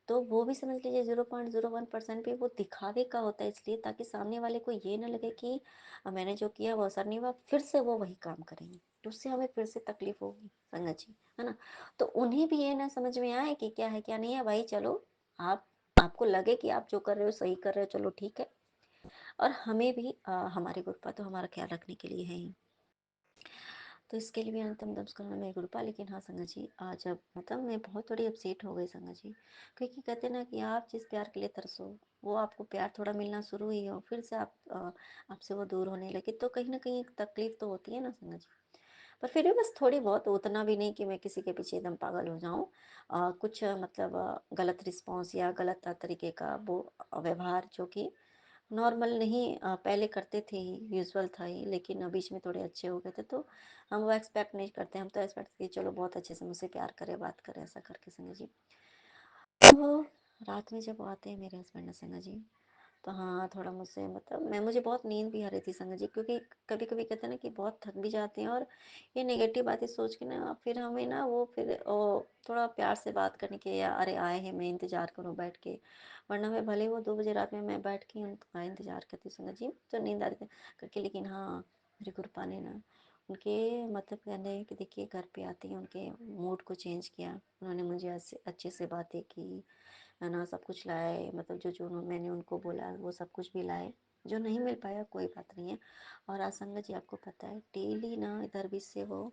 तो वो भी समझ लीजिए 0.01% भी वो दिखावे का होता है, इसलिए ताकि सामने वाले को ये ना लगे कि मैंने जो किया वो असर नहीं हुआ, फिर से वो वही काम करेंगे, तो उससे हमें फिर से तकलीफ होगी संगत जी, है ना? तो उन्हें भी ये ना समझ में आए कि क्या है क्या नहीं है, भाई चलो आप आपको लगे कि आप जो कर रहे हो सही कर रहे हो, चलो ठीक है। और हमें भी हमारे गुरुपा तो हमारा ख्याल रखने के लिए है ही। तो इसके लिए भी अंतिम दम्स करना मेरे गुरुपा, लेकिन हाँ संगत जी जब मतलब मैं बहुत थोड़ी अपसेट हो गई संगत जी, क्योंकि कहते ना कि आप जिस प्यार के लिए तरसो वो आपको प्यार थोड़ा मिलना शुरू ही हो, फिर से आप आपसे वो दूर होने लगे, तो कहीं ना कहीं एक तकलीफ तो होती है ना संगत जी। पर फिर भी बस थोड़ी बहुत, उतना भी नहीं कि मैं किसी के पीछे एकदम पागल हो जाऊं। कुछ मतलब गलत रिस्पॉन्स या गलत तरीके का वो व्यवहार जो कि नॉर्मल नहीं पहले करते थे ही, यूजुअल था ही, लेकिन बीच में थोड़े अच्छे हो गए थे, तो हम वो एक्सपेक्ट नहीं करते, हम तो एक्सपेक्ट कि चलो बहुत अच्छे से मुझसे प्यार करे, बात करे, ऐसा करके संगत जी। तो रात में जब आते हैं मेरे हस्बैंड संगत जी, तो हाँ थोड़ा मुझसे मतलब मुझे बहुत नींद भी आ रही थी संगत जी, क्योंकि कभी कभी कहते हैं ना कि बहुत थक भी जाते हैं और ये नेगेटिव बातें सोच के ना फिर हमें ना वो फिर थोड़ा प्यार से बात करने के, या अरे आए हैं मैं इंतजार करूँ बैठ के, वरना मैं भले वो 2 बजे रात में मैं बैठ के उनका इंतजार करती संगत जी, तो नींद आ रही थी करके, लेकिन हाँ मेरे गुरुपा ने ना उनके मतलब कहने हैं कि देखिए घर पे आते ही उनके मूड को चेंज किया, उन्होंने मुझे अच्छे से बातें की, है ना? सब कुछ लाए, मतलब जो मैंने उनको बोला वो सब कुछ भी लाए, जो नहीं मिल पाया कोई बात नहीं है। और आज संगत जी आपको पता है डेली ना इधर भी से वो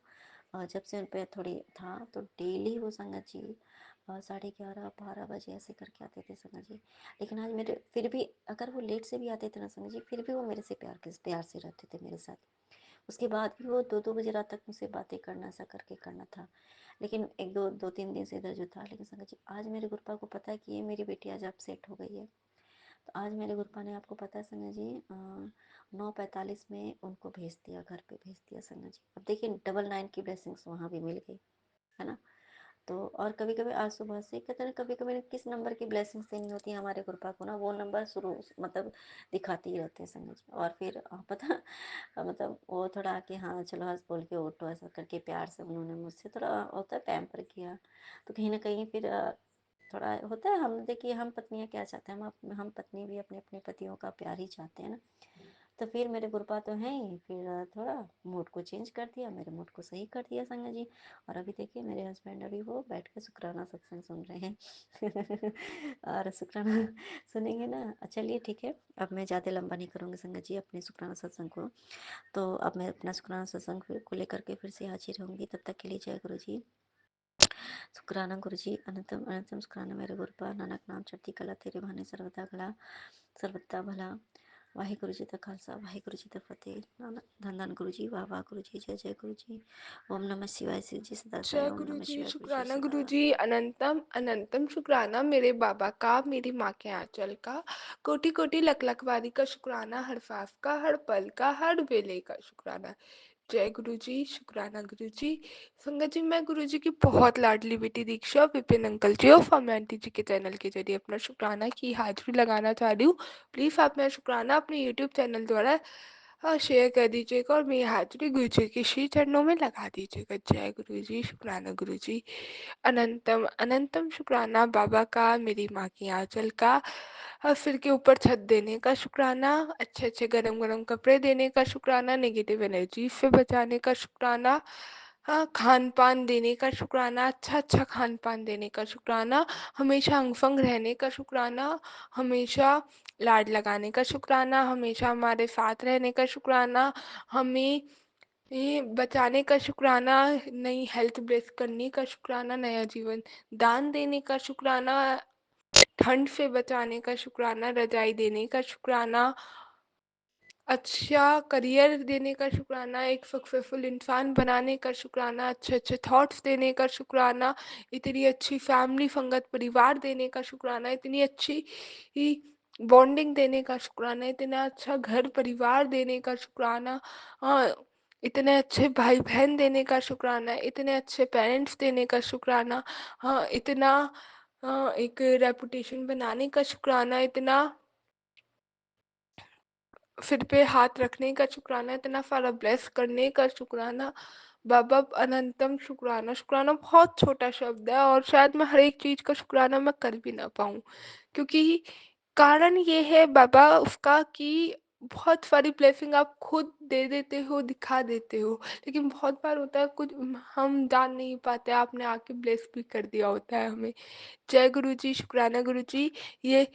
जब से उन पे थोड़ी था तो डेली वो संगत जी 11:30 12 बजे ऐसे करके आते थे संगत जी। लेकिन आज मेरे फिर भी अगर वो लेट से भी आते थे ना संगत जी, फिर भी वो मेरे से प्यार से रहते थे मेरे साथ। उसके बाद भी वो 2-2 बजे रात तक मुझसे बातें करना, ऐसा करके करना था। लेकिन 1-2 3 दिन से इधर जो था, लेकिन संगत जी आज मेरे गुरुपा को पता है कि ये मेरी बेटी आज अपसेट हो गई है। तो आज मेरे गुरुपा ने आपको पता है संगत जी 9:45 में उनको भेज दिया, घर पे भेज दिया संगत जी। अब देखिए 999 की ब्लेसिंग्स वहाँ भी मिल गई, है ना? तो और कभी-कभी आज सुबह से कहते हैं ना कभी-कभी किस नंबर की ब्लेसिंग्स देनी होती है हमारे गुरुपा को ना, वो नंबर शुरू मतलब दिखाते ही रहते हैं संगत जी। और फिर पता मतलब वो थोड़ा आके हाँ चलो हँस बोल के उठो, ऐसा करके प्यार से उन्होंने मुझसे थोड़ा होता है पैम्पर किया। तो कहीं न कहीं फिर थोड़ा होता है, हम देखिए हम पत्नियाँ क्या चाहते हैं, हम पत्नी भी अपने अपने पतियों का प्यार ही चाहते हैं ना। तो फिर मेरे गुरुपा तो हैं ही, फिर थोड़ा मूड को चेंज कर दिया, मेरे मूड को सही कर दिया संगत जी। और अभी देखिए मेरे हस्बैंड अभी वो बैठ के शुक्राना सत्संग सुन रहे हैं और शुक्राना सुनेंगे ना। चलिए ठीक है, अब मैं ज़्यादा लंबा नहीं करूँगी संगत जी अपने शुक्राना सत्संग को। तो अब मैं अपना शुक्राना सत्संग को लेकर के फिर से हाजिर रहूँगी, तब तक के लिए जय गुरु जी। शुक्राना गुरु जी, अनंतम अनंतम शुक्राना मेरे गुरुपा, नानक नाम चढ़ती कला तेरे बहाने सर्वदा भला, सर्वदा भला। वाहिगुरु जी का खालसा, वाहिगुरु जी का फतेह। नानक धन धन गुरु जी, वाह वाह गुरु जी, जय जय गुरु जी। ओम नमः शिवाय, शिव जी सदा सहाय, जय ओम गुरु नमः जी, शिवाय, गुरु जी शुक्राना सदा। गुरु जी, अनंतम अनंतम शुक्राना मेरे बाबा का, मेरी माँ के आंचल का, कोटि कोटि लख लख वारी का शुक्राना, हर सांस का, हर पल का, हर वेले का शुक्राना। जय गुरु जी, शुक्राना गुरु जी। संगत जी, मैं गुरु जी की बहुत लाडली बेटी दीक्षा विपिन अंकल जी और फॉर्म आंटी जी के चैनल के जरिए अपना शुक्राना की हाजिरी लगाना चाह रही हूँ। प्लीज़ आप मेरा शुक्राना अपने यूट्यूब चैनल द्वारा शेयर कर दीजिएगा और मेरी हाजिरी गुरु जी के श्री चरणों में लगा दीजिएगा। जय गुरु जी, शुक्राना गुरु जी। अनंतम अनंतम शुक्राना बाबा का, मेरी माँ की आंचल का, सिर के ऊपर छत देने का शुक्राना, अच्छे अच्छे गरम गरम कपड़े देने का शुक्राना, नेगेटिव एनर्जी से बचाने का शुक्राना, हाँ, खान पान देने का शुक्राना, अच्छा अच्छा खान पान देने का शुक्राना, हमेशा अंग रहने का शुक्राना, हमेशा लाड लगाने का शुक्राना, हमेशा हमारे साथ रहने का शुक्राना, हमें ये बचाने का शुक्राना, नई हेल्थ ब्लेस करने का शुक्राना, नया जीवन दान देने का शुक्राना, ठंड से बचाने का शुक्राना, रजाई देने का शुक्राना, अच्छा करियर देने का शुक्राना, एक सक्सेसफुल इंसान बनाने का शुक्राना, अच्छे अच्छे थॉट्स देने का शुक्राना, इतनी अच्छी फैमिली संगत परिवार देने का शुक्राना, इतनी अच्छी बॉन्डिंग देने का शुक्राना, इतना अच्छा घर परिवार देने का शुक्राना, हाँ, इतने अच्छे भाई बहन देने का शुक्राना, इतने अच्छे पेरेंट्स देने का शुक्राना, हाँ, इतना एक रेपुटेशन बनाने का शुक्राना, इतना सिर पे हाथ रखने का शुक्राना, इतना सारा ब्लेस करने का शुक्राना, बाबा अनंतम शुक्राना। शुक्राना बहुत छोटा शब्द है और शायद मैं हर एक चीज़ का शुक्राना मैं कर भी ना पाऊँ, क्योंकि कारण ये है बाबा उसका कि बहुत सारी ब्लेसिंग आप खुद दे देते हो, दिखा देते हो, लेकिन बहुत बार होता है कुछ हम जान नहीं पाते, आपने आके ब्लेस भी कर दिया होता है हमें। जय गुरु जी, शुक्राना गुरु जी। ये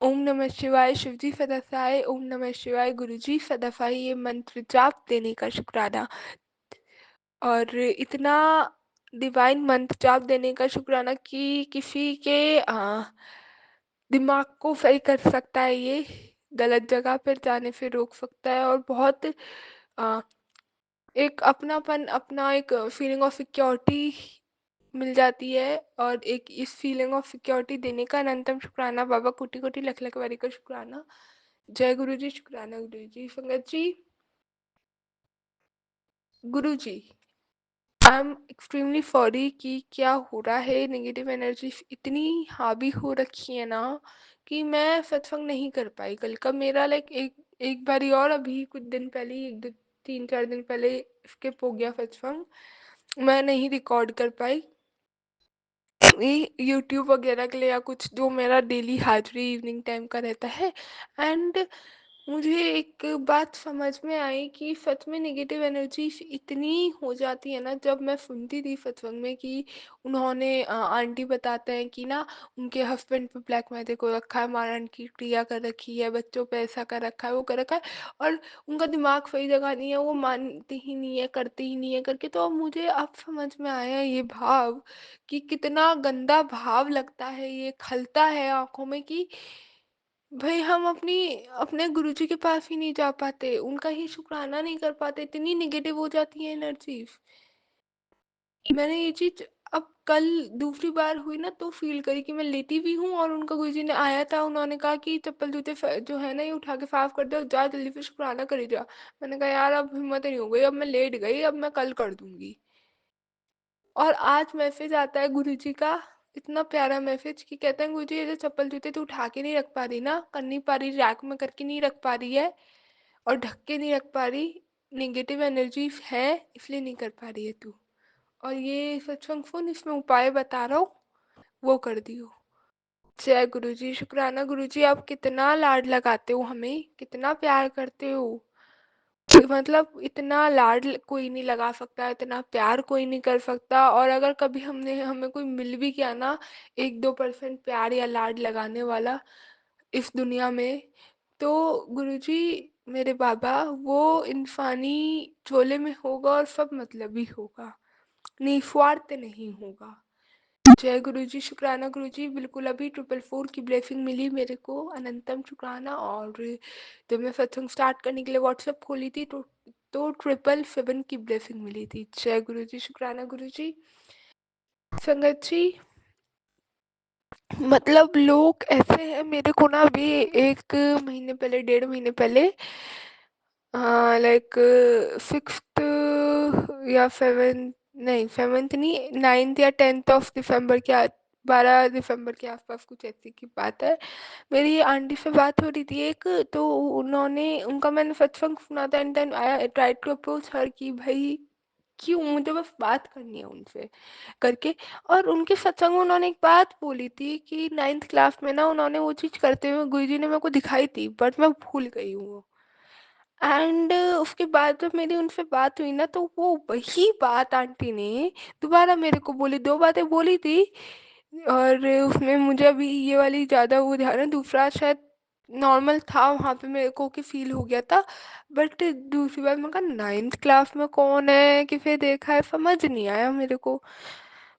ओम नमः शिवाय, शिवजी सदासाय, ओम नमः शिवाय, गुरुजी सदासाई, ये मंत्र जाप देने का शुक्राना और इतना डिवाइन मंत्र जाप देने का शुक्राना कि किसी के दिमाग को सही कर सकता है, ये गलत जगह पर जाने से रोक सकता है और बहुत आ, एक अपनापन, अपना एक फीलिंग ऑफ सिक्योरिटी मिल जाती है और एक इस फीलिंग ऑफ सिक्योरिटी देने का अनंतम शुक्राना बाबा, कोटि कोटि लख लख बारी का शुक्राना। जय गुरु जी, शुक्राना गुरु जी। संगत जी, गुरु जी, आई एम एक्सट्रीमली सॉरी कि क्या हो रहा है, नेगेटिव एनर्जी इतनी हावी हो रखी है ना कि मैं सत्संग नहीं कर पाई कल का। मेरा लाइक एक एक बारी और अभी कुछ दिन पहले ही, एक दो तीन चार दिन पहले स्किप हो गया सत्संग, मैं नहीं रिकॉर्ड कर पाई। यूट्यूब वगैरह के लिए या कुछ जो मेरा डेली हाजिरी इवनिंग टाइम का रहता है। एंड मुझे एक बात समझ में आई कि सच में नेगेटिव एनर्जी इतनी हो जाती है ना, जब मैं सुनती थी सत्संग में कि उन्होंने आंटी बताते हैं कि ना उनके हस्बैंड पे ब्लैक मैजिक को रखा है, मारण की क्रिया कर रखी है, बच्चों पे ऐसा कर रखा है, वो कर रखा है और उनका दिमाग सही जगह नहीं है, वो मानते ही नहीं है, करते ही नहीं है करके। तो अब मुझे अब समझ में आया ये भाव कि कितना गंदा भाव लगता है, ये खलता है आंखों में कि भाई हम अपने गुरुजी के पास ही नहीं जा पाते, उनका ही शुक्राना नहीं कर पाते, इतनी नेगेटिव हो जाती है एनर्जीज। मैंने ये चीज अब कल दूसरी बार हुई ना तो फील करी कि मैं लेटी भी हूँ और उनका गुरुजी ने आया था, उन्होंने कहा कि चप्पल जूते जो है ना ये उठा के साफ कर दो, जा जल्दी से शुक्राना करी जा। मैंने कहा यार अब हिम्मत नहीं हो गई, अब मैं लेट गई, अब मैं कल कर दूंगी। और आज मैसेज आता है गुरुजी का, इतना प्यारा मैसेज कि कहते हैं गुरुजी ये जो चप्पल जूते तू उठा के नहीं रख पा रही ना, कर नहीं पा रही, रैक में करके नहीं रख पा रही है और ढक के नहीं रख पा रही, नेगेटिव एनर्जी है इसलिए नहीं कर पा रही है तू, और ये सत्संग फोन इसमें उपाय बता रहा हूँ, वो कर दियो। जय गुरुजी, शुक्राना गुरुजी, आप कितना लाड लगाते हो हमें, कितना प्यार करते हो। मतलब इतना लाड कोई नहीं लगा सकता, इतना प्यार कोई नहीं कर सकता, और अगर कभी हमने हमें कोई मिल भी गया ना 1-2% प्यार या लाड लगाने वाला इस दुनिया में, तो गुरुजी मेरे बाबा वो इंसानी झोले में होगा और सब मतलबी होगा, निस्वार्थ नहीं होगा। जय गुरुजी, शुक्राना गुरुजी, बिल्कुल अभी 444 की ब्लेसिंग मिली मेरे को, अनंतम शुक्राना। और जब मैं सत्संग स्टार्ट करने के लिए व्हाट्सएप खोली थी तो 777 की ब्लेसिंग मिली थी। जय गुरुजी, शुक्राना गुरुजी। संगत जी, मतलब लोग ऐसे हैं, मेरे को ना अभी 1 महीने पहले, 1.5 महीने पहले, लाइक 6 या 7 नहीं 7th नहीं 9th या 10th ऑफ दिसंबर के 12 दिसंबर के आसपास कुछ ऐसी की बात है। मेरी आंटी से बात हो रही थी एक, तो उन्होंने उनका मैंने सत्संग सुना था and then I tried to approach her कि भाई क्यों, मुझे बस बात करनी है उनसे करके। और उनके सत्संग में उन्होंने एक बात बोली थी कि 9th क्लास में ना उन्होंने वो चीज़ करते हुए गुरुजी ने मेरे को दिखाई थी, बट मैं भूल गई हूँ। एंड उसके बाद जब मेरी उनसे बात हुई ना, तो वो वही बात आंटी ने दोबारा मेरे को बोली, 2 बातें बोली थी। और उसमें मुझे अभी ये वाली ज़्यादा वो ध्यान है, दूसरा शायद नॉर्मल था वहाँ पे मेरे को कि फ़ील हो गया था। बट दूसरी बात मैं कहा 9th क्लास में कौन है, किसे देखा है, समझ नहीं आया मेरे को।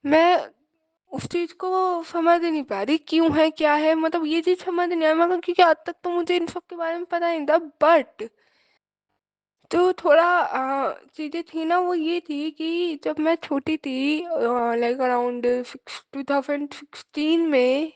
मैं उस चीज़ को समझ ही नहीं पा रही क्यों है, क्या है, मतलब ये चीज़ समझ नहीं आया। मैं कहा क्योंकि आज तक तो मुझे इन सब के बारे में पता नहीं था, बट जो थोड़ा चीज़ें थी ना वो ये थी कि जब मैं छोटी थी लाइक अराउंड 2016 में,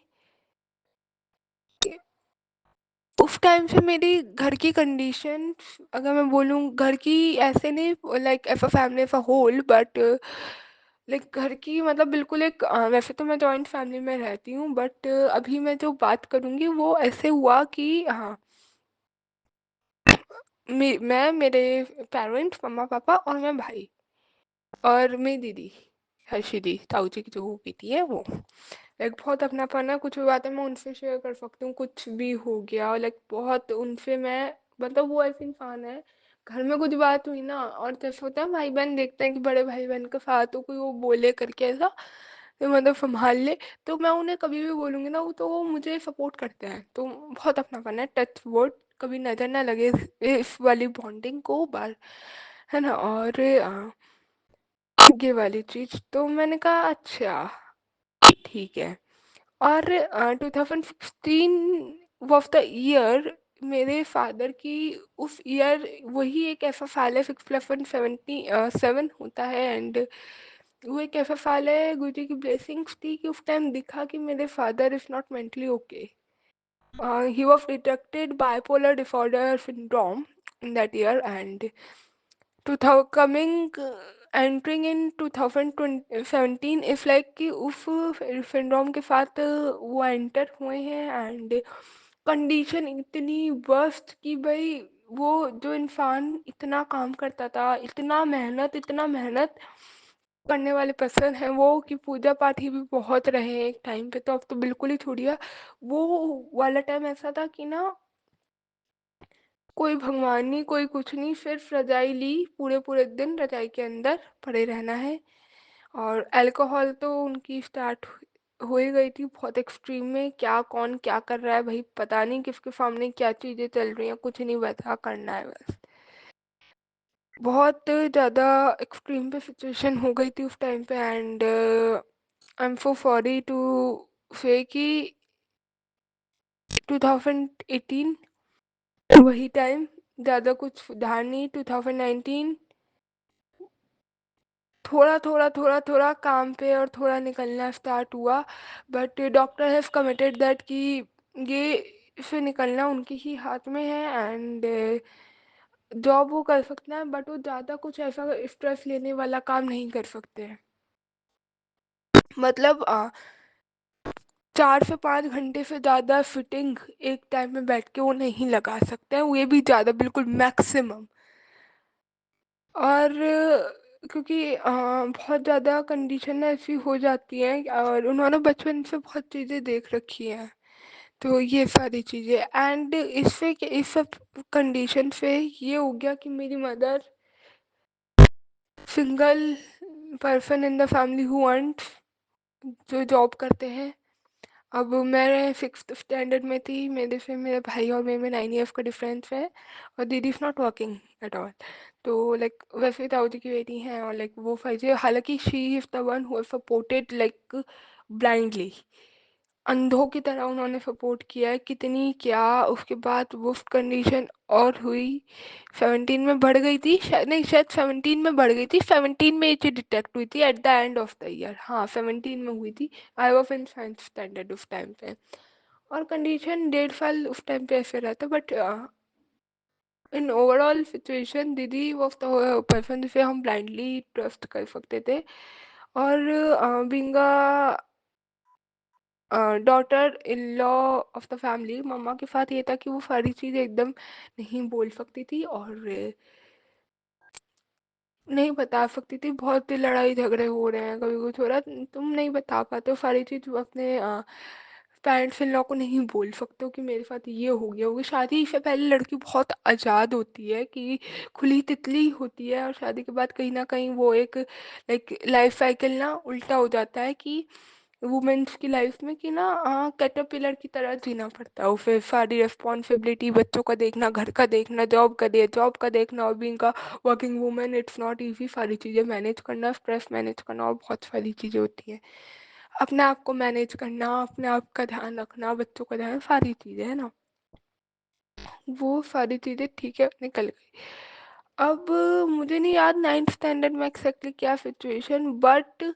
उस टाइम से मेरी घर की कंडीशन, अगर मैं बोलूँ घर की, ऐसे नहीं like as a family as a whole, but like घर की मतलब बिल्कुल एक वैसे तो मैं जॉइंट फैमिली में रहती हूँ, बट अभी मैं जो बात करूँगी वो ऐसे हुआ कि हाँ, मैं मेरे पेरेंट्स मम्मा पापा और मैं भाई और मेरी दीदी हर्षी दी, ताऊ जी की जो बेटी है वो। लाइक बहुत अपनापन है, कुछ भी बातें मैं उनसे शेयर कर सकती हूँ, कुछ भी हो गया लाइक बहुत उनसे मैं, मतलब वो ऐसे इंसान है, घर में कुछ बात हुई ना, और जैसे होता है भाई बहन देखते हैं कि बड़े भाई बहन के साथ हो कोई वो बोले करके ऐसा, तो मतलब संभाल ले, तो मैं उन्हें कभी भी बोलूँगी ना वो, तो वो मुझे सपोर्ट करते हैं, तो बहुत अपनापन है, टच वर्ड, कभी नज़र ना लगे इस वाली बॉन्डिंग को बार, है ना। और ये वाली चीज़ तो मैंने कहा अच्छा ठीक है। और 2016 वॉज द ईयर मेरे फादर की, उस ईयर वही एक ऐसा साल है, 6+1 7 होता है, एंड वो एक ऐसा साल है, गुरु जी की ब्लेसिंग्स थी कि उस टाइम दिखा कि मेरे father is not mentally okay. He was detected bipolar disorder syndrome in that year, and 2000 coming entering in 2017 इस लाइक कि उस सिंड्रोम के साथ वो एंटर हुए हैं, एंड कंडीशन इतनी वर्स्ट कि भाई वो जो इंसान इतना काम करता था, इतना मेहनत करने वाले पर्सन है वो, कि पूजा पाठ ही भी बहुत रहे एक टाइम पे, तो अब तो बिल्कुल ही छोड़िए। वो वाला टाइम ऐसा था कि ना कोई भगवान नहीं, कोई कुछ नहीं, सिर्फ रजाई ली, पूरे पूरे दिन रजाई के अंदर पड़े रहना है। और अल्कोहल तो उनकी स्टार्ट हो ही गई थी बहुत एक्सट्रीम में, क्या कौन क्या कर रहा है भाई पता नहीं, किसके सामने क्या चीज़ें चल रही हैं कुछ नहीं पता, करना है बस। बहुत ज़्यादा एक्सट्रीम पे सिचुएशन हो गई थी उस टाइम पे, and I am so sorry to say कि 2018 वही टाइम, ज़्यादा कुछ सुधार नहीं। 2019 थोड़ा काम पे और थोड़ा निकलना स्टार्ट हुआ, but doctor has committed that कि ये से निकलना उनके ही हाथ में है, एंड जॉब वो कर सकते हैं, बट वो ज़्यादा कुछ ऐसा स्ट्रेस लेने वाला काम नहीं कर सकते हैं। मतलब 4 से 5 घंटे से ज़्यादा फिटिंग एक टाइम में बैठ के वो नहीं लगा सकते हैं, वो ये भी ज़्यादा बिल्कुल मैक्सिमम। और क्योंकि बहुत ज़्यादा कंडीशन ऐसी हो जाती हैं, और उन्होंने बचपन से बहुत चीज़ें देख रखी हैं, तो ये सारी चीज़ें, एंड इससे इस सब कंडीशन से ये हो गया कि मेरी mother single person in the family who earns, जो जॉब करते हैं। अब मैं 6th स्टैंडर्ड में थी, मेरे से मेरे भाई और मेरे में 9 इयर्स का डिफरेंस है, और दीदी is not working at all. तो लाइक वैसे ताऊ जी की बेटी हैं, और लाइक वो फैजे, हालांकि she is the one who supported like blindly, अंधों की तरह उन्होंने सपोर्ट किया है, कितनी क्या। उसके बाद वो कंडीशन और हुई, 17 में बढ़ गई थी शायद, नहीं शायद 17 में बढ़ गई थी, 17 में ये चीज़ डिटेक्ट हुई थी at the end of the year, हाँ 17 में हुई थी। I was in 7th standard उस टाइम पे, और कंडीशन 1.5 साल उस टाइम पे ऐसे रहा था, but in overall situation didi was the person जिसे हम ब्लाइंडली ट्रस्ट कर सकते थे। और being daughter in law of the family, मम्मा के साथ ये था कि वो सारी चीज़ें एकदम नहीं बोल सकती थी और नहीं बता सकती थी। बहुत लड़ाई झगड़े हो रहे हैं, कभी कुछ हो रहा है, तुम नहीं बता पाते हो सारी चीज़ अपने पेरेंट्स इन लॉ को नहीं बोल सकते हो कि मेरे साथ ये हो गया होगी। शादी से पहले लड़की बहुत आज़ाद होती है कि खुली तितली होती है, और शादी के बाद कहीं ना कहीं वो एक लाइक लाइफ साइकिल ना उल्टा हो जाता है कि वुमेन्स की लाइफ में कि ना कैटरपिलर की तरह जीना पड़ता है। और फिर सारी रिस्पॉन्सिबिलिटी, बच्चों का देखना, घर का देखना, जॉब का देखना, और भी इनका working women, it's not easy सारी चीज़ें मैनेज करना, स्ट्रेस मैनेज करना, और बहुत सारी चीज़ें होती हैं। अपने आप को मैनेज करना, अपने आप का ध्यान रखना, बच्चों का ध्यान, सारी चीज़ें है ना, वो सारी चीज़ें ठीक है निकल गई। अब मुझे नहीं याद नाइन्थ स्टैंडर्ड में एग्जैक्टली क्या सिचुएशन, बट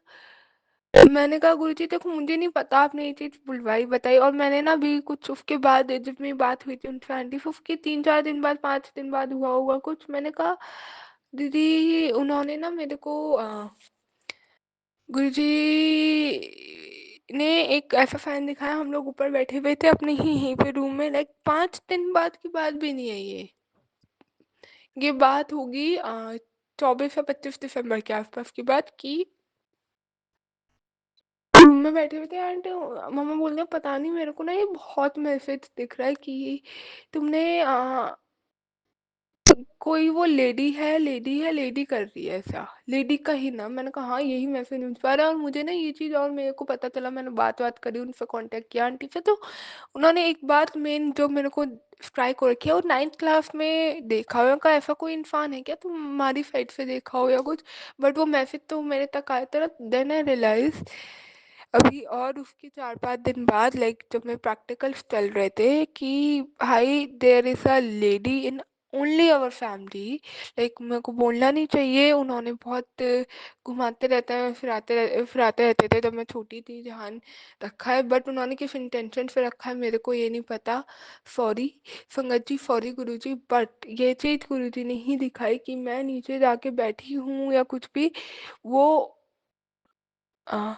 मैंने कहा गुरुजी देखो मुझे नहीं पता, आपने ये चीज़ बुलवाई बताई, और मैंने ना भी कुछ उसके बाद जब मेरी बात हुई थी उनसे आंटी से, उसके 3-4 दिन बाद, 5 दिन बाद हुआ होगा कुछ, मैंने कहा दीदी उन्होंने ना मेरे को गुरुजी ने एक ऐसा फैन दिखाया, हम लोग ऊपर बैठे हुए थे अपने ही यहीं पे रूम में, लाइक 5 दिन बाद की बात भी नहीं है ये बात होगी 24 या 25 दिसंबर के आसपास की बात की। रूम में बैठे हुए थे एंड मम्मा बोल रहे पता नहीं मेरे को ना ये बहुत मैसेज दिख रहा है कि तुमने कोई वो लेडी कर रही है ऐसा, लेडी का ही नाम। मैंने कहा हाँ यही मैसेज मिल पा रहा है, और मुझे ना ये चीज़ और मेरे को पता चला, मैंने बात करी उनसे, कांटेक्ट किया आंटी से, तो उन्होंने एक बात मेन जो मेरे को स्ट्राइक हो रखी है, और 9th क्लास में देखा हो का ऐसा कोई इंसान है क्या तुम्हारी साइड से देखा हो या कुछ, बट वो मैसेज तो मेरे तक आया था। देन आई रियलाइज अभी, और उसके 4-5 दिन बाद लाइक जब मेरे प्रैक्टिकल्स चल रहे थे कि भाई there is a lady in only our family, like मेरे को बोलना नहीं चाहिए, उन्होंने बहुत घुमाते रहते हैं, फिराते रहते थे जब मैं छोटी थी, ध्यान रखा है, बट उन्होंने किस इंटेंशन से रखा है मेरे को ये नहीं पता। सॉरी संगत जी, सॉरी गुरुजी, बट ये चीज़ गुरुजी ने ही दिखाई कि मैं नीचे जाके बैठी हूँ या कुछ भी, वो आ,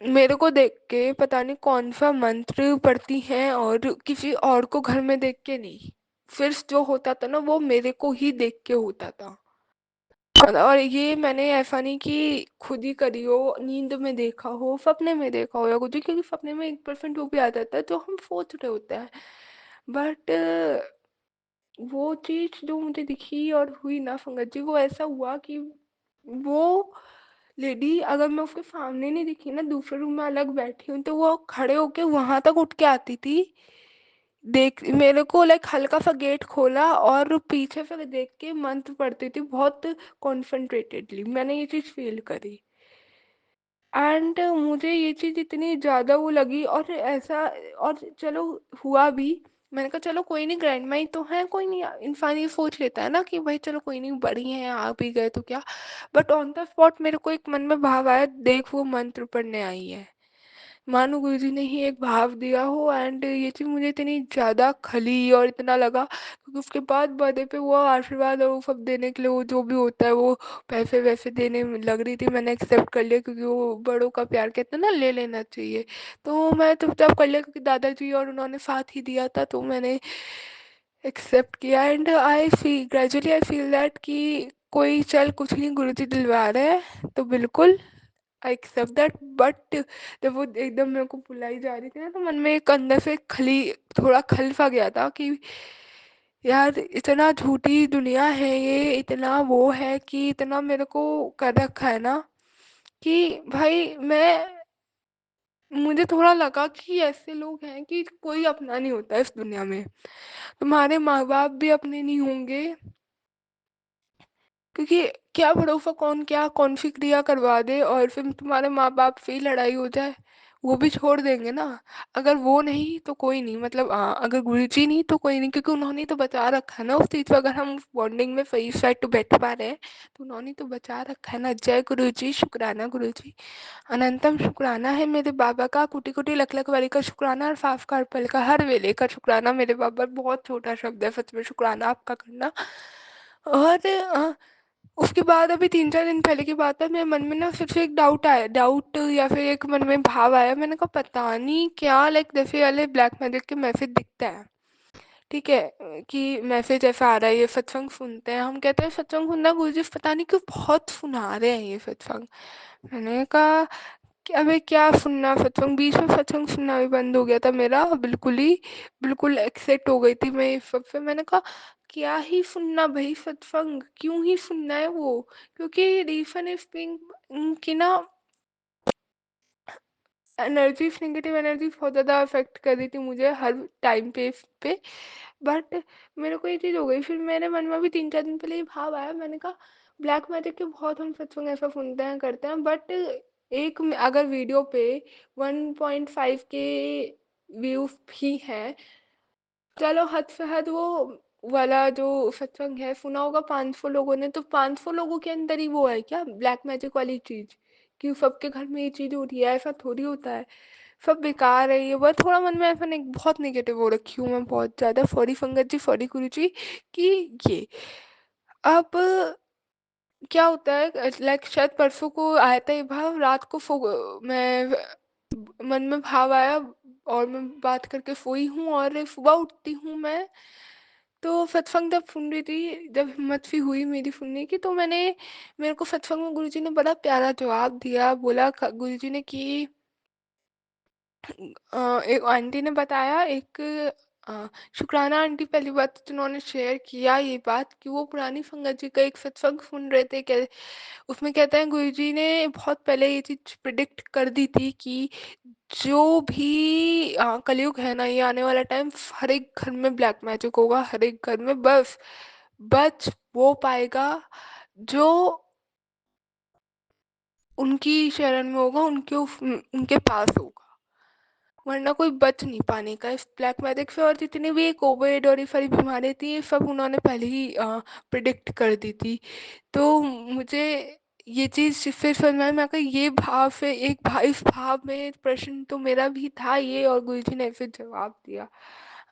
मेरे को देख के पता नहीं कौन सा मंत्र पढ़ती हैं, और किसी और को घर में देख के नहीं, फिर जो होता था ना वो मेरे को ही देख के होता था। और ये मैंने ऐसा नहीं कि खुद ही करी हो, नींद में देखा हो, सपने में देखा हो या कुछ भी, क्योंकि सपने में 1% वो भी आ जाता है जो हम सोच रहे होते हैं, बट वो चीज़ जो मुझे दिखी और हुई ना संगत जी, वो ऐसा हुआ कि वो लेडी अगर मैं उसके सामने नहीं दिखी ना, दूसरे रूम में अलग बैठी हूँ, तो वो खड़े होके वहां तक उठ के आती थी, देख मेरे को, लाइक हल्का सा गेट खोला और पीछे से देख के मंत्र पढ़ती थी बहुत कॉन्सेंट्रेटेडली, मैंने ये चीज़ फील करी। एंड मुझे ये चीज़ इतनी ज़्यादा वो लगी, और ऐसा, और चलो हुआ भी, मैंने कहा चलो कोई नहीं, ग्रैंड माई तो है, कोई नहीं, इंसान ये सोच लेता है ना कि भाई चलो कोई नहीं, बड़ी हैं आ भी गए तो क्या, बट ऑन द स्पॉट मेरे को एक मन में भाव आया, देख वो मंत्र पढ़ने आई है, मानो गुरुजी ने ही एक भाव दिया हो। एंड ये चीज़ मुझे इतनी ज़्यादा खली और इतना लगा, क्योंकि उसके बाद बर्थडे पे वो आशीर्वाद और वो सब देने के लिए, वो जो भी होता है वो पैसे वैसे देने में लग रही थी, मैंने एक्सेप्ट कर लिया, क्योंकि वो बड़ों का प्यार कहते हैं ना, ले लेना चाहिए, तो मैं चुपचाप कर लिया, क्योंकि दादाजी और उन्होंने साथ ही दिया था, तो मैंने एक्सेप्ट किया। And I feel gradually, I feel that कि कोई चल कुछ नहीं, गुरुजी दिलवा रहे हैं तो बिल्कुल आई एक्सेप्ट दैट। बट जब वो एकदम मेरे को बुलाई जा रही थी ना, तो मन में एक अंदर से खली, थोड़ा खल सा गया था कि यार इतना झूठी दुनिया है ये, इतना वो है कि इतना मेरे को कर रखा है ना, कि भाई मैं, मुझे थोड़ा लगा कि ऐसे लोग हैं कि कोई अपना नहीं होता इस दुनिया में, तुम्हारे माँ बाप भी अपने नहीं होंगे, क्योंकि क्या भरोसा कौन क्या कौन सी क्रिया करवा दे और फिर तुम्हारे माँ बाप से ही लड़ाई हो जाए, वो भी छोड़ देंगे ना। अगर वो नहीं तो कोई नहीं, मतलब अगर गुरुजी नहीं तो कोई नहीं, क्योंकि उन्होंने तो बचा रखा है ना उस चीज़ पे। अगर हम बॉन्डिंग में फेस साइड टू बैठ पा रहे हैं तो उन्होंने तो बचा रखा है ना। जय गुरुजी, शुक्राना गुरुजी, अनंतम शुक्राना है मेरे बाबा का, कोटि कोटि लख लख वारी का शुक्राना, और फाफ का, पल का, हर वेले का शुक्राना मेरे बाबा। बहुत छोटा शब्द है सच में शुक्राना आपका करना। और उसके बाद अभी 3-4 दिन पहले की बात है, मेरे मन में ना फिर से एक डाउट आया, डाउट या फिर एक मन में भाव आया। मैंने कहा पता नहीं क्या, लाइक जैसे वाले ब्लैक मैजिक के मैसेज दिखता है, ठीक है, कि मैसेज ऐसा आ रहा है, ये सत्संग सुनते हैं। हम कहते हैं सत्संग सुनना गुरुजी, पता नहीं क्यों बहुत सुना रहे हैं ये सत्संग। मैंने कहा कि अबे क्या सुनना सत्संग, बीच में सत्संग सुनना भी बंद हो गया था मेरा बिल्कुल ही, बिल्कुल एक्सेट हो गई थी मैं इस सब से। मैंने कहा क्या ही सुनना भाई सत्संग, क्यों ही सुनना है वो, क्योंकि रीफन स्पिंग की ना एनर्जी, नेगेटिव एनर्जी बहुत ज़्यादा अफेक्ट कर रही थी मुझे हर टाइम पे। बट मेरे को ये चीज़ हो गई, फिर मेरे मन में भी 3-4 दिन पहले ये भाव आया। मैंने कहा ब्लैक मैजिक के बहुत हम सत्संग ऐसा सुनते हैं करते हैं, बट अगर वीडियो पे 1.5 के व्यूज भी हैं, चलो हद से हद वो वाला जो सत्संग है सुना होगा 500 लोगों ने, तो 500 लोगों के अंदर ही वो है क्या ब्लैक मैजिक वाली चीज, कि सबके घर में ये चीज हो रही है, ऐसा थोड़ी होता है। सब बेकार है ये। वह थोड़ा मन में ऐसा नहीं, बहुत नेगेटिव हो रखी हूँ मैं बहुत ज्यादा, सॉरी संगत जी, सॉरी गुरु जी, कि ये अब क्या होता है, लाइक शायद परसों को आया था ये भाव, रात को मैं मन में भाव आया और मैं बात करके सोई हूँ, और सुबह उठती हूँ मैं तो सत्संग जब सुन रही थी, जब हिम्मत सी हुई मेरी सुनने की, तो मेरे को सत्संग में गुरुजी ने बड़ा प्यारा जवाब दिया। बोला गुरुजी ने कि एक आंटी ने बताया, एक शुक्राना आंटी पहली बात तो जिन्होंने शेयर किया ये बात, कि वो पुरानी संगत जी का एक सत्संग सुन रहे थे। उसमें कहते हैं गुरुजी ने बहुत पहले ये चीज प्रिडिक्ट कर दी थी कि जो भी कलयुग है ना, ये आने वाला टाइम, हर एक घर में ब्लैक मैजिक होगा, हर एक घर में। बस बच वो पाएगा जो उनकी शरण में होगा, उनके पास होगा, वरना कोई बच नहीं पाने का इस ब्लैक मैजिक से। और जितनी भी कोविड और ये सारी बीमारियां थी, ये सब उन्होंने पहले ही प्रिडिक्ट कर दी थी। तो मुझे ये चीज़ फिर समझ में आई। मैं कहा ये भाव से इस भाव में प्रश्न तो मेरा भी था ये, और गुरुजी ने फिर जवाब दिया।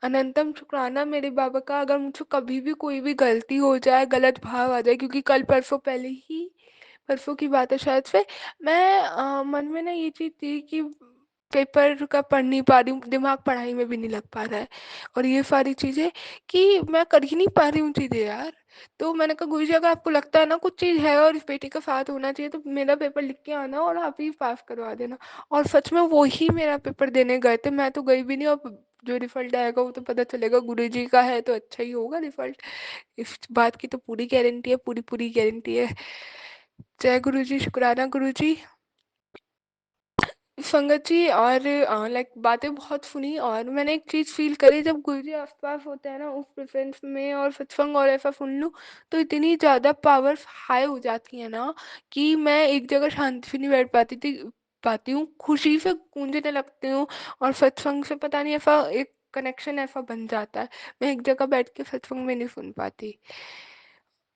अनंतम शुक्राना मेरे बाबा का। अगर मुझसे कभी भी कोई भी गलती हो जाए, गलत भाव आ जाए, क्योंकि कल परसों पहले ही, परसों की बात है शायद से, मैं मन में ना ये चीज़ थी कि पेपर का पढ़ नहीं पा रही हूँ, दिमाग पढ़ाई में भी नहीं लग पा रहा है, और ये सारी चीज़ें कि मैं कर ही नहीं पा रही हूँ चीज़ें यार। तो मैंने कहा गुरुजी अगर आपको लगता है ना कुछ चीज़ है और इस बेटी का साथ होना चाहिए, तो मेरा पेपर लिख के आना और आप ही पास करवा देना। और सच में वो ही मेरा पेपर देने गए थे, मैं तो गई भी नहीं। और जो रिजल्ट आएगा वो तो पता चलेगा, गुरुजी का है तो अच्छा ही होगा रिजल्ट, इस बात की तो पूरी गारंटी है, पूरी पूरी गारंटी है। जय गुरुजी, शुक्राना गुरुजी, संगत जी। और लाइक बातें बहुत सुनी, और मैंने एक चीज़ फील करी, जब गुरुजी आसपास होते हैं ना उस प्रेजेंस में, और सत्संग और ऐसा सुन लूँ, तो इतनी ज़्यादा पावर हाई हो जाती है ना, कि मैं एक जगह शांति से नहीं बैठ पाती हूँ, खुशी से गूंजने लगती हूँ। और सत्संग से पता नहीं ऐसा एक कनेक्शन ऐसा बन जाता है, मैं एक जगह बैठ के सत्संग में नहीं सुन पाती,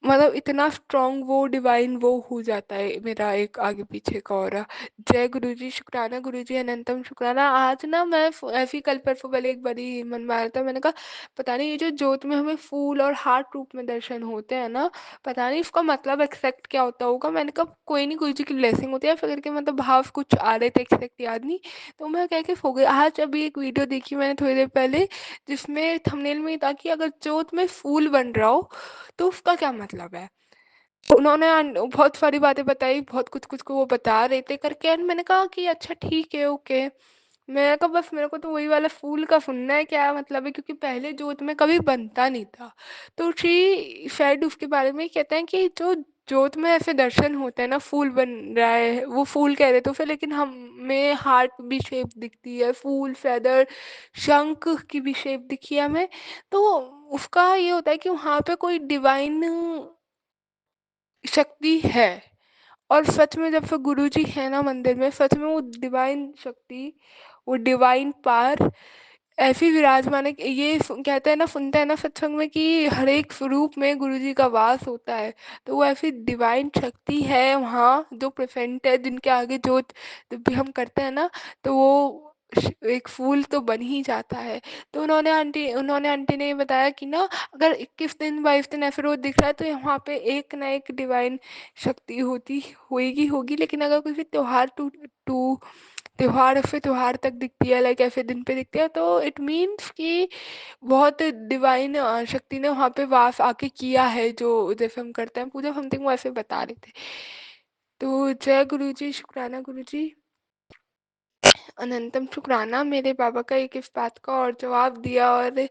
मतलब इतना स्ट्रांग वो डिवाइन वो हो जाता है मेरा एक आगे पीछे का ऑरा। जय गुरुजी, शुक्राना गुरुजी, अनंतम शुक्राना। आज ना मैं ऐसी कल परसों पहले एक बारी मन में आया था, मैंने कहा पता नहीं ये जो ज्योत में हमें फूल और हार्ट रूप में दर्शन होते हैं ना, पता नहीं इसका मतलब एक्सैक्ट क्या होता होगा। मैंने कहा कोई नहीं, गुरुजी की ब्लेसिंग होती है, फिर करके मतलब भाव कुछ आ रहे थे एक्सैक्ट याद नहीं, तो मैं कह के सो गई। आज अभी एक वीडियो देखी मैंने थोड़ी देर पहले, जिसमें थंबनेल में था कि अगर ज्योत में फूल बन रहा हो तो उसका क्या मतलब है। उन्होंने बहुत सारी बातें बताई, बहुत कुछ कुछ को वो बता रहे थे करके, एंड मैंने कहा कि अच्छा ठीक है, ओके। मैं कहा बस मेरे को तो वही वाला फूल का सुनना है, क्या मतलब है, क्योंकि पहले जोत में कभी बनता नहीं था। तो श्री शायद उसके बारे में ही कहते हैं कि जो जोत में ऐसे दर्शन होते हैं ना, फूल बन रहा है, वो फूल कह रहे थे उसे, लेकिन हमें हार्ट भी शेप दिखती है, फूल फेदर शंख की भी शेप दिखी है हमें। तो उसका ये होता है कि वहाँ पे कोई डिवाइन शक्ति है, और सच में जब से गुरुजी है ना मंदिर में, सच में वो डिवाइन शक्ति, वो डिवाइन पावर ऐसी विराजमान है कि ये कहते हैं ना, सुनते हैं ना सत्संग में कि हर एक स्वरूप में गुरुजी का वास होता है। तो वो ऐसी डिवाइन शक्ति है वहाँ जो प्रेजेंट है, जिनके आगे जो जब भी हम करते हैं ना, तो वो एक फूल तो बन ही जाता है। तो उन्होंने आंटी ने ये बताया कि ना, अगर 21 दिन 22 दिन ऐसे रोज दिख रहा है तो वहाँ पे एक ना एक डिवाइन शक्ति होती होएगी होगी। लेकिन अगर किसी त्योहार टू टू त्योहार से त्योहार तक दिखती है, लाइक ऐसे दिन पे दिखती है, तो इट मीन्स कि बहुत डिवाइन शक्ति ने वहाँ पे वास आके किया है, जो जैसे हम करते हैं पूजा, समथिंग वो ऐसे बता रहे थे। तो जय गुरु जी, शुक्राना गुरु जी, अनंतम शुक्राना, मेरे बाबा का एक इस बात का और जवाब दिया। और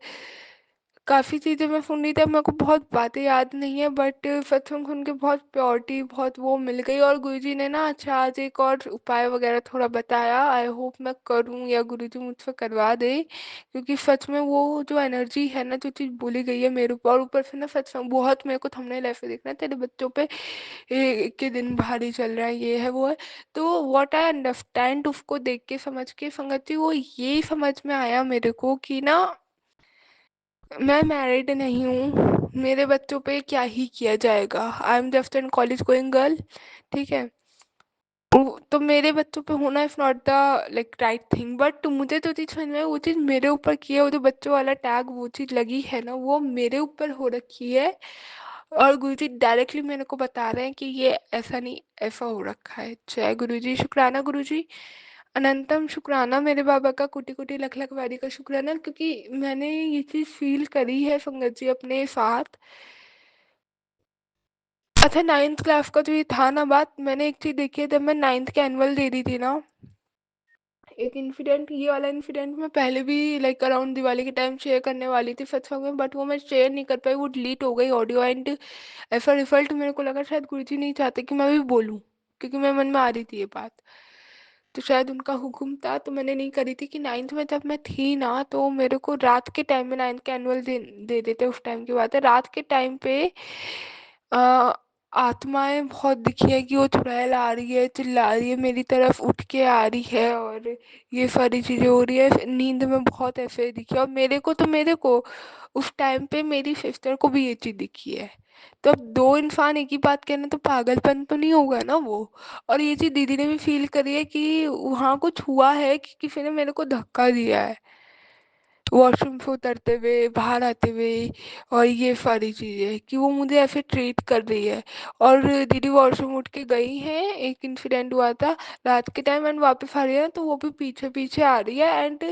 काफ़ी चीज़ें मैं सुन रही थी, अब मेरे को बहुत बातें याद नहीं है, बट सत्संग सुन के बहुत प्योरिटी, बहुत वो मिल गई। और गुरुजी ने ना अच्छा आज एक और उपाय वगैरह थोड़ा बताया, आई होप मैं करूँ या गुरुजी मुझसे करवा दे, क्योंकि सच में वो जो एनर्जी है ना, जो चीज़ बोली गई है मेरे ऊपर, और ऊपर से ना सच में बहुत मेरे को थंबनेल ऐसे देखना है, तेरे बच्चों पे के दिन भारी चल रहा है, ये है वो है। तो व्हाट आई अंडरस्टैंड, उसको देख के समझ के संगत जी, वो ये समझ में आया मेरे को कि ना, मैं मैरिड नहीं हूँ, मेरे बच्चों पे क्या ही किया जाएगा, I am just an college going girl, ठीक है। तो मेरे बच्चों पे होना is not the like right thing, but मुझे जो चीज़ समझ में आई, वो चीज़ मेरे ऊपर की है, वो जो बच्चों वाला टैग वो चीज़ लगी है ना, वो मेरे ऊपर हो रखी है। और गुरुजी डायरेक्टली मेरे को बता रहे हैं कि ये ऐसा नहीं, ऐसा हो रखा है। जय गुरुजी, शुक्राना गुरुजी, अनंतम शुक्राना, मेरे बाबा का कोटि कोटि लख लख वारी का शुक्राना, क्योंकि मैंने ये चीज़ फील करी है संगत जी अपने साथ। अच्छा, 9th क्लास का जो ये था ना बात, मैंने एक चीज़ देखी है, जब मैं 9th के एनुअल दे रही थी ना, एक इंसिडेंट, ये वाला इंसिडेंट मैं पहले भी लाइक अराउंड दिवाली के टाइम शेयर करने वाली थी सत्संग में, बट वो मैं शेयर नहीं कर पाई, वो डिलीट हो गई ऑडियो। एंड ऐसा रिजल्ट मेरे को लगा शायद गुरुजी नहीं चाहते कि मैं भी बोलूँ, क्योंकि मेरे मन में आ रही थी ये बात, तो शायद उनका हुक्म था, तो मैंने नहीं करी थी। कि 9th में जब मैं थी ना, तो मेरे को रात के टाइम में, 9th के एनुअल दे देते उस टाइम की बात है, रात के टाइम पे आ, आत्माएं बहुत दिखी है कि वो चुड़ैल आ रही है, चिल्ला रही है मेरी तरफ, उठ के आ रही है, और ये सारी चीज़ें हो रही है नींद में, बहुत ऐसे दिखी। और मेरे को उस टाइम पे मेरी सिस्टर को भी ये चीज़ दिखी है। तो अब दो इंसान एक ही बात कहना, तो पागलपन तो नहीं होगा ना वो। और ये चीज़ दीदी ने भी फील करी है कि वहाँ कुछ हुआ है, कि किसी ने मेरे को धक्का दिया है वॉशरूम से उतरते हुए, बाहर आते हुए, और ये सारी चीज़ें कि वो मुझे ऐसे ट्रीट कर रही है। और दीदी वॉशरूम उठ के गई हैं, एक इंसिडेंट हुआ था रात के टाइम, एंड वापस आ रही है, तो वो भी पीछे पीछे आ रही है, एंड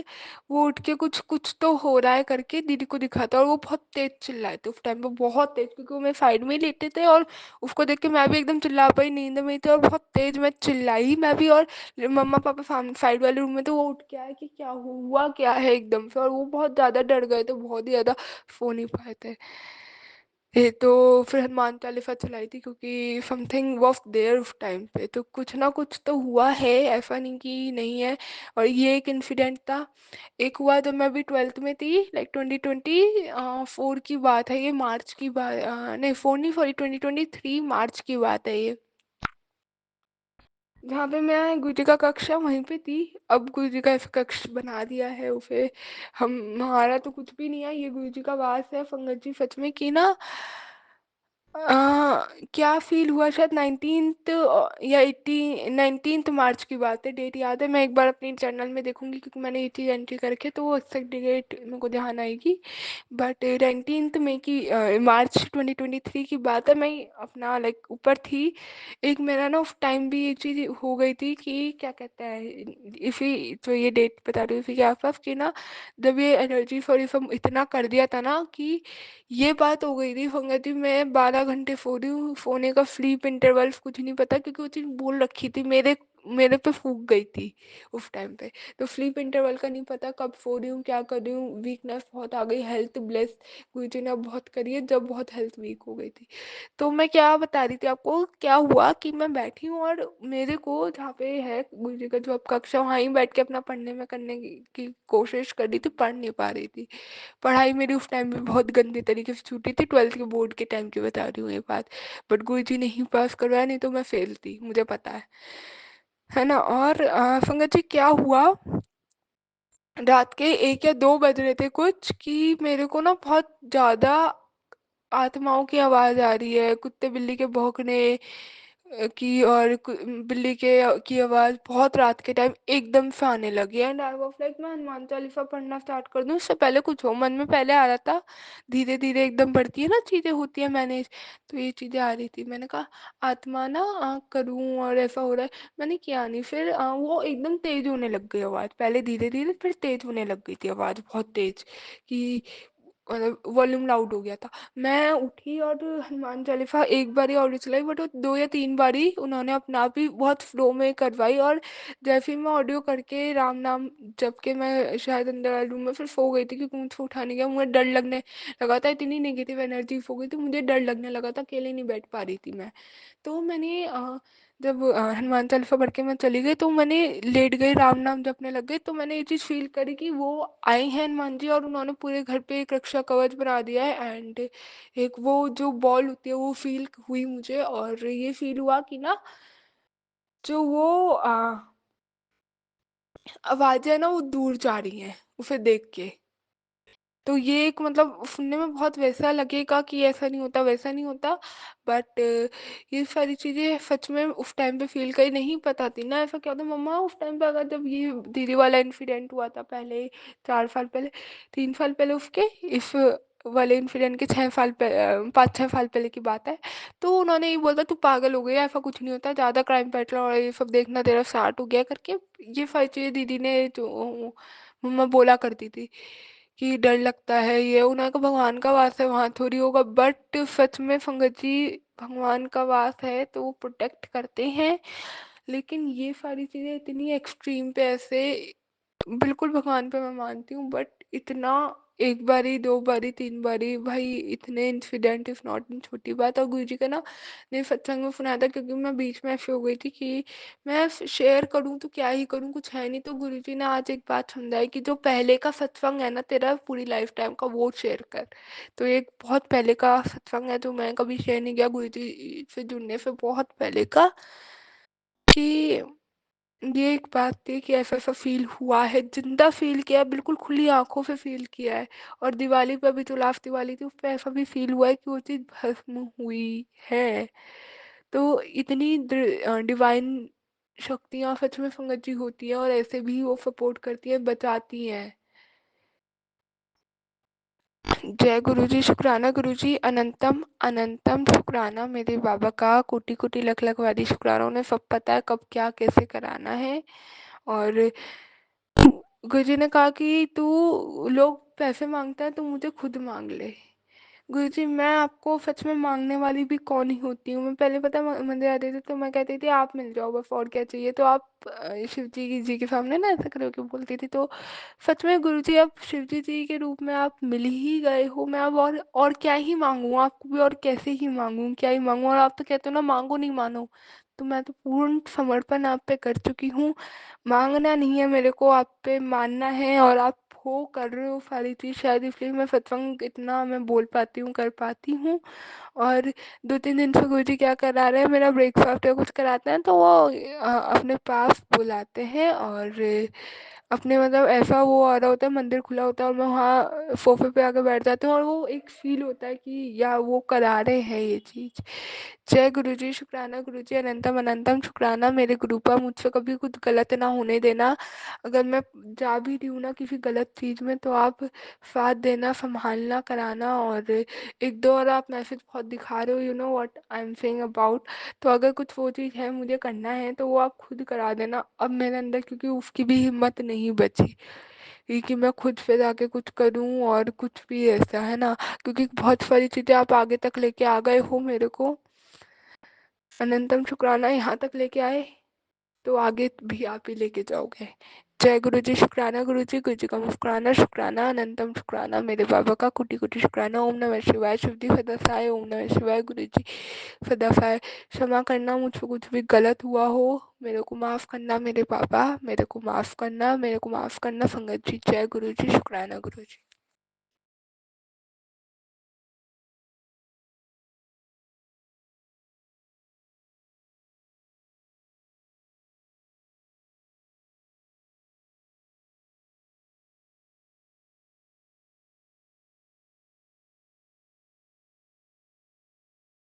वो उठ के कुछ कुछ तो हो रहा है करके दीदी को दिखाता है, और वो बहुत तेज चिल्लाए थे उस टाइम पे, बहुत तेज, क्योंकि वो मेरे साइड में ही लेटे थे, और उसको देख के मैं भी एकदम चिल्ला पाई, नींद में ही थी, और बहुत तेज मैं चिल्लाई मैं भी। और मम्मा पापा सामने साइड वाले रूम में, तो वो उठ के आए कि क्या हुआ क्या है एकदम से, और वो बहुत ज़्यादा डर गए थे, बहुत ही ज़्यादा, सो नहीं पाए थे। ये तो फिर हनुमान चालीसा चलाई थी, क्योंकि समथिंग वॉज देयर उस टाइम पे, तो कुछ ना कुछ तो हुआ है, ऐसा नहीं कि नहीं है। और ये एक इंसिडेंट था, एक हुआ जब मैं अभी 12th में थी, लाइक 2024 की बात है ये, मार्च की बात, नहीं फोर नहीं, सॉरी 2023 मार्च की बात है ये, जहाँ पे मैं गुरुजी का कक्ष है वहीं पे थी। अब गुरुजी का ऐसा कक्ष बना दिया है उसे, हम हमारा तो कुछ भी नहीं है, ये गुरुजी का वास है। संगत जी सच में कि ना, क्या फील हुआ, शायद 19th या 19th मार्च की बात है, डेट याद है, मैं एक बार अपनी चैनल में देखूंगी, क्योंकि मैंने ये चीज़ एंट्री करके, तो वो एक्सैक्ट डेट मेरे को ध्यान आएगी। बट 19th की मार्च 2023 की बात है, मैं अपना लाइक ऊपर थी। एक मेरा ना उस टाइम भी ये चीज़ हो गई थी कि क्या कहते हैं, इसी जो ये डेट बता रही हूँ इसी के आसपास, कि ना जब ये एनर्जी सॉरी सब इतना कर दिया था ना, कि ये बात हो गई थी संगत जी, मैं 12 घंटे सो रही हूँ, सोने का स्लीप इंटरवल्स कुछ नहीं पता, क्योंकि वो चीज़ बोल रखी थी मेरे मेरे पे फूक गई थी उस टाइम पे। तो स्लीप इंटरवल का नहीं पता कब सो रही हूँ, क्या कर रही हूँ, वीकनेस बहुत आ गई, हेल्थ ब्लेस गुरुजी ने अब बहुत करी है, जब बहुत हेल्थ वीक हो गई थी। तो मैं क्या बता रही थी आपको, क्या हुआ कि मैं बैठी हूँ और मेरे को जहाँ पे है गुरुजी का जो अब कक्षा, वहाँ ही बैठ के अपना पढ़ने में करने की कोशिश कर रही थी, पढ़ नहीं पा रही थी। पढ़ाई मेरी उस टाइम में बहुत गंदे तरीके से छूटी थी, 12th के बोर्ड के टाइम की बता रही हूँ ये बात। बट गुरुजी ने ही पास करवाया, नहीं तो मैं फेल थी, मुझे पता है ना। और संगत जी क्या हुआ, रात के 1 या 2 बज रहे थे कुछ, कि मेरे को ना बहुत ज़्यादा आत्माओं की आवाज़ आ रही है, कुत्ते बिल्ली के भौंकने की, और बिल्ली के की आवाज़ बहुत रात के टाइम एकदम से आने लगी। एंड आई वाज लाइक, मैं हनुमान चालीसा पढ़ना स्टार्ट कर दूँ उससे पहले कुछ हो, मन में पहले आ रहा था, धीरे धीरे एकदम बढ़ती है ना चीज़ें, होती है मैनेज। तो ये चीज़ें आ रही थी, मैंने कहा आत्मा ना करूँ, और ऐसा हो रहा है। मैंने किया नहीं, फिर वो एकदम तेज होने लग गई आवाज़, पहले धीरे धीरे फिर तेज होने लग गई थी आवाज़, बहुत तेज, कि मतलब वॉल्यूम लाउड हो गया था। मैं उठी और हनुमान चालीसा एक बारी ऑडियो चलाई, बट वो 2 या 3 बारी उन्होंने अपने आप ही बहुत स्लो में करवाई, और जैसे ही मैं ऑडियो करके राम नाम जप के मैं शायद अंदर वाले रूम में फिर सो गई थी, क्योंकि मुझसे उठा नहीं गया, मुझे डर लगने लगा था, इतनी नेगेटिव एनर्जी हो गई थी, मुझे डर लगने लगा था, अकेले नहीं बैठ पा रही थी मैं। तो मैंने जब हनुमान चालीसा पढ़ के मैं चली गई, तो मैंने लेट गई, राम नाम जपने लग गई, तो मैंने ये चीज़ फील करी कि वो आए हैं हनुमान जी, और उन्होंने पूरे घर पे एक रक्षा कवच बना दिया है। एंड एक वो जो बॉल होती है वो फील हुई मुझे, और ये फील हुआ कि ना जो वो आवाज़ें है ना वो दूर जा रही हैं उसे देख के। तो ये एक मतलब सुनने में बहुत वैसा लगेगा कि ऐसा नहीं होता, वैसा नहीं होता, बट ये सारी चीज़ें सच में उस टाइम पे फ़ील करी, नहीं पता थी ना ऐसा क्या होता। मम्मा उस टाइम पे, अगर जब ये दीदी वाला इंसिडेंट हुआ था पहले, 4 साल पहले, 3 साल पहले उसके, इस वाले इंसिडेंट के 6 साल 5-6 साल पहले की बात है, तो उन्होंने ये बोला तू पागल हो गई है, ऐसा कुछ नहीं होता, ज़्यादा क्राइम पेट्रोल और ये सब देखना तेरा स्टार्ट हो गया करके, ये सारी चीज़ें दीदी ने जो मम्मा बोला करती थी कि डर लगता है, ये उन्हें का भगवान का वास है, वहाँ थोड़ी होगा। बट सच में संगत जी, भगवान का वास है तो वो प्रोटेक्ट करते हैं, लेकिन ये सारी चीज़ें इतनी एक्सट्रीम पे ऐसे, बिल्कुल भगवान पे मैं मानती हूँ, बट इतना एक बारी, 2 बारी, 3 बारी, भाई इतने इंसिडेंट इज नॉट इन छोटी बात। और गुरु जी का ना ने सत्संग में सुनाया था, क्योंकि मैं बीच में ऐसे हो गई थी कि मैं शेयर करूँ तो क्या ही करूँ, कुछ है नहीं, तो गुरु जी ने आज एक बात समझाई कि जो पहले का सत्संग है ना तेरा पूरी लाइफ टाइम का, वो शेयर कर। तो एक बहुत पहले का सत्संग है जो मैं कभी शेयर नहीं किया, गुरु जी से जुड़ने से बहुत पहले का, कि ये एक बात थी कि ऐसा-ऐसा फ़ील हुआ है, ज़िंदा फ़ील किया है, बिल्कुल खुली आँखों से फ़ील किया है। और दिवाली पे भी, जो लास्ट दिवाली थी, उसपे ऐसा भी फ़ील हुआ है कि वो चीज़ भस्म हुई है। तो इतनी डिवाइन शक्तियाँ सच में संगत जी होती हैं, और ऐसे भी वो सपोर्ट करती हैं, बचाती हैं। जय गुरुजी, शुक्राना गुरुजी, अनंतम अनंतम शुक्राना मेरे बाबा का, कोटि-कोटि लख-लख वारी शुक्राना। उन्हें सब पता है कब क्या कैसे कराना है। और गुरुजी ने कहा कि तू, लोग पैसे माँगता है, तू मुझे खुद माँग ले। गुरुजी, मैं आपको सच में माँगने वाली भी कौन ही होती हूँ। मैं पहले पता है मंदिर आते थे तो मैं कहती थी आप मिल जाओ बस, और क्या चाहिए। तो आप शिव जी के सामने ना ऐसा खड़े होके बोलती थी। तो सच में गुरुजी, अब शिव जी के रूप में आप मिल ही गए हो। मैं अब और क्या ही माँगूँ आपको भी, और कैसे ही माँगूँ, क्या ही माँगूँ। और आप तो कहते हो ना माँगो नहीं मानो, तो मैं तो पूर्ण समर्पण आप पे कर चुकी हूँ। माँगना नहीं है मेरे को, आप पे मानना है, और आप हो कर रहे हो सारी चीज़, शायद इसलिए मैं सत्संग इतना मैं बोल पाती हूँ, कर पाती हूँ। और 2-3 दिन से गुरुजी क्या करा रहे हैं, मेरा ब्रेकफास्ट या कुछ कराते हैं तो वो अपने पास बुलाते हैं, और अपने मतलब ऐसा वो आ रहा होता है, मंदिर खुला होता है, और मैं वहाँ सोफे पे आके बैठ जाती हूँ, और वो एक फील होता है कि या वो करा रहे हैं ये चीज़। जय गुरुजी, शुक्राना गुरुजी, अनंतम अनंतम शुक्राना मेरे गुरुपा, मुझसे कभी कुछ गलत ना होने देना। अगर मैं जा भी रही हूँ ना किसी गलत चीज़ में, तो आप साथ देना, संभालना, कराना। और एक दो और आप मैसेज बहुत दिखा रहे हो, you know what I am saying about. तो अगर कुछ वो चीज़ है मुझे करना है तो वो आप खुद करा देना अब मेरे अंदर, क्योंकि उसकी भी हिम्मत नहीं बची कि मैं खुद से जाके कुछ करूं, और कुछ भी ऐसा है ना, क्योंकि बहुत सारी चीज़ें आप आगे तक लेके आ गए हो मेरे को, अनंतम शुक्राना यहाँ तक लेके आए। तो आगे भी आप ही लेके जाओगे। जय गुरु जी, शुक्राना गुरु जी का मुस्कुराना शुक्राना, अनंतम शुक्राना, मेरे बाबा का कोटि कोटि शुक्राना। ओम नमः शिवाय, शिव जी सदासाय, ओम नमः शिवाय, गुरु जी सदासाय। क्षमा करना मुझसे कुछ भी गलत हुआ हो, मेरे को माफ़ करना मेरे बाबा, मेरे को माफ़ करना, मेरे को माफ़ करना संगत जी। जय गुरु जी, शुक्राना गुरु जी।